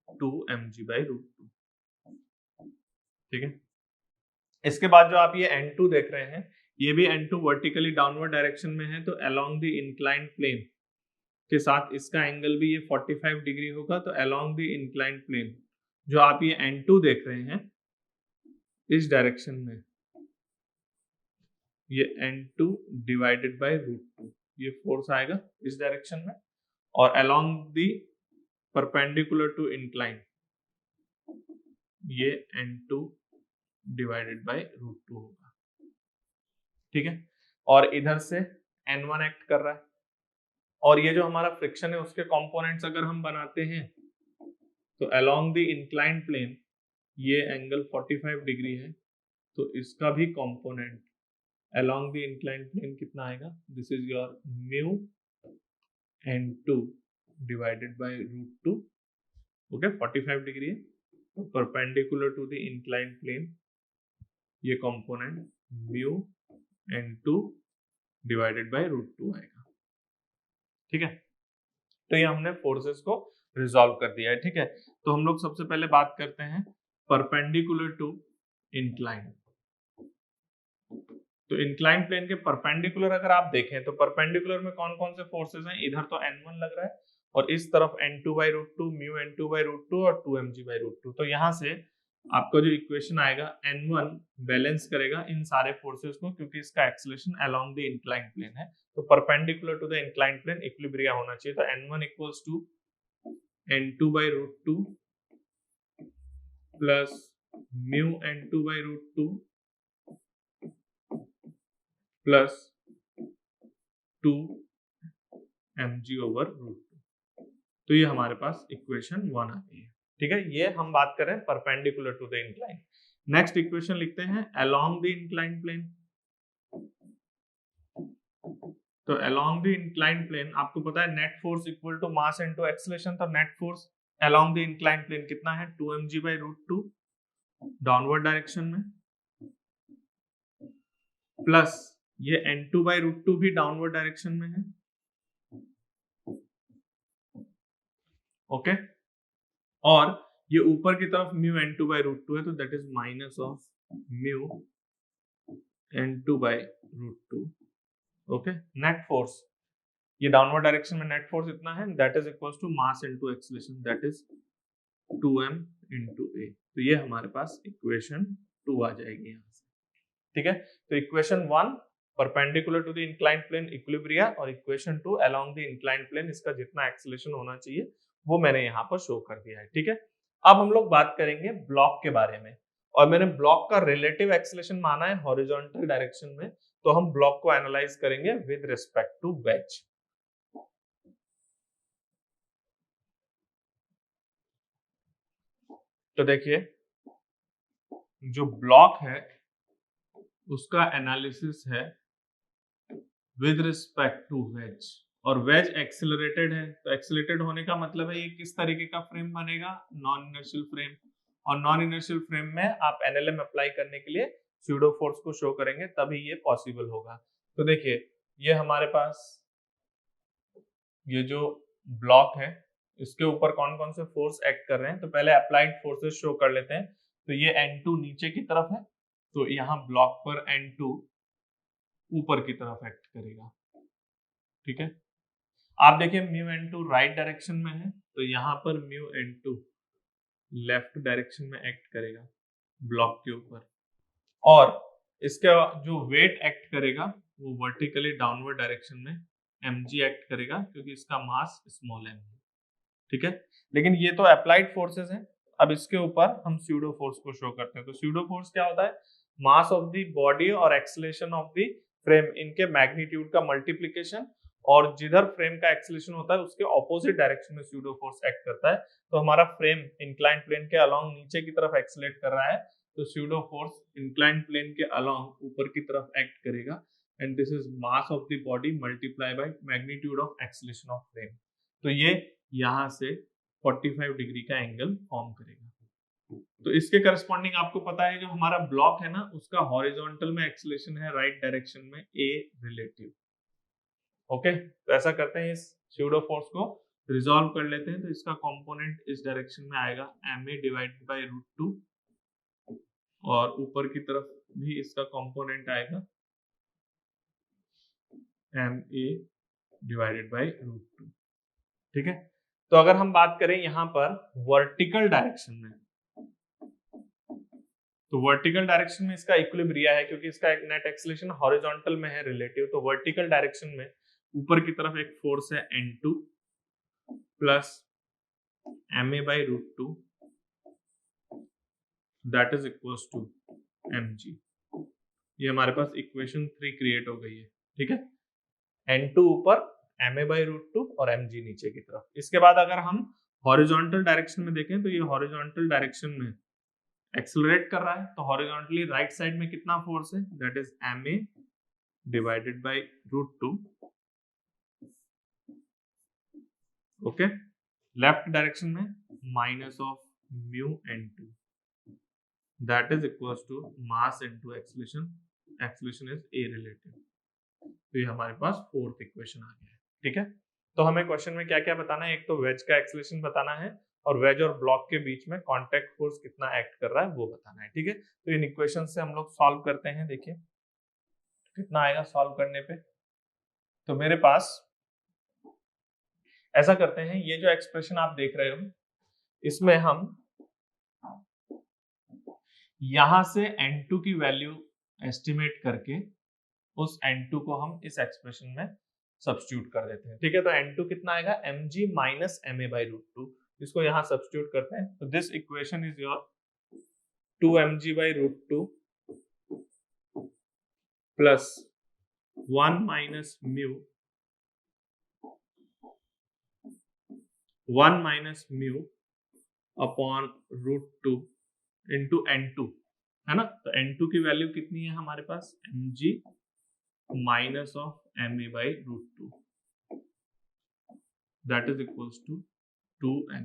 2mg/√2, ठीक है। इसके बाद जो आप ये n2 देख रहे हैं, ये भी n2 वर्टिकली डाउनवर्ड डायरेक्शन में है, तो अलोंग द इंक्लाइंड प्लेन के साथ इसका एंगल भी ये 45 डिग्री होगा। तो अलोंग द इंक्लाइंड प्लेन जो आप ये n2 देख रहे हैं इस डायरेक्शन में, ये N2 डिवाइडेड बाय √2, ये फोर्स आएगा इस डायरेक्शन में, और along the perpendicular to incline ये N2 डिवाइडेड बाय √2 होगा, ठीक है। और इधर से N1 एक्ट कर रहा है, और ये जो हमारा फ्रिक्शन है उसके कंपोनेंट्स अगर हम बनाते हैं तो अलोंग द इंक्लाइंड प्लेन ये एंगल 45 डिग्री है, तो इसका भी component along the inclined plane कितना आएगा, this is your mu N2 divided by √2, okay 45 degree है, तो perpendicular to the inclined plane ये component mu N2 divided by √2 आएगा, ठीक है। तो ये हमने फोर्सेस को रिजॉल्व कर दिया है, ठीक है। तो हम लोग सबसे पहले बात करते हैं परपेंडिकुलर टू इंक्लाइन। तो इंक्लाइन प्लेन के परपेंडिकुलर अगर आप देखें तो परपेंडिकुलर में कौन कौन से फोर्सेस हैं, इधर तो N1 लग रहा है और इस तरफ N2 by √2, mu N2 by √2 और 2mg बाई √2। तो यहाँ से आपका जो इक्वेशन आएगा N1 बैलेंस करेगा इन सारे फोर्सेस को, क्योंकि इसका acceleration along the incline plane है, तो perpendicular to the incline plane equilibria होना चाहिए। तो N1 equals to N2 by √2 plus mu N2 by √2 plus 2mg over √2। तो ये हमारे पास इक्वेशन 1 आती है, ठीक है। ये हम बात कर रहे हैं perpendicular to the incline. Next equation लिखते हैं अलोंग द इंक्लाइन प्लेन। तो अलोंग द इंक्लाइन प्लेन आपको पता है net force equal to mass into acceleration, तो net force along the incline plane कितना है, 2mg बाई √2 डाउनवर्ड डायरेक्शन में, प्लस ये N2 बाई √2 भी डाउनवर्ड डायरेक्शन में है, ओके। और ये ऊपर की तरफ म्यू N2 बाई √2 है, तो that is minus of mu N2 by √2, okay. Net force ये डाउनवर्ड डायरेक्शन में नेट फोर्स इतना है, that is equals to mass into acceleration, that is 2m into a। तो ये हमारे पास इक्वेशन 2 आ जाएगी यहाँ से, ठीक है। तो equation 1 perpendicular to the inclined plane equilibria, और equation 2 along the inclined plane इसका जितना एक्सेलरेशन होना चाहिए वो मैंने यहाँ पर शो कर दिया है, ठीक है। अब हम लोग बात करेंगे ब्लॉक के बारे में, और मैंने ब्लॉक का रिलेटिव एक्सेलरेशन माना है हॉरिजॉन्टल डायरेक्शन में, तो हम ब्लॉक को एनालाइज करेंगे विद रिस्पेक्ट टू वेज। तो देखिए जो ब्लॉक है उसका एनालिसिस है विद रिस्पेक्ट टू वेज, और वेज एक्सिलरेटेड है, तो एक्सिलरेटेड होने का मतलब है ये किस तरीके का फ्रेम बनेगा, नॉन इनर्शियल फ्रेम, और नॉन इनर्शियल फ्रेम में आप एनएलएम अप्लाई करने के लिए स्यूडो फोर्स को शो करेंगे तभी ये पॉसिबल होगा। तो देखिए ये हमारे पास ये जो ब्लॉक है इसके ऊपर कौन कौन से फोर्स एक्ट कर रहे हैं, तो पहले अप्लाइड फोर्सेस शो कर लेते हैं। तो ये N2 नीचे की तरफ है, तो यहाँ ब्लॉक पर N2 ऊपर की तरफ एक्ट करेगा, ठीक है। आप देखिए म्यू N2 राइट डायरेक्शन में है, तो यहाँ पर म्यू N2 लेफ्ट डायरेक्शन में एक्ट करेगा ब्लॉक के ऊपर, और इसका जो वेट एक्ट करेगा वो वर्टिकली डाउनवर्ड डायरेक्शन में mg एक्ट करेगा, क्योंकि इसका मास स्मॉल m है, ठीक है। लेकिन ये तो अप्लाइड फोर्सेस हैं, अब इसके ऊपर हम स्यूडो फोर्स को शो करते हैं। तो स्यूडो फोर्स क्या होता है, मास ऑफ द बॉडी और एक्सेलरेशन ऑफ द फ्रेम, इनके मैग्नीट्यूड का मल्टीप्लिकेशन, और जिधर फ्रेम का एक्सेलरेशन होता है उसके ऑपोजिट डायरेक्शन में स्यूडो फोर्स एक्ट करता है। तो हमारा फ्रेम इंक्लाइंड प्लेन के अलोंग नीचे की तरफ एक्सेलरेट कर रहा है, तो स्यूडो फोर्स इंक्लाइंड प्लेन के अलोंग ऊपर की तरफ एक्ट करेगा, and this is mass of the body multiply by magnitude of acceleration of frame. तो ये यहाँ से 45 डिग्री का एंगल फॉर्म करेगा। तो इसके करस्पॉन्डिंग आपको पता है जो हमारा ब्लॉक है ना उसका हॉरिजॉन्टल में एक्सेलरेशन है राइट डायरेक्शन में a रिलेटिव, ओके। तो ऐसा करते हैं, इस स्यूडो फोर्स को रिजॉल्व कर लेते हैं। तो इसका कंपोनेंट इस डायरेक्शन में आएगा ma डिवाइडेड बाय √2, और ऊपर की तरफ भी इसका कंपोनेंट आएगा ma डिवाइडेड बाय √2, ठीक है। तो अगर हम बात करें यहाँ पर वर्टिकल डायरेक्शन में, तो वर्टिकल डायरेक्शन में इसका इक्विलिब्रिया है क्योंकि इसका एक नेट एक्सेलरेशन हॉरिजॉन्टल में है रिलेटिव, तो वर्टिकल डायरेक्शन में ऊपर की तरफ एक फोर्स है N2 plus ma/√2 that is equals to mg। ये हमारे पास इक्वेशन 3 क्रिएट हो गई है, ठीक है। N2 ऊपर, ma/√2 और mg नीचे की तरफ। इसके बाद अगर हम हॉरिजॉन्टल डायरेक्शन में देखें तो ये हॉरिजॉन्टल डायरेक्शन में एक्सेलरेट कर रहा है, तो हॉरिजॉन्टली राइट साइड में कितना फोर्स है, that is ma divided by √2, okay. Left direction में minus of mu N2 that is equals to mass into acceleration, acceleration is a relative. तो ये हमारे पास फोर्थ इक्वेशन आ गया है, ठीक है। तो हमें क्वेश्चन में क्या क्या बताना है, एक तो वेज का एक्सेलरेशन बताना है और वेज और ब्लॉक के बीच में कांटेक्ट फोर्स कितना एक्ट कर रहा है वो बताना है, ठीक है। तो इन इक्वेशन से हम लोग सॉल्व करते हैं, देखिए कितना आएगा सॉल्व करने पे। तो मेरे पास ऐसा करते हैं, ये जो एक्सप्रेशन आप देख रहे हो इसमें हम यहां से N2 की वैल्यू एस्टिमेट करके उस N2 को हम इस एक्सप्रेशन में सब्स्टिट्यूट कर देते हैं, ठीक है। तो N2 कितना आएगा, mg माइनस ma/√2, इसको यहां सब्स्टिट्यूट करते हैं। तो this equation is your 2mg/√2 plus 1 minus mu upon √2 into N2, है ना। तो N2 की वैल्यू कितनी है हमारे पास, mg minus of ma/√2 that is equals to 2ma।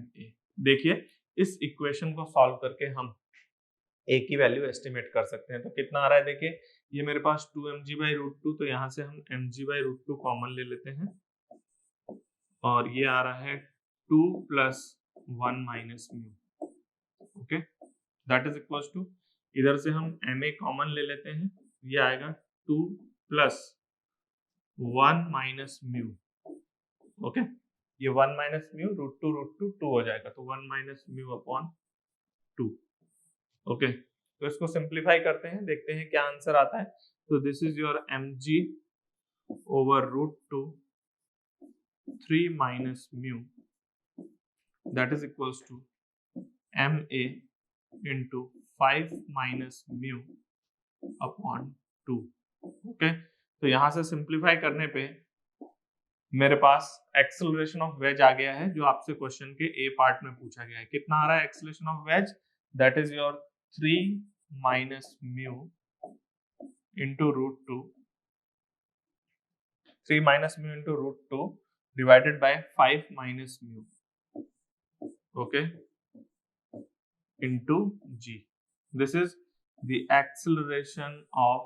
देखिए इस इक्वेशन को सॉल्व करके हम a की वैल्यू एस्टिमेट कर सकते हैं। तो कितना आ रहा है, देखिए ये मेरे पास 2mg/√2, तो यहाँ से हम mg/√2 कॉमन ले लेते हैं और ये आ रहा है 2 plus 1 minus mu, okay, that is equals to, इधर से हम ma कॉमन ले लेते हैं, ये आएगा 2 प्लस 1 माइनस म्यू, ओके। ये 1 माइनस म्यू √2 2 हो जाएगा, तो 1 माइनस म्यू अपॉन 2, ओके। तो इसको सिंप्लीफाई करते हैं, देखते हैं क्या आंसर आता है। तो this is your mg over √2 3 minus mu that is equals to ma into 5 minus mu upon 2, okay. तो यहां से सिंप्लीफाई करने पे मेरे पास एक्सेलरेशन ऑफ वेज आ गया है, जो आपसे क्वेश्चन के ए पार्ट में पूछा गया है। कितना आ रहा है acceleration of veg, that is your 3 minus mu into √2, 3 minus mu into √2 divided by 5 minus mu, okay, into g. This is the acceleration of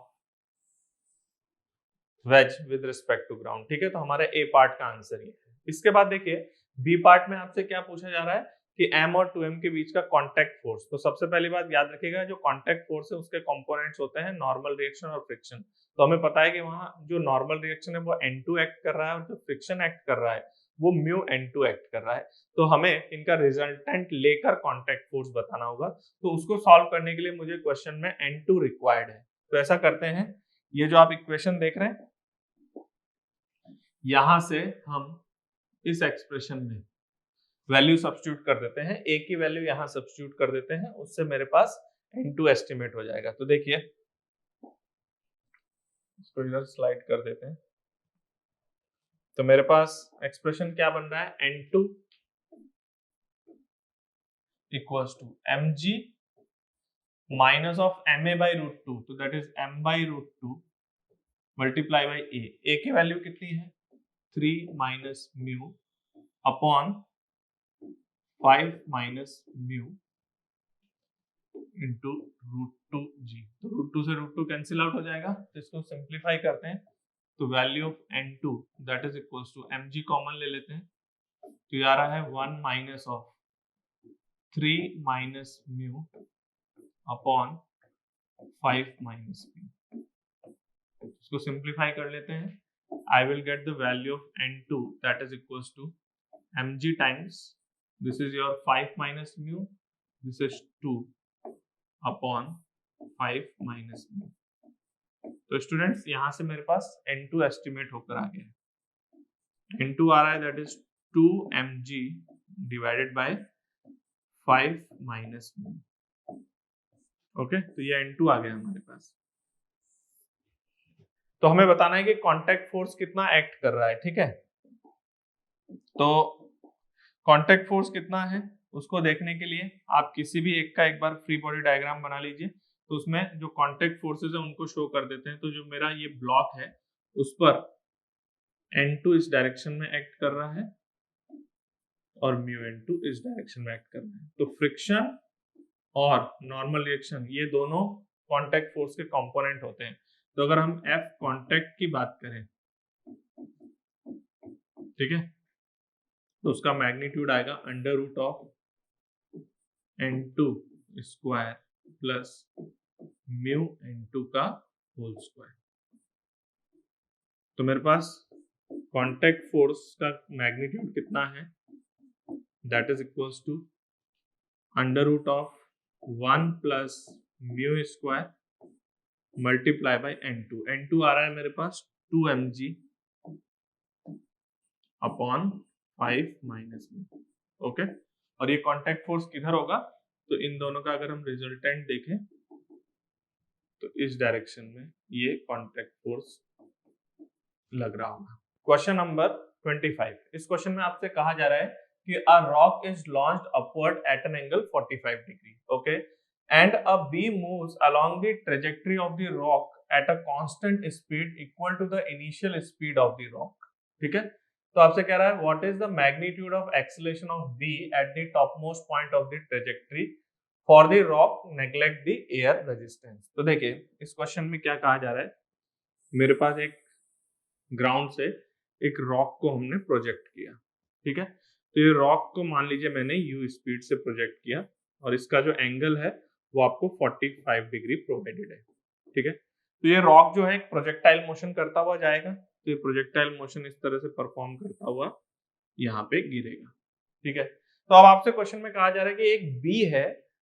wedge with respect to ground, ठीक है। तो हमारे a पार्ट का answer ये है। इसके बाद देखिए b पार्ट में आपसे क्या पूछा जा रहा है कि m और 2m के बीच का कांटेक्ट फोर्स। तो सबसे पहली बात याद रखिएगा, जो कांटेक्ट फोर्स है उसके कंपोनेंट्स होते हैं नॉर्मल रिएक्शन और फ्रिक्शन। तो हमें पता है कि वहां जो नॉर्मल रिएक्शन है वो N2 एक्ट कर रहा है और जो फ्रिक्शन एक्ट कर रहा है वो म्यू N2 एक्ट कर रहा है। तो हमें इनका रिजल्टेंट लेकर कांटेक्ट फोर्स बताना होगा। तो उसको सॉल्व करने के लिए मुझे क्वेश्चन में N2 रिक्वायर्ड है। तो ऐसा करते हैं, ये जो आप इक्वेशन देख रहे हैं यहां से हम इस एक्सप्रेशन में वैल्यू सब्स्टिट्यूट कर देते हैं, a की वैल्यू यहां सब्स्टिट्यूट कर देते हैं, उससे मेरे पास N2 एस्टिमेट हो जाएगा। तो देखिए इसको इधर स्लाइड कर देते हैं, तो मेरे पास एक्सप्रेशन क्या बन रहा है, N2 equals to mg minus of ma/√2, तो that is m/√2 multiply by a की वैल्यू कितनी है 3 minus mu upon 5 minus mu into √2g। तो √2 से √2 कैंसिल आउट हो जाएगा, तो इसको सिंप्लीफाई करते हैं। तो value of N2 that is equals to mg common ले लेते हैं, तो ये आ रहा है 1 minus of 3 minus mu upon 5 minus mu. इसको सिंप्लीफाई कर लेते हैं, I will get the value of N2 that is equals to mg times, this is your 5 minus mu, this is 2 upon 5 minus mu. तो students यहाँ से मेरे पास N2 estimate होकर आ गया है। N2 आ रहा है that is 2 mg divided by 5 minus mu. Okay, तो ये N2 आ गया हमारे पास। तो हमें बताना है कि कांटेक्ट फोर्स कितना एक्ट कर रहा है, ठीक है। तो कांटेक्ट फोर्स कितना है उसको देखने के लिए आप किसी भी एक का एक बार फ्री बॉडी डायग्राम बना लीजिए। तो उसमें जो कांटेक्ट फोर्सेस है उनको शो कर देते हैं। तो जो मेरा ये ब्लॉक है उस पर N2 इस डायरेक्शन में एक्ट कर रहा है और म्यू N2 इस डायरेक्शन में एक्ट कर रहा है। तो फ्रिक्शन और नॉर्मल रिएक्शन ये दोनों कांटेक्ट फोर्स के कंपोनेंट होते हैं। तो अगर हम F कांटेक्ट की बात करें, ठीक है, तो उसका मैग्नीट्यूड आएगा under root of N2 square plus mu N2 का होल स्क्वायर। तो मेरे पास कांटेक्ट फोर्स का मैग्नीट्यूड कितना है, that is equals to under root of 1 plus mu square multiply by N2। N2 आ रहा है मेरे पास 2 mg upon 5 minus mu. Okay, और ये कांटेक्ट फोर्स किधर होगा, तो इन दोनों का अगर हम रिजल्टेंट देखें तो इस डायरेक्शन में ये कांटेक्ट फोर्स लग रहा होगा। क्वेश्चन नंबर 25, इस क्वेश्चन में आपसे कहा जा रहा है कि a rock is launched upward at an angle 45 degree, okay, and a beam moves along the trajectory of the rock at a constant speed equal to the initial speed of the rock। ठीक है, तो आपसे कह रहा है what is the magnitude of acceleration of B at the topmost point of the trajectory for the rock neglect the air resistance। तो देखिए इस क्वेश्चन में क्या कहा जा रहा है, मेरे पास एक ग्राउंड से एक रॉक को हमने प्रोजेक्ट किया, ठीक है। तो ये रॉक को मान लीजिए मैंने u स्पीड से प्रोजेक्ट किया और इसका जो एंगल है वो आपको 45 डिग्री प्रोवाइडेड है, ठीक है। तो ये रॉक जो है एक प्रोजेक्टाइल मोशन करता हुआ जाएगा। तो ये प्रोजेक्टाइल मोशन इस तरह से परफॉर्म करता हुआ यहाँ पे गिरेगा, ठीक है। तो अब आपसे क्वेश्चन में कहा जा रहा है कि एक बी है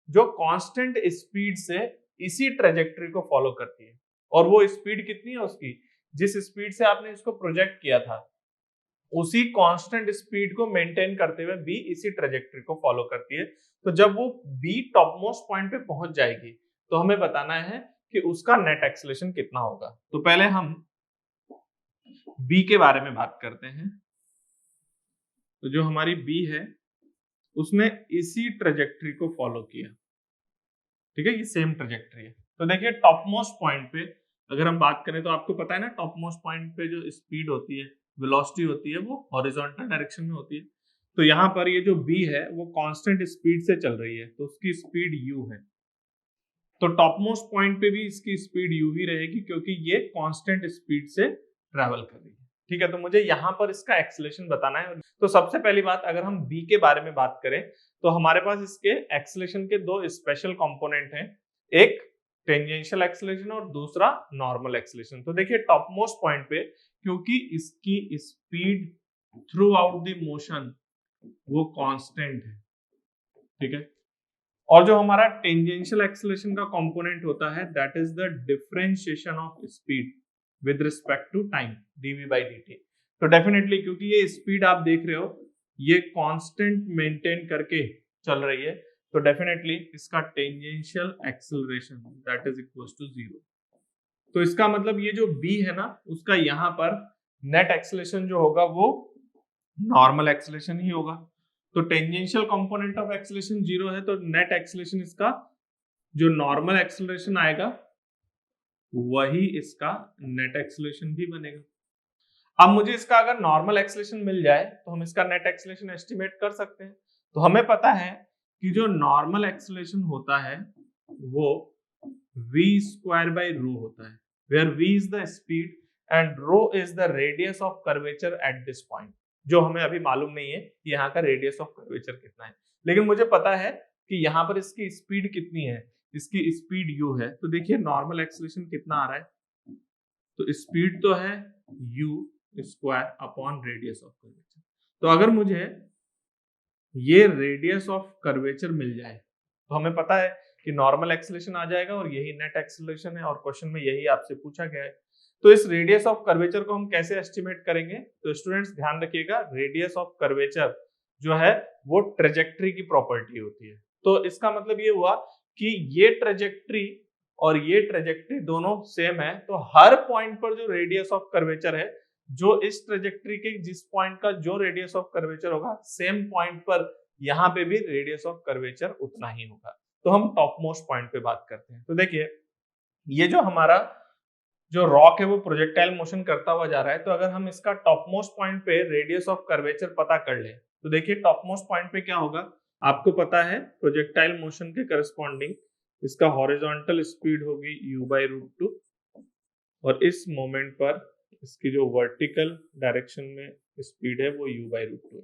जो कांस्टेंट स्पीड से इसी ट्रेजेक्टरी को फॉलो करती है, और वो स्पीड कितनी है उसकी, जिस स्पीड से आपने इसको प्रोजेक्ट किया था उसी कांस्टेंट स्पीड को मेंटेन करते हुए बी इसी ट्रेजेक्टरी को फॉलो करती है। तो जब वो बी टॉप मोस्ट पॉइंट पे पहुंच जाएगी तो हमें बताना है कि उसका नेट एक्सेलरेशन कितना होगा। तो पहले हम बी के बारे में बात करते हैं। तो जो हमारी बी है उसने इसी ट्रेजेक्टरी को फॉलो किया, ठीक है, ये सेम ट्रेजेक्टरी है। तो देखिए टॉप मोस्ट पॉइंट पे अगर हम बात करें तो आपको पता है ना टॉप मोस्ट पॉइंट पे जो स्पीड होती है, वेलोसिटी होती है, वो हॉरिजॉन्टल डायरेक्शन में होती है। तो यहाँ पर ये जो बी है वो कांस्टेंट स्पीड से चल रही है, तो उसकी स्पीड u है। तो टॉप मोस्ट पॉइंट पे भी इसकी स्पीड u ही रहेगी क्योंकि ये कांस्टेंट स्पीड से ट्रैवल कर रही है, ठीक है। तो मुझे यहाँ पर इसका एक्सेलरेशन बताना है। तो सबसे पहली बात अगर हम बी के बारे में बात करें तो हमारे पास इसके एक्सेलरेशन के दो स्पेशल कंपोनेंट हैं, एक टेंजेंशियल एक्सेलरेशन और दूसरा नॉर्मल एक्सेलरेशन। तो देखिए टॉप मोस्ट पॉइंट पे क्योंकि इसकी speed through out the motion वो कांस्टेंट है, ठीक है, और जो हमारा टेंजेंशियल एक्सेलरेशन का कंपोनेंट होता है that is the differentiation of speed with respect to time dv by dt। तो डेफिनेटली क्योंकि ये स्पीड आप देख रहे हो ये कांस्टेंट मेंटेन करके चल रही है, तो डेफिनेटली इसका tangential acceleration that is equal to 0। तो इसका मतलब ये जो b है ना उसका यहाँ पर नेट एक्सेलरेशन जो होगा वो नॉर्मल एक्सेलरेशन ही होगा। तो टेंजेंशियल कंपोनेंट ऑफ एक्सेलरेशन 0 है, तो नेट एक्सेलरेशन इसका जो नॉर्मल एक्सेलरेशन आएगा वही इसका नेट एक्सेलरेशन भी बनेगा। अब मुझे इसका अगर नॉर्मल एक्सेलरेशन मिल जाए तो हम इसका नेट एक्सेलरेशन एस्टिमेट कर सकते हैं। तो हमें पता है कि जो नॉर्मल एक्सेलरेशन होता है वो v स्क्वायर बाय रो होता है, where v is the speed and rho is the radius of curvature at this point. जो हमें अभी मालूम नहीं है कि यहाँ का रेडियस ऑफ कर्वेचर कितना है, लेकिन मुझे पता है कि यहाँ पर इसकी स्पीड कितनी है, इसकी स्पीड u है। तो देखिए नॉर्मल एक्सेलरेशन कितना आ रहा है, तो स्पीड तो है u square upon radius of curvature. तो अगर मुझे ये रेडियस ऑफ कर्वेचर मिल जाए तो हमें पता है कि नॉर्मल एक्सेलरेशन आ जाएगा और यही नेट एक्सेलरेशन है और क्वेश्चन में यही आपसे पूछा गया है। तो इस रेडियस ऑफ कर्वेचर को हम कैसे एस्टिमेट करेंगे? तो स्टूडेंट्स ध्यान रखिएगा, रेडियस ऑफ कर्वेचर जो है वो ट्रेजेक्टरी की प्रॉपर्टी होती है। तो इसका मतलब ये हुआ कि ये ट्रेजेक्टरी और ये ट्रेजेक्टरी दोनों सेम है, तो हर पॉइंट पर जो रेडियस ऑफ कर्वेचर है, जो इस ट्रेजेक्टरी के जिस पॉइंट का जो रेडियस ऑफ कर्वेचर होगा, सेम पॉइंट पर यहाँ पे भी रेडियस ऑफ कर्वेचर उतना ही होगा। तो हम टॉप मोस्ट पॉइंट पे बात करते हैं। तो देखिए, ये जो हमारा जो रॉक है वो प्रोजेक्टाइल मोशन करता हुआ जा रहा है, तो अगर हम इसका टॉप मोस्ट पॉइंट पे रेडियस ऑफ कर्वेचर पता कर ले, तो देखिए टॉप मोस्ट पॉइंट पे क्या होगा, आपको पता है प्रोजेक्टाइल मोशन के करस्पॉन्डिंग इसका हॉरिजॉन्टल स्पीड होगी u/√2 और इस मोमेंट पर इसकी जो वर्टिकल डायरेक्शन में स्पीड है वो u/√2 है।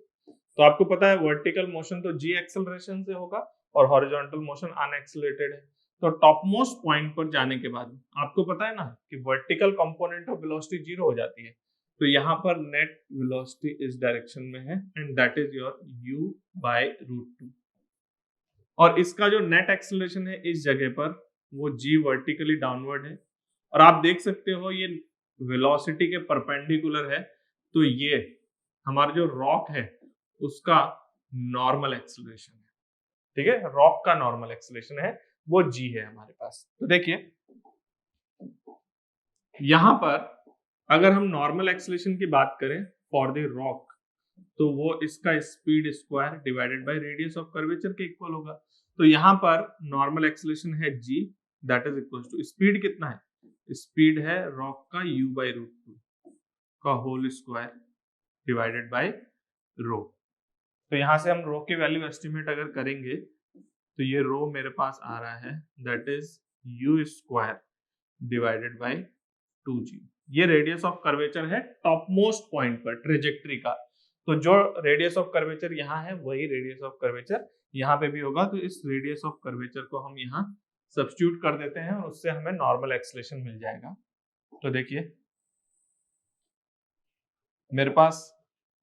तो आपको पता है वर्टिकल मोशन तो g एक्सेलरेशन से होगा और हॉरिजॉन्टल मोशन अनएक्सेलरेटेड है। तो टॉप मोस्ट पॉइंट पर जाने के बाद आपको पता है ना कि वर्टिकल कंपोनेंट ऑफ वेलोसिटी 0 हो जाती है, तो यहाँ पर नेट वेलोसिटी इस डायरेक्शन में है and that is your u/√2 और इसका जो नेट एक्सेलरेशन है इस जगह पर वो g वर्टिकली डाउनवर्ड है और आप देख सकते हो ये वेलोसिटी के परपेंडिकुलर है, तो ये हमारा जो रॉक है उसका नॉर्मल एक्सेलरेशन है। ठीक है, रॉक का नॉर्मल एक्सेलरेशन है वो g है हमारे पास। तो देखिए यहां पर अगर हम नॉर्मल एक्सेलरेशन की बात करें फॉर द रॉक, तो वो इसका speed square divided by radius of curvature के इक्वल होगा। तो यहाँ पर नॉर्मल एक्सेलरेशन है g, that is equal to speed कितना है, स्पीड है रॉक का u/√2 का whole square divided by rho. तो यहाँ से हम रो की वैल्यू एस्टिमेट अगर करेंगे तो ये रो मेरे पास आ रहा है that is u² divided by 2g। ये रेडियस ऑफ कर्वेचर है टॉप मोस्ट पॉइंट पर ट्रेजेक्टरी का। तो जो रेडियस ऑफ कर्वेचर यहाँ है वही रेडियस ऑफ कर्वेचर यहाँ पे भी होगा। तो इस रेडियस ऑफ कर्वेचर को हम यहाँ सब्स्टिट्यूट कर देते हैं और उससे हमें नॉर्मल एक्सेलरेशन मिल जाएगा। तो देखिए मेरे पास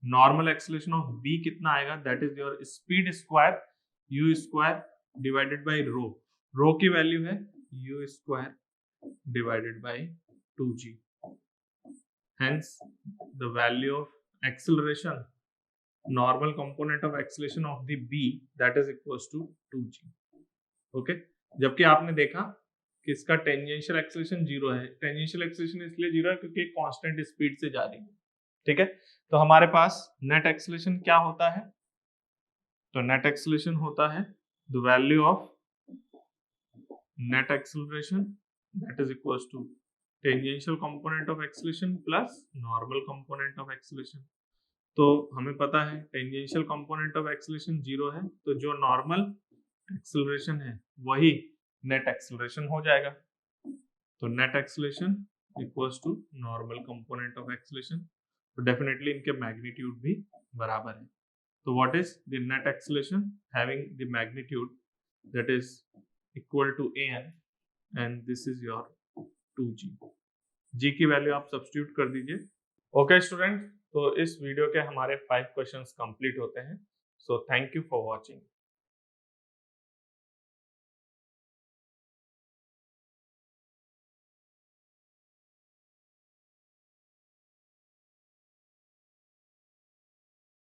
नॉर्मल एक्सेलरेशन ऑफ v कितना आएगा, that is your speed square u² divided by rho. Rho की वैल्यू है u² divided by 2g। Hence, the value of acceleration, normal component of acceleration of the b, that is equals to 2g. Okay? जबकि आपने देखा कि इसका tangential acceleration 0 है। Tangential acceleration इसलिए 0 है क्योंकि कांस्टेंट स्पीड से जा रही है। ठीक है, तो हमारे पास नेट एक्सेलरेशन क्या होता है, तो नेट एक्सेलरेशन होता है the value of net acceleration that is equals to tangential component of acceleration plus normal component of acceleration. तो हमें पता है टेंजेंशियल कंपोनेंट ऑफ एक्सेलरेशन 0 है, तो जो नॉर्मल एक्सेलरेशन है वही नेट एक्सेलरेशन हो जाएगा। तो net acceleration equals to normal component of acceleration. तो डेफिनेटली इनके मैग्नीट्यूड भी बराबर है। तो what is the net acceleration having the magnitude that is equal to an and this is your 2g। g की वैल्यू आप सब्स्टिट्यूट कर दीजिए। ओके स्टूडेंट, तो इस वीडियो के हमारे 5 क्वेश्चंस कंप्लीट होते हैं। So thank you for watching.